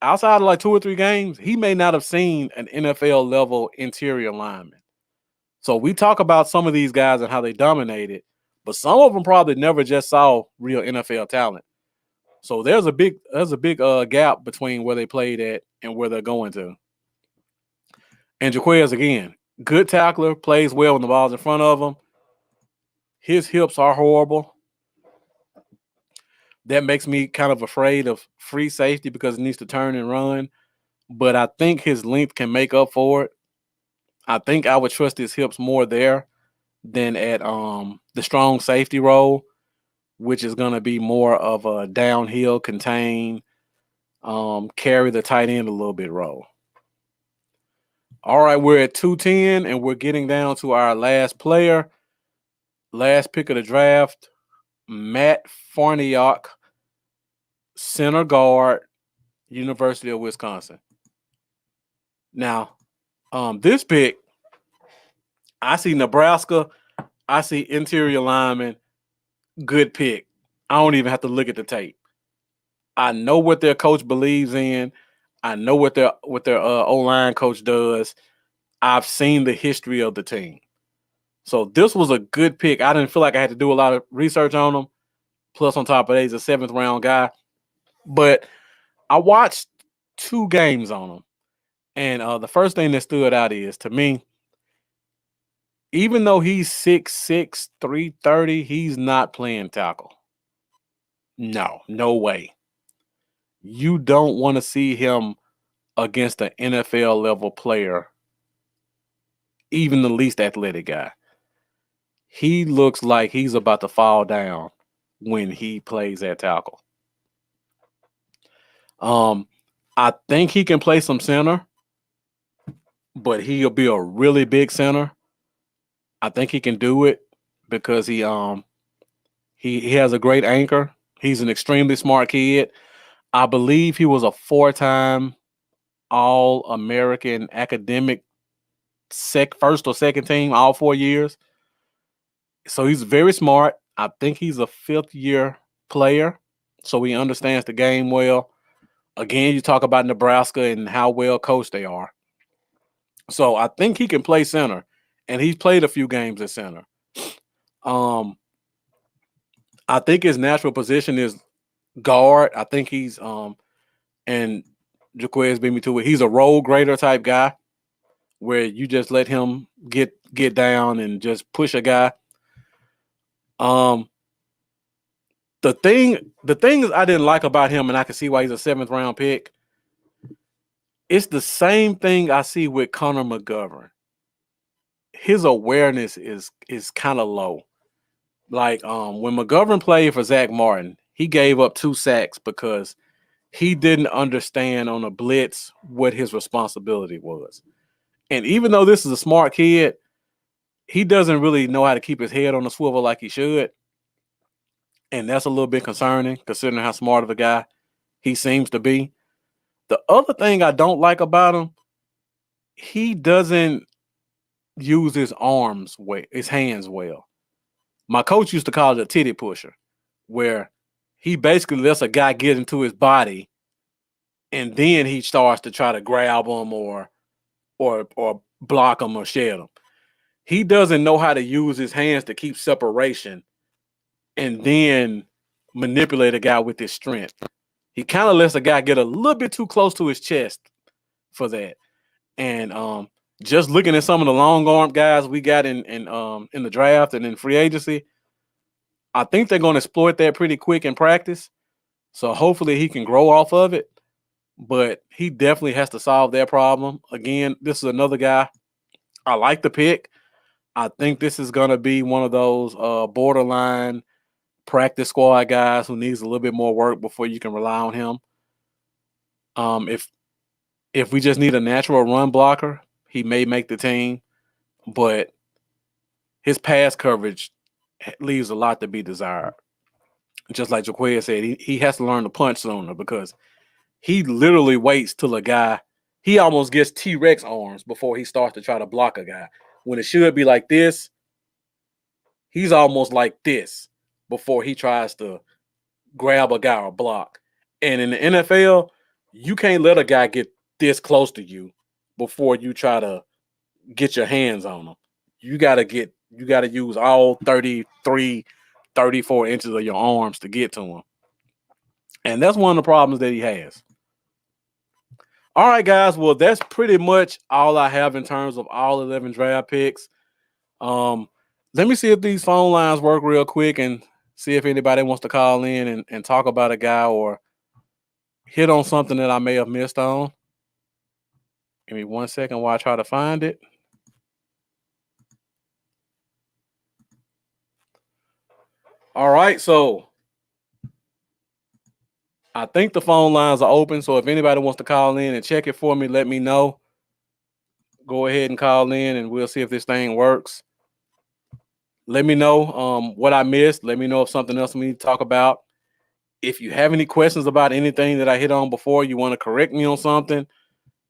Outside of like 2 or 3 games, he may not have seen an NFL level interior lineman. So we talk about some of these guys and how they dominated, but some of them probably never just saw real NFL talent. So there's a big gap between where they played at and where they're going to. And Jaquez, again, good tackler, plays well when the ball's in front of him. His hips are horrible. That makes me kind of afraid of free safety because he needs to turn and run. But I think his length can make up for it. I think I would trust his hips more there than at the strong safety role, which is going to be more of a downhill, contain, carry the tight end a little bit role. All right, we're at 210, and we're getting down to our last player. Last pick of the draft, Matt Farniok, center guard, University of Wisconsin. Now, this pick, I see Nebraska, I see interior lineman, good pick. I don't even have to look at the tape. I know what their coach believes in. I know what their O-line coach does. I've seen the history of the team. So this was a good pick. I didn't feel like I had to do a lot of research on him. Plus, on top of that, he's a 7th round guy. But I watched 2 games on him. And the first thing that stood out is, to me, even though he's 6'6", 330, he's not playing tackle. No way. You don't want to see him against an NFL level player, even the least athletic guy. He looks like he's about to fall down when he plays at tackle. I think he can play some center, but he'll be a really big center. I think he can do it because he has a great anchor. He's an extremely smart kid. I believe he was a 4-time All-American academic first or second team all 4 years. So he's very smart. I think he's a 5th-year player, so he understands the game well. Again, you talk about Nebraska and how well coached they are. So I think he can play center, and he's played a few games at center. I think his natural position is guard. I think he's and Jaquez beat me to it. He's a roll grader type guy where you just let him get down and just push a guy. The things I didn't like about him, and I can see why he's a 7th round pick. It's the same thing I see with Connor McGovern. His awareness is kind of low. Like when McGovern played for Zach Martin, he gave up 2 sacks because he didn't understand on a blitz what his responsibility was. And even though this is a smart kid, he doesn't really know how to keep his head on the swivel like he should. And that's a little bit concerning considering how smart of a guy he seems to be. The other thing I don't like about him, he doesn't use his hands well. My coach used to call it a titty pusher, where he basically lets a guy get into his body and then he starts to try to grab him or block him or shed him. He doesn't know how to use his hands to keep separation and then manipulate a guy with his strength. He kind of lets a guy get a little bit too close to his chest for that. And just looking at some of the long arm guys we got in the draft and in free agency, I think they're going to exploit that pretty quick in practice. So hopefully he can grow off of it. But he definitely has to solve that problem. Again, this is another guy. I like the pick. I think this is going to be one of those borderline practice squad guys who needs a little bit more work before you can rely on him. If we just need a natural run blocker, he may make the team, but his pass coverage leaves a lot to be desired. Just like Jaquez said, he has to learn to punch sooner because he literally waits till a guy, he almost gets T-Rex arms before he starts to try to block a guy. When it should be like this, he's almost like this before he tries to grab a guy or block. And in the NFL, you can't let a guy get this close to you before you try to get your hands on him. You got to use all 33, 34 inches of your arms to get to him. And that's one of the problems that he has. All right, guys. Well, that's pretty much all I have in terms of all 11 draft picks. Let me see if these phone lines work real quick and see if anybody wants to call in and talk about a guy or hit on something that I may have missed on. Give me 1 second while I try to find it. All right, so I think the phone lines are open. So if anybody wants to call in and check it for me, let me know. Go ahead and call in and we'll see if this thing works. Let me know what I missed. Let me know if something else we need to talk about. If you have any questions about anything that I hit on before, you want to correct me on something,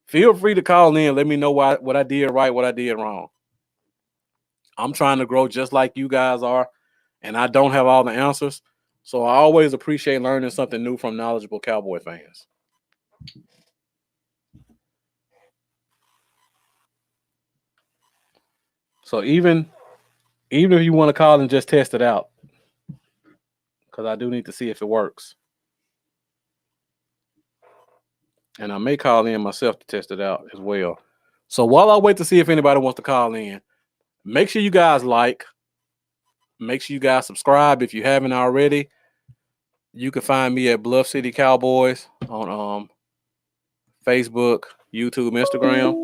feel free to call in. Let me know what I did right, what I did wrong. I'm trying to grow just like you guys are, and I don't have all the answers. So I always appreciate learning something new from knowledgeable Cowboy fans. So even if you want to call and just test it out, because I do need to see if it works. And I may call in myself to test it out as well. So while I wait to see if anybody wants to call in, make sure you guys like. Make sure you guys subscribe if you haven't already. You can find me at Bluff City Cowboys on Facebook, YouTube, Instagram.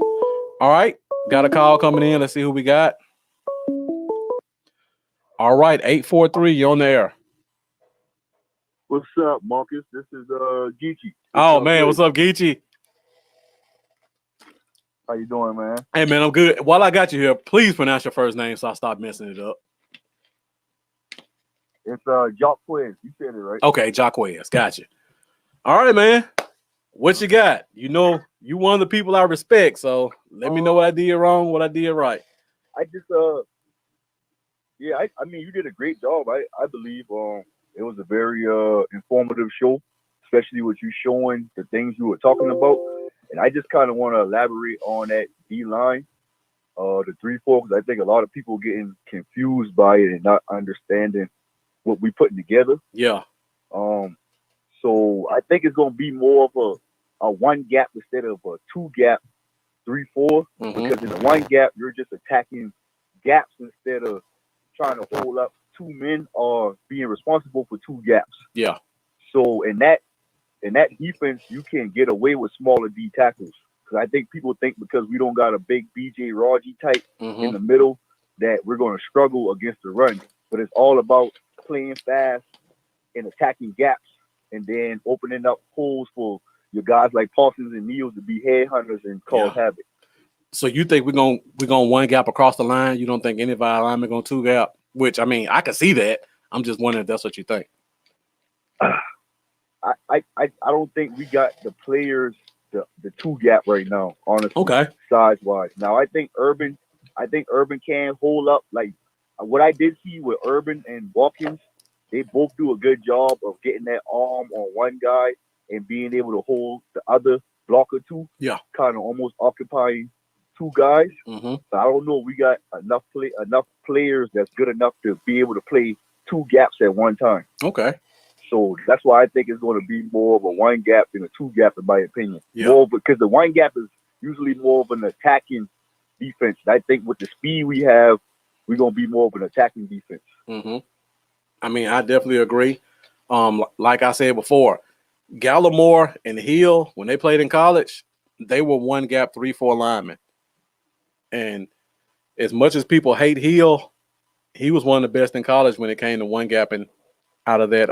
All right, got a call coming in. Let's see who we got. All right, 843, you're on the air. What's up, Marcus? This is Geechee. Oh man, what's up, Geechee? How you doing, man? Hey man, I'm good. While I got you here, please pronounce your first name so I stop messing it up. It's Jacquez. You said it right. Okay, Jacquez, got you. All right, man. What you got? You know, you one of the people I respect, so let me know what I did wrong, what I did right. I just yeah, I mean you did a great job. I believe it was a very informative show, especially with you showing the things you were talking about. And I just kind of want to elaborate on that D line, the 3-4, because I think a lot of people getting confused by it and not understanding what we putting together. Yeah. So I think it's gonna be more of a one gap instead of a two gap 3-4, because in the one gap you're just attacking gaps instead of trying to hold up two men or being responsible for two gaps. Yeah. So in that defense, you can get away with smaller D tackles. Because I think people think because we don't got a big BJ Raji type in the middle that we're going to struggle against the run. But it's all about playing fast and attacking gaps and then opening up holes for your guys like Parsons and Neal to be headhunters and cause havoc. So you think we're gonna one gap across the line? You don't think any of our linemen gonna two gap? Which I mean, I can see that. I'm just wondering if that's what you think. I don't think we got the players the two gap right now, honestly. Okay. Size wise. Now I think Urban can hold up. Like what I did see with Urban and Watkins, they both do a good job of getting that arm on one guy and being able to hold the other blocker too. Yeah. Kind of almost occupying two guys. So I don't know if we got enough players that's good enough to be able to play two gaps at one time. Okay. So that's why I think it's going to be more of a one gap than a two gap, in my opinion. Yeah. More because the one gap is usually more of an attacking defense. I think with the speed we have, we're going to be more of an attacking defense. I mean, I definitely agree. Like I said before, Gallimore and Hill, when they played in college, they were one gap 3-4 linemen. And as much as people hate Hill, he was one of the best in college when it came to one gapping out of that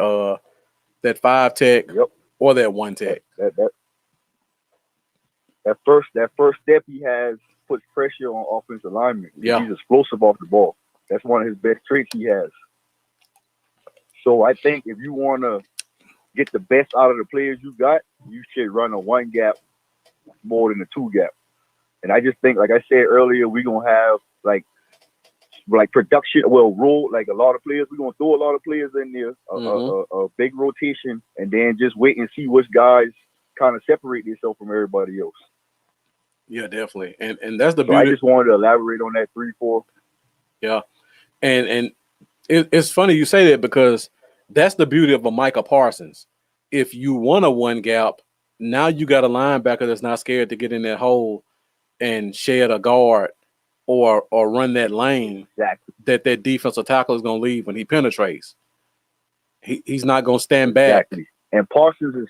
5 tech or that 1 tech. That first step he has puts pressure on offensive linemen. Yeah. He's explosive off the ball. That's one of his best traits he has. So I think if you want to get the best out of the players you got, you should run a one gap more than a two gap. And I just think, like I said earlier, we're going to have like production, roll, like a lot of players. We're going to throw a lot of players in there, a big rotation, and then just wait and see which guys kind of separate themselves from everybody else. Yeah, definitely. And that's the So beauty. I just wanted to elaborate on that 3-4. Yeah. And it's funny you say that because that's the beauty of a Micah Parsons. If you want a one gap, now you got a linebacker that's not scared to get in that hole and shed a guard or run that lane that defensive tackle is going to leave when he penetrates. He's not going to stand back. And Parsons is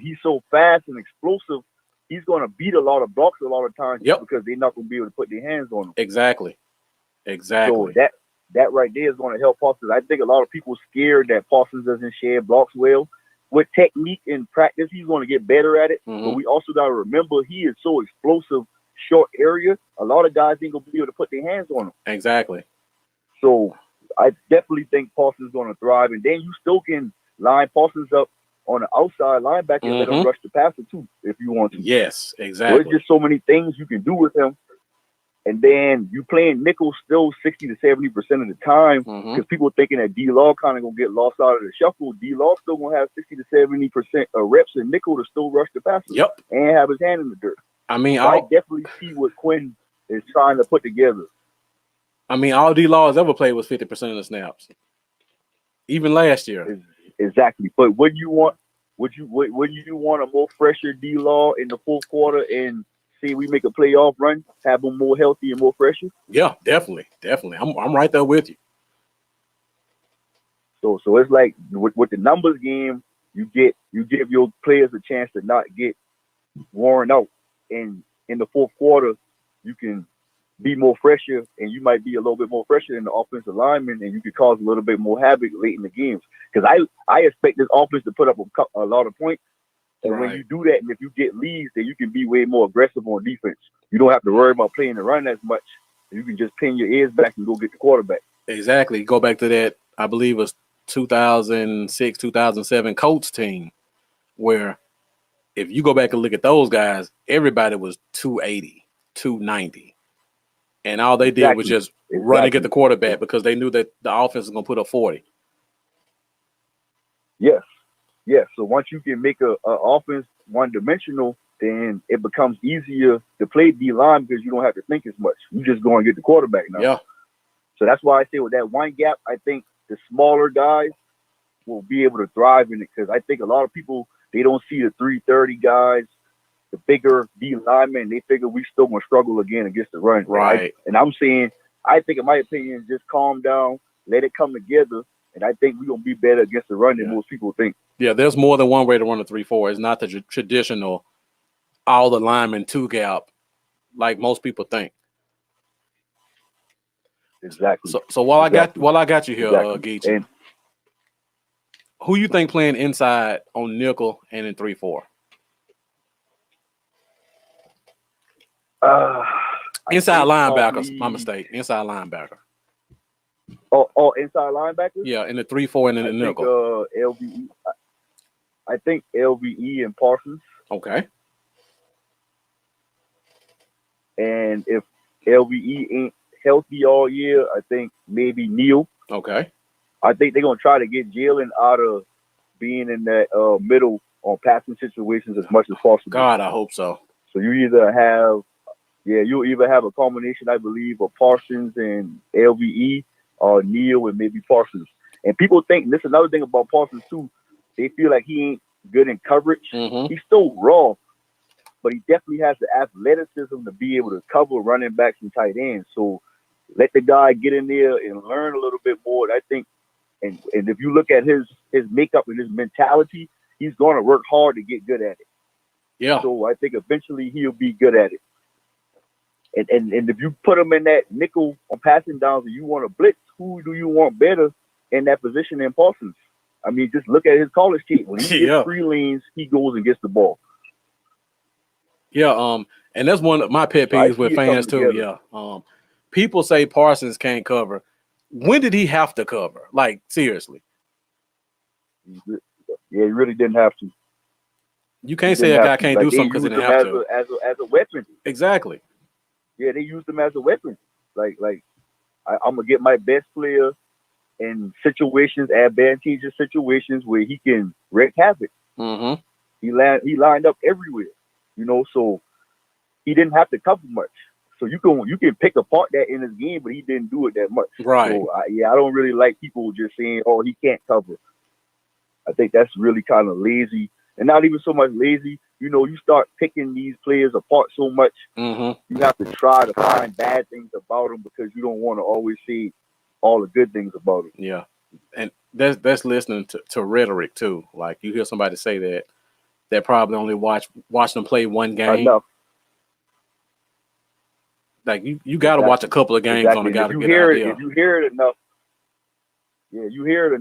he's so fast and explosive. He's going to beat a lot of blocks a lot of times because they're not going to be able to put their hands on him. Exactly. So that right there is going to help Parsons. I think a lot of people scared that Parsons doesn't share blocks well. With technique and practice, he's going to get better at it. But we also got to remember he is so explosive, short area. A lot of guys ain't going to be able to put their hands on him. Exactly. So I definitely think Parsons is going to thrive. And then you still can line Parsons up on the outside linebacker and let him rush the passer too if you want to. Yes, exactly. So there's just so many things you can do with him. And then you playing nickel still 60 to 70% of the time because people thinking that D-Law kind of going to get lost out of the shuffle. D-Law still going to have 60 to 70% of reps in nickel to still rush the passer and have his hand in the dirt. I mean, so I definitely see what Quinn is trying to put together. I mean, all D-Law has ever played was 50% of the snaps, even last year. Exactly. But would you want a more fresher D-Law in the fourth quarter and see we make a playoff run, have them more healthy and more fresher? Yeah, definitely. I'm right there with you. So it's like with the numbers game, you give your players a chance to not get worn out, and in the fourth quarter, you can be more fresher, and you might be a little bit more fresher in the offensive lineman, and you could cause a little bit more havoc late in the games. Because I expect this offense to put up a lot of points, and when you do that, and if you get leads, then you can be way more aggressive on defense. You don't have to worry about playing the run as much. You can just pin your ears back and go get the quarterback. Exactly. Go back to that, I believe it was 2006, 2007 Colts team, where if you go back and look at those guys, everybody was 280, 290. And all they did was just run and get the quarterback because they knew that the offense was going to put up 40. Yes. So once you can make a offense one-dimensional, then it becomes easier to play D-line because you don't have to think as much. You just go and get the quarterback now. Yeah. So that's why I say with that one gap, I think the smaller guys will be able to thrive in it because I think a lot of people, they don't see the 330 guys, the bigger D linemen. They figure we still going to struggle again against the run. Right. And I'm saying, I think in my opinion, just calm down, let it come together, and I think we're going to be better against the run than most people think. Yeah, there's more than one way to run a 3-4. It's not the traditional all the linemen two gap like most people think. Exactly. So while I got you here, Geechee, And who you think playing inside on nickel and in 3-4? Inside linebackers. My mistake. Inside linebacker. Oh, inside linebackers? Yeah, in the 3-4 and in the nickel. LVE. I think LVE and Parsons. Okay. And if LVE ain't healthy all year, I think maybe Neal. Okay. I think they're going to try to get Jalen out of being in that middle on passing situations as much as possible. God, I hope so. So you either have, you'll either have a combination, I believe, of Parsons and LVE or Neal and maybe Parsons. And people think, this is another thing about Parsons too, they feel like he ain't good in coverage. Mm-hmm. He's still raw, but he definitely has the athleticism to be able to cover running backs and tight ends. So let the guy get in there and learn a little bit more. I think, and if you look at his makeup and his mentality, he's going to work hard to get good at it. Yeah. So I think eventually he'll be good at it. And if you put him in that nickel on passing downs and you want to blitz, who do you want better in that position than Parsons? I mean, just look at his college tape. When he gets 3 lanes, he goes and gets the ball. Yeah, and that's one of my pet peeves with fans too. Together. Yeah. People say Parsons can't cover. When did he have to cover? Like, seriously. Yeah, he really didn't have to. You can't say a guy can't do something because he didn't have to. As a weapon. Exactly. Yeah, they used him as a weapon. Like I'm gonna get my best player in situations, advantageous situations where he can wreak havoc. Mm-hmm. He lined up everywhere, so he didn't have to cover much. So you can pick apart that in his game, but he didn't do it that much. Right. So I don't really like people just saying, "Oh, he can't cover." I think that's really kind of lazy, and not even so much lazy. You start picking these players apart so much. Mm-hmm. You have to try to find bad things about them because you don't want to always see all the good things about them. Yeah, and that's listening to rhetoric too. Like you hear somebody say that probably only watch them play one game. Enough. Like you got to watch a couple of games on a guy to get an idea. If you hear it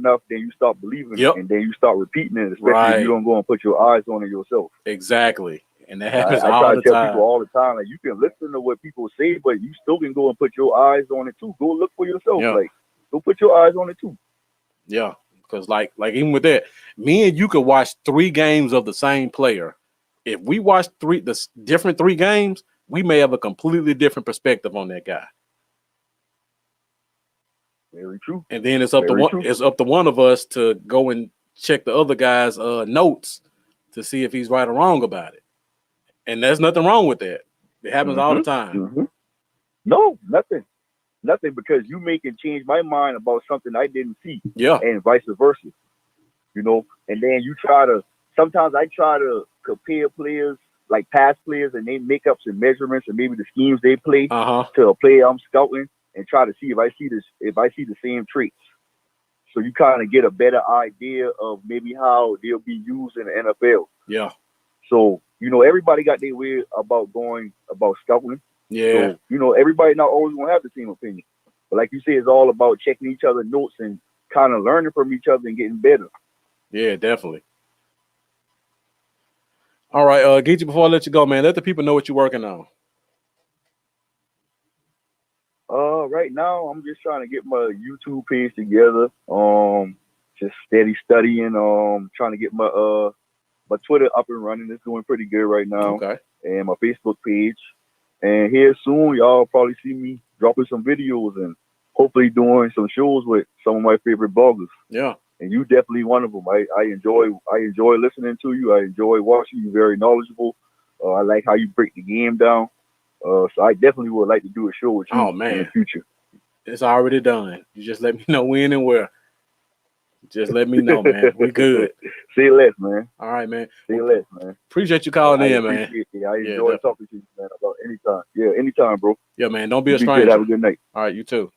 enough, then you start believing it, and then you start repeating it, especially if you don't go and put your eyes on it yourself. Exactly. And that happens I all try the to tell time. people all the time, like, you can listen to what people say, but you still can go and put your eyes on it too. Go look for yourself. Yeah. Like, go put your eyes on it too. Yeah, because like even with that, me and you could watch 3 games of the same player. If we watch the different 3 games, we may have a completely different perspective on that guy. Very true. And then it's up to one of us to go and check the other guy's notes to see if he's right or wrong about it. And there's nothing wrong with that. It happens all the time. Mm-hmm. No, nothing, because you can change my mind about something I didn't see. Yeah, and vice versa. And then sometimes I try to compare players, like past players, and they makeups and measurements and maybe the schemes they play to a player I'm scouting, and try to see if I see the same traits. So you kind of get a better idea of maybe how they'll be used in the NFL. Yeah. So, everybody got their way about going about scouting. Yeah. So, everybody not always gonna have the same opinion. But like you said, it's all about checking each other's notes and kind of learning from each other and getting better. Yeah, definitely. All right, Geechee, before I let you go, man, let the people know what you're working on. Right now I'm just trying to get my YouTube page together. Just steady studying. Trying to get my Twitter up and running. It's doing pretty good right now. Okay. And my Facebook page. And here soon, y'all probably see me dropping some videos and hopefully doing some shows with some of my favorite bloggers. Yeah. And you definitely one of them. I enjoy listening to you. I enjoy watching you. Very knowledgeable. I like how you break the game down. So I definitely would like to do a show with you in the future. It's already done. You just let me know when and where. Just let me know, man. We good. See you less, man. All right, man. See you less, man. Appreciate you calling in, man. I enjoy talking to you, man, about anytime. Yeah, anytime, bro. Yeah, man. Don't be a Good. stranger. Have a good night. All right, you too.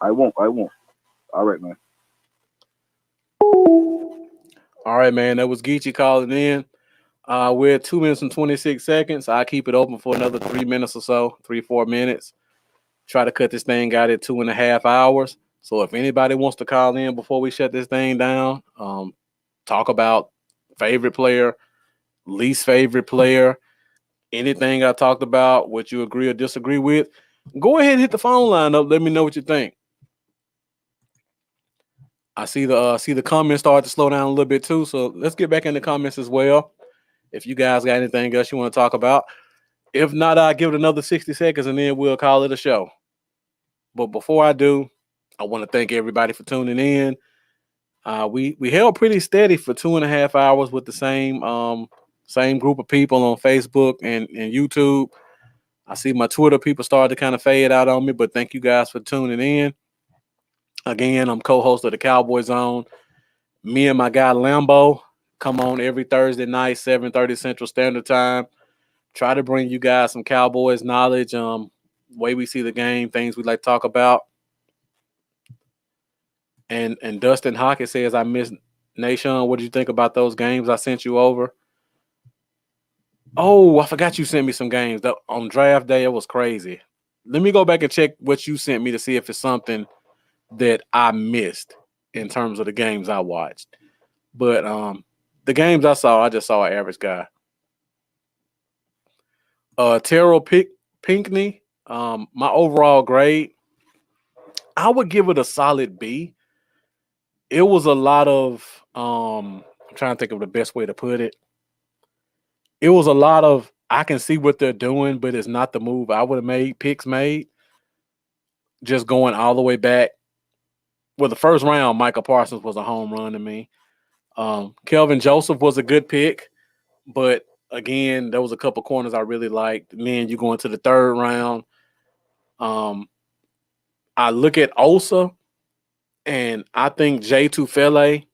I won't. All right, man. All right, man. That was Geechee calling in. We're at 2 minutes and 26 seconds. I keep it open for another 3 minutes or so, 3-4 minutes. Try to cut this thing out at 2.5 hours. So if anybody wants to call in before we shut this thing down, talk about favorite player, least favorite player, anything I talked about, what you agree or disagree with, go ahead and hit the phone line up. Let me know what you think. I see the comments start to slow down a little bit too. So let's get back in the comments as well. If you guys got anything else you want to talk about. If not, I'll give it another 60 seconds and then we'll call it a show. But before I do, I want to thank everybody for tuning in. We held pretty steady for 2.5 hours with the same group of people on Facebook and YouTube. I see my Twitter people started to kind of fade out on me, but thank you guys for tuning in. Again, I'm co-host of the Cowboys Zone. Me and my guy Lambo come on every Thursday night, 7:30 Central Standard Time. Try to bring you guys some Cowboys knowledge, way we see the game, things we like to talk about. And Dustin Hockett says, I miss Nation. What did you think about those games I sent you over? Oh, I forgot you sent me some games. On draft day, it was crazy. Let me go back and check what you sent me to see if it's something that I missed in terms of the games I watched. But the games I just saw an average guy. Terrell Pinkney, my overall grade, I would give it a solid B. It was a lot of I'm trying to think of the best way to put it. It was a lot of I can see what they're doing, but it's not the move I would have made. Picks made. Just going all the way back. Well, the first round, Michael Parsons was a home run to me. Kelvin Joseph was a good pick, but again, there was a couple corners I really liked. Then you go into the third round. I look at Osa, and I think Jay Tufele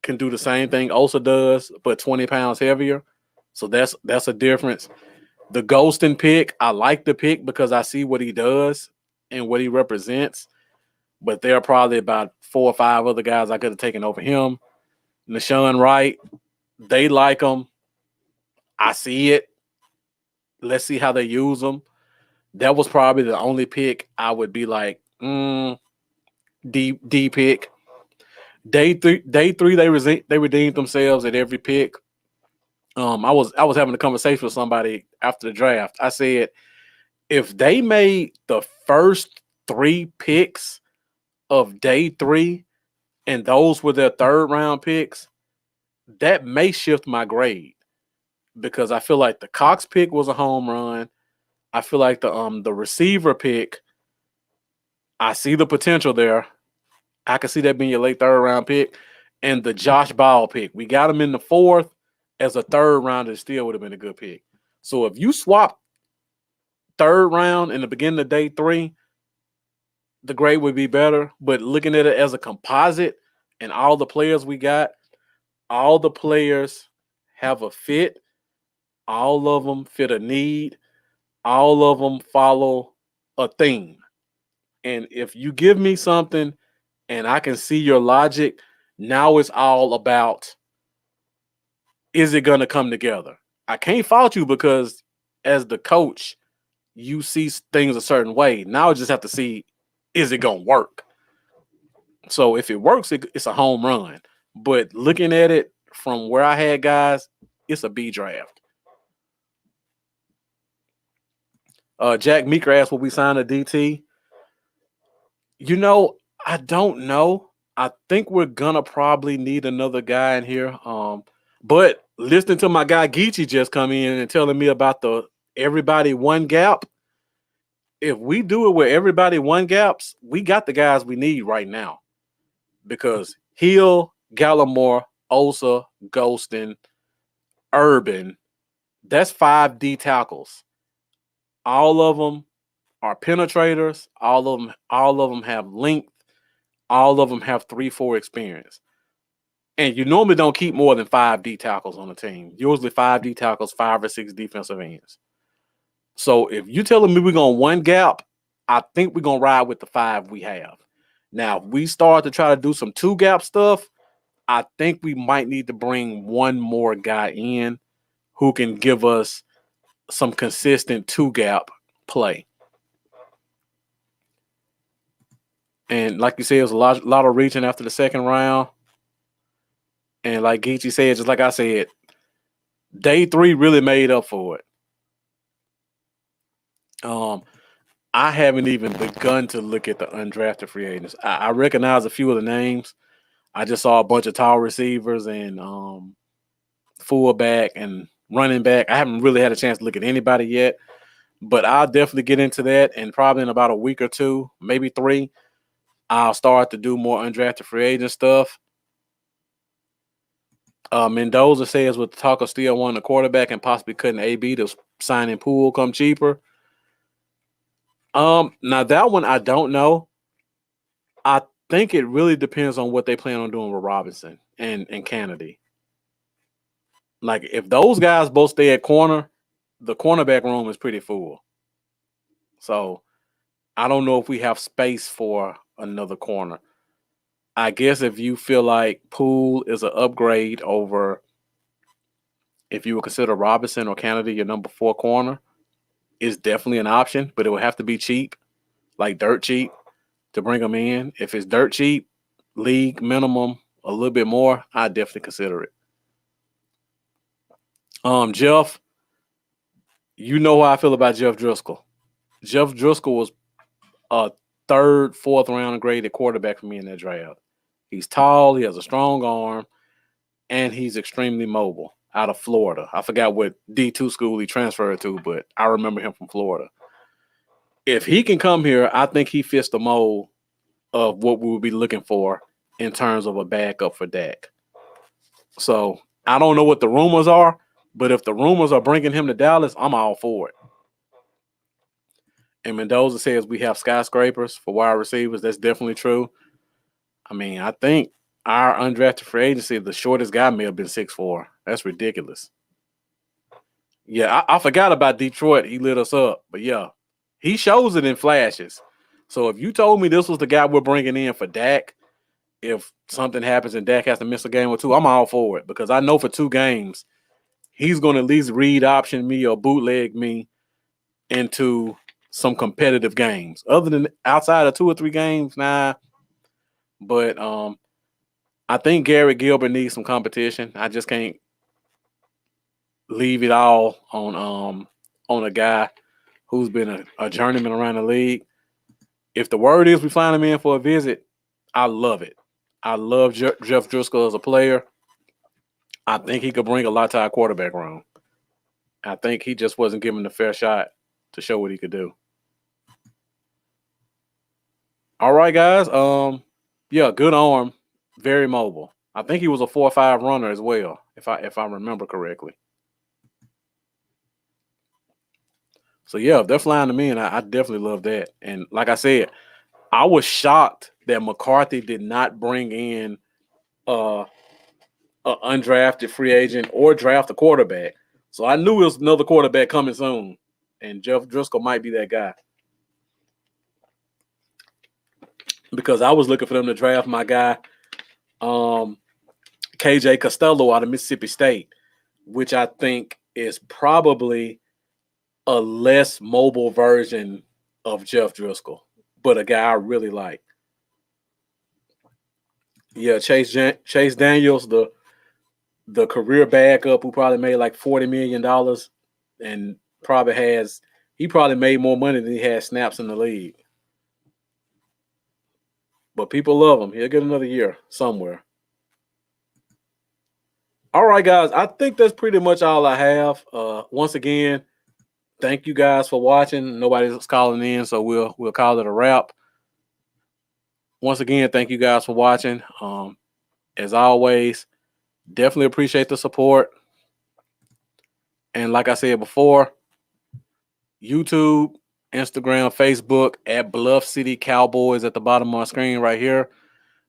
can do the same thing Osa does, but 20 pounds heavier. So that's a difference. The Golston pick, I like the pick because I see what he does and what he represents. But there are probably about 4 or 5 other guys I could have taken over him. Nashawn Wright, they like him. I see it. Let's see how they use him. That was probably the only pick I would be like, D pick. Day three, they redeemed themselves at every pick. I was having a conversation with somebody after the draft. I said, if they made the first 3 picks of day 3 and those were their third round picks, that may shift my grade because I feel like the Cox pick was a home run. I feel like the receiver pick, I see the potential there. I can see that being your late third round pick. And the Josh Ball pick, we got him in the 4th as a third rounder, still would have been a good pick. So if you swap third round in the beginning of day 3, the grade would be better. But looking at it as a composite and all the players we got, all the players have a fit. All of them fit a need. All of them follow a theme. And if you give me something and I can see your logic. Now it's all about, is it going to come together? I can't fault you because as the coach, you see things a certain way. Now I just have to see, is it going to work? So if it works, it's a home run. But looking at it from where I had guys, it's a B draft. Jack Meeker asked, will we sign a DT? I don't know. I think we're gonna probably need another guy in here. But listening to my guy Geechee just come in and telling me about the everybody one gap. If we do it where everybody one gaps, we got the guys we need right now. Because Hill, Gallimore, Osa, Golston, Urban, that's 5 D tackles. All of them are penetrators. All of them have length. All of them have 3-4 experience. And you normally don't keep more than 5 D tackles on a team. Usually 5 D tackles, 5 or 6 defensive ends. So if you're telling me we're going one gap, I think we're going to ride with the 5 we have. Now, if we start to try to do some 2 gap stuff, I think we might need to bring one more guy in who can give us some consistent 2 gap play. And like you said, it was a lot of reaching after the second round. And like Geechee said, just like I said, day 3 really made up for it. I haven't even begun to look at the undrafted free agents. I recognize a few of the names. I just saw a bunch of tall receivers and fullback and running back. I haven't really had a chance to look at anybody yet, but I'll definitely get into that. And probably in about a week or 2, maybe 3, I'll start to do more undrafted free agent stuff. Mendoza says with the talk of still wanting a quarterback and possibly cutting AB to sign in Poole come cheaper. Now that one I don't know. I think it really depends on what they plan on doing with Robinson and Kennedy. Like if those guys both stay at corner, the cornerback room is pretty full. So I don't know if we have space for another corner. I guess if you feel like Poole is an upgrade over if you would consider Robinson or Kennedy your number 4 corner, is definitely an option, but it would have to be cheap, like dirt cheap, to bring them in. If it's dirt cheap, league minimum, a little bit more, I'd definitely consider it. Jeff, you know how I feel about Jeff Driscoll. Jeff Driscoll was a 3rd, 4th round graded quarterback for me in that draft. He's tall, he has a strong arm, and he's extremely mobile out of Florida. I forgot what D2 school he transferred to, but I remember him from Florida. If he can come here, I think he fits the mold of what we would be looking for in terms of a backup for Dak. So I don't know what the rumors are, but if the rumors are bringing him to Dallas, I'm all for it. And Mendoza says we have skyscrapers for wide receivers. That's definitely true. I mean, I think our undrafted free agency, the shortest guy may have been 6'4". That's ridiculous. Yeah, I forgot about Detroit. He lit us up. But yeah, he shows it in flashes. So if you told me this was the guy we're bringing in for Dak, if something happens and Dak has to miss a game or 2, I'm all for it because I know for 2 games, he's going to at least read option me or bootleg me into some competitive games. Other than outside of 2 or 3 games, nah. But I think Garrett Gilbert needs some competition. I just can't leave it all on a guy who's been a journeyman around the league. If the word is we flying him in for a visit, I love it. I love Jeff Driscoll as a player. I think he could bring a lot to our quarterback room. I think he just wasn't given the fair shot to show what he could do. All right, guys. Yeah, good arm, very mobile. I think he was a 4.5 runner as well, if I remember correctly. So yeah, if they're flying them in, I definitely love that. And like I said, I was shocked that McCarthy did not bring in an undrafted free agent or draft a quarterback. So I knew it was another quarterback coming soon, and Jeff Driscoll might be that guy. because I was looking for them to draft my guy, KJ Costello out of Mississippi State, which I think is probably a less mobile version of Jeff Driscoll, but a guy I really like. Yeah, Chase Daniels, the career backup who probably made like $40 million and he probably made more money than he had snaps in the league. But people love him. He'll get another year somewhere. All right, guys. I think that's pretty much all I have. Once again, thank you guys for watching. Nobody's calling in, so we'll call it a wrap. Once again, thank you guys for watching. As always, definitely appreciate the support. And like I said before, YouTube, Instagram, Facebook at Bluff City Cowboys at the bottom of my screen right here.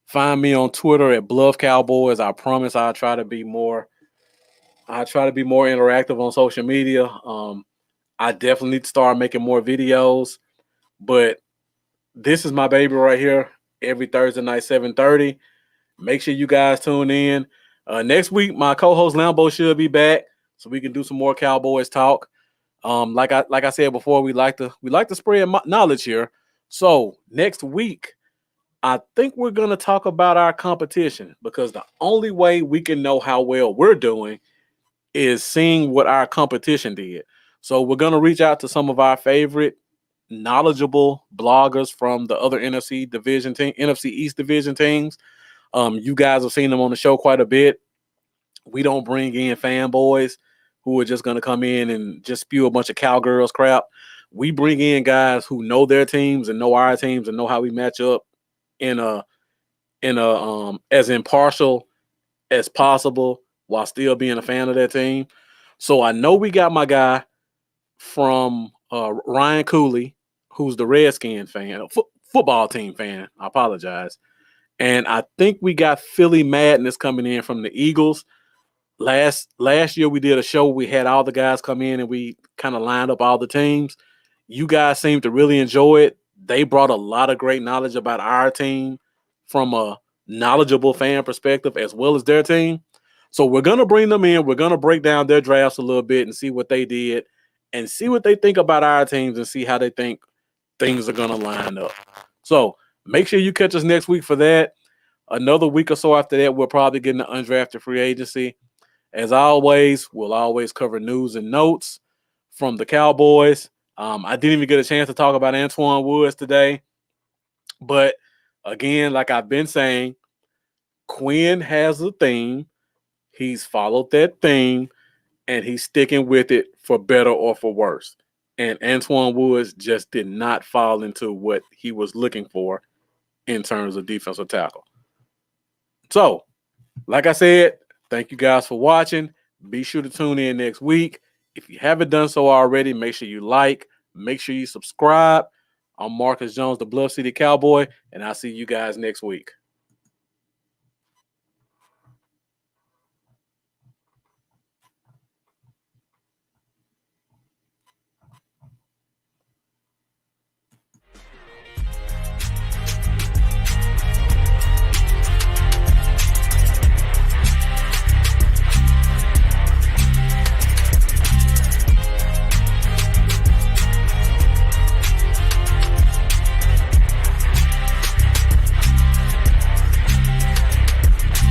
Find me on Twitter at Bluff Cowboys. I promise I'll try to be more interactive on social media. I definitely need to start making more videos, but this is my baby right here every Thursday night, 7:30. Make sure you guys tune in. Next week, my co-host Lambo should be back, so we can do some more Cowboys talk. Like I said before, we like to spread knowledge here. So next week, I think we're gonna talk about our competition, because the only way we can know how well we're doing is seeing what our competition did. So we're gonna reach out to some of our favorite knowledgeable bloggers from the other NFC East division teams. You guys have seen them on the show quite a bit. We don't bring in fanboys who are just going to come in and just spew a bunch of cowgirls crap. We bring in guys who know their teams and know our teams and know how we match up in a as impartial as possible while still being a fan of their team. So I know we got my guy from Ryan Cooley, who's the Redskin fan, football team fan. I apologize. And I think we got Philly Madness coming in from the Eagles. Last year we did a show. We had all the guys come in and we kind of lined up all the teams. You guys seem to really enjoy it. They brought a lot of great knowledge about our team from a knowledgeable fan perspective as well as their team. So we're going to bring them in. We're going to break down their drafts a little bit and see what they did and see what they think about our teams and see how they think things are going to line up. So make sure you catch us next week for that. Another week or so after that, we'll probably get into undrafted free agency. As always, we'll always cover news and notes from the Cowboys. I didn't even get a chance to talk about Antoine Woods today. But again, like I've been saying, Quinn has a theme. He's followed that theme, and he's sticking with it for better or for worse. And Antoine Woods just did not fall into what he was looking for in terms of defensive tackle. So, like I said, thank you guys for watching. Be sure to tune in next week. If you haven't done so already, make sure you like, make sure you subscribe. I'm Marcus Jones, the Bluff City Cowboy, and I'll see you guys next week.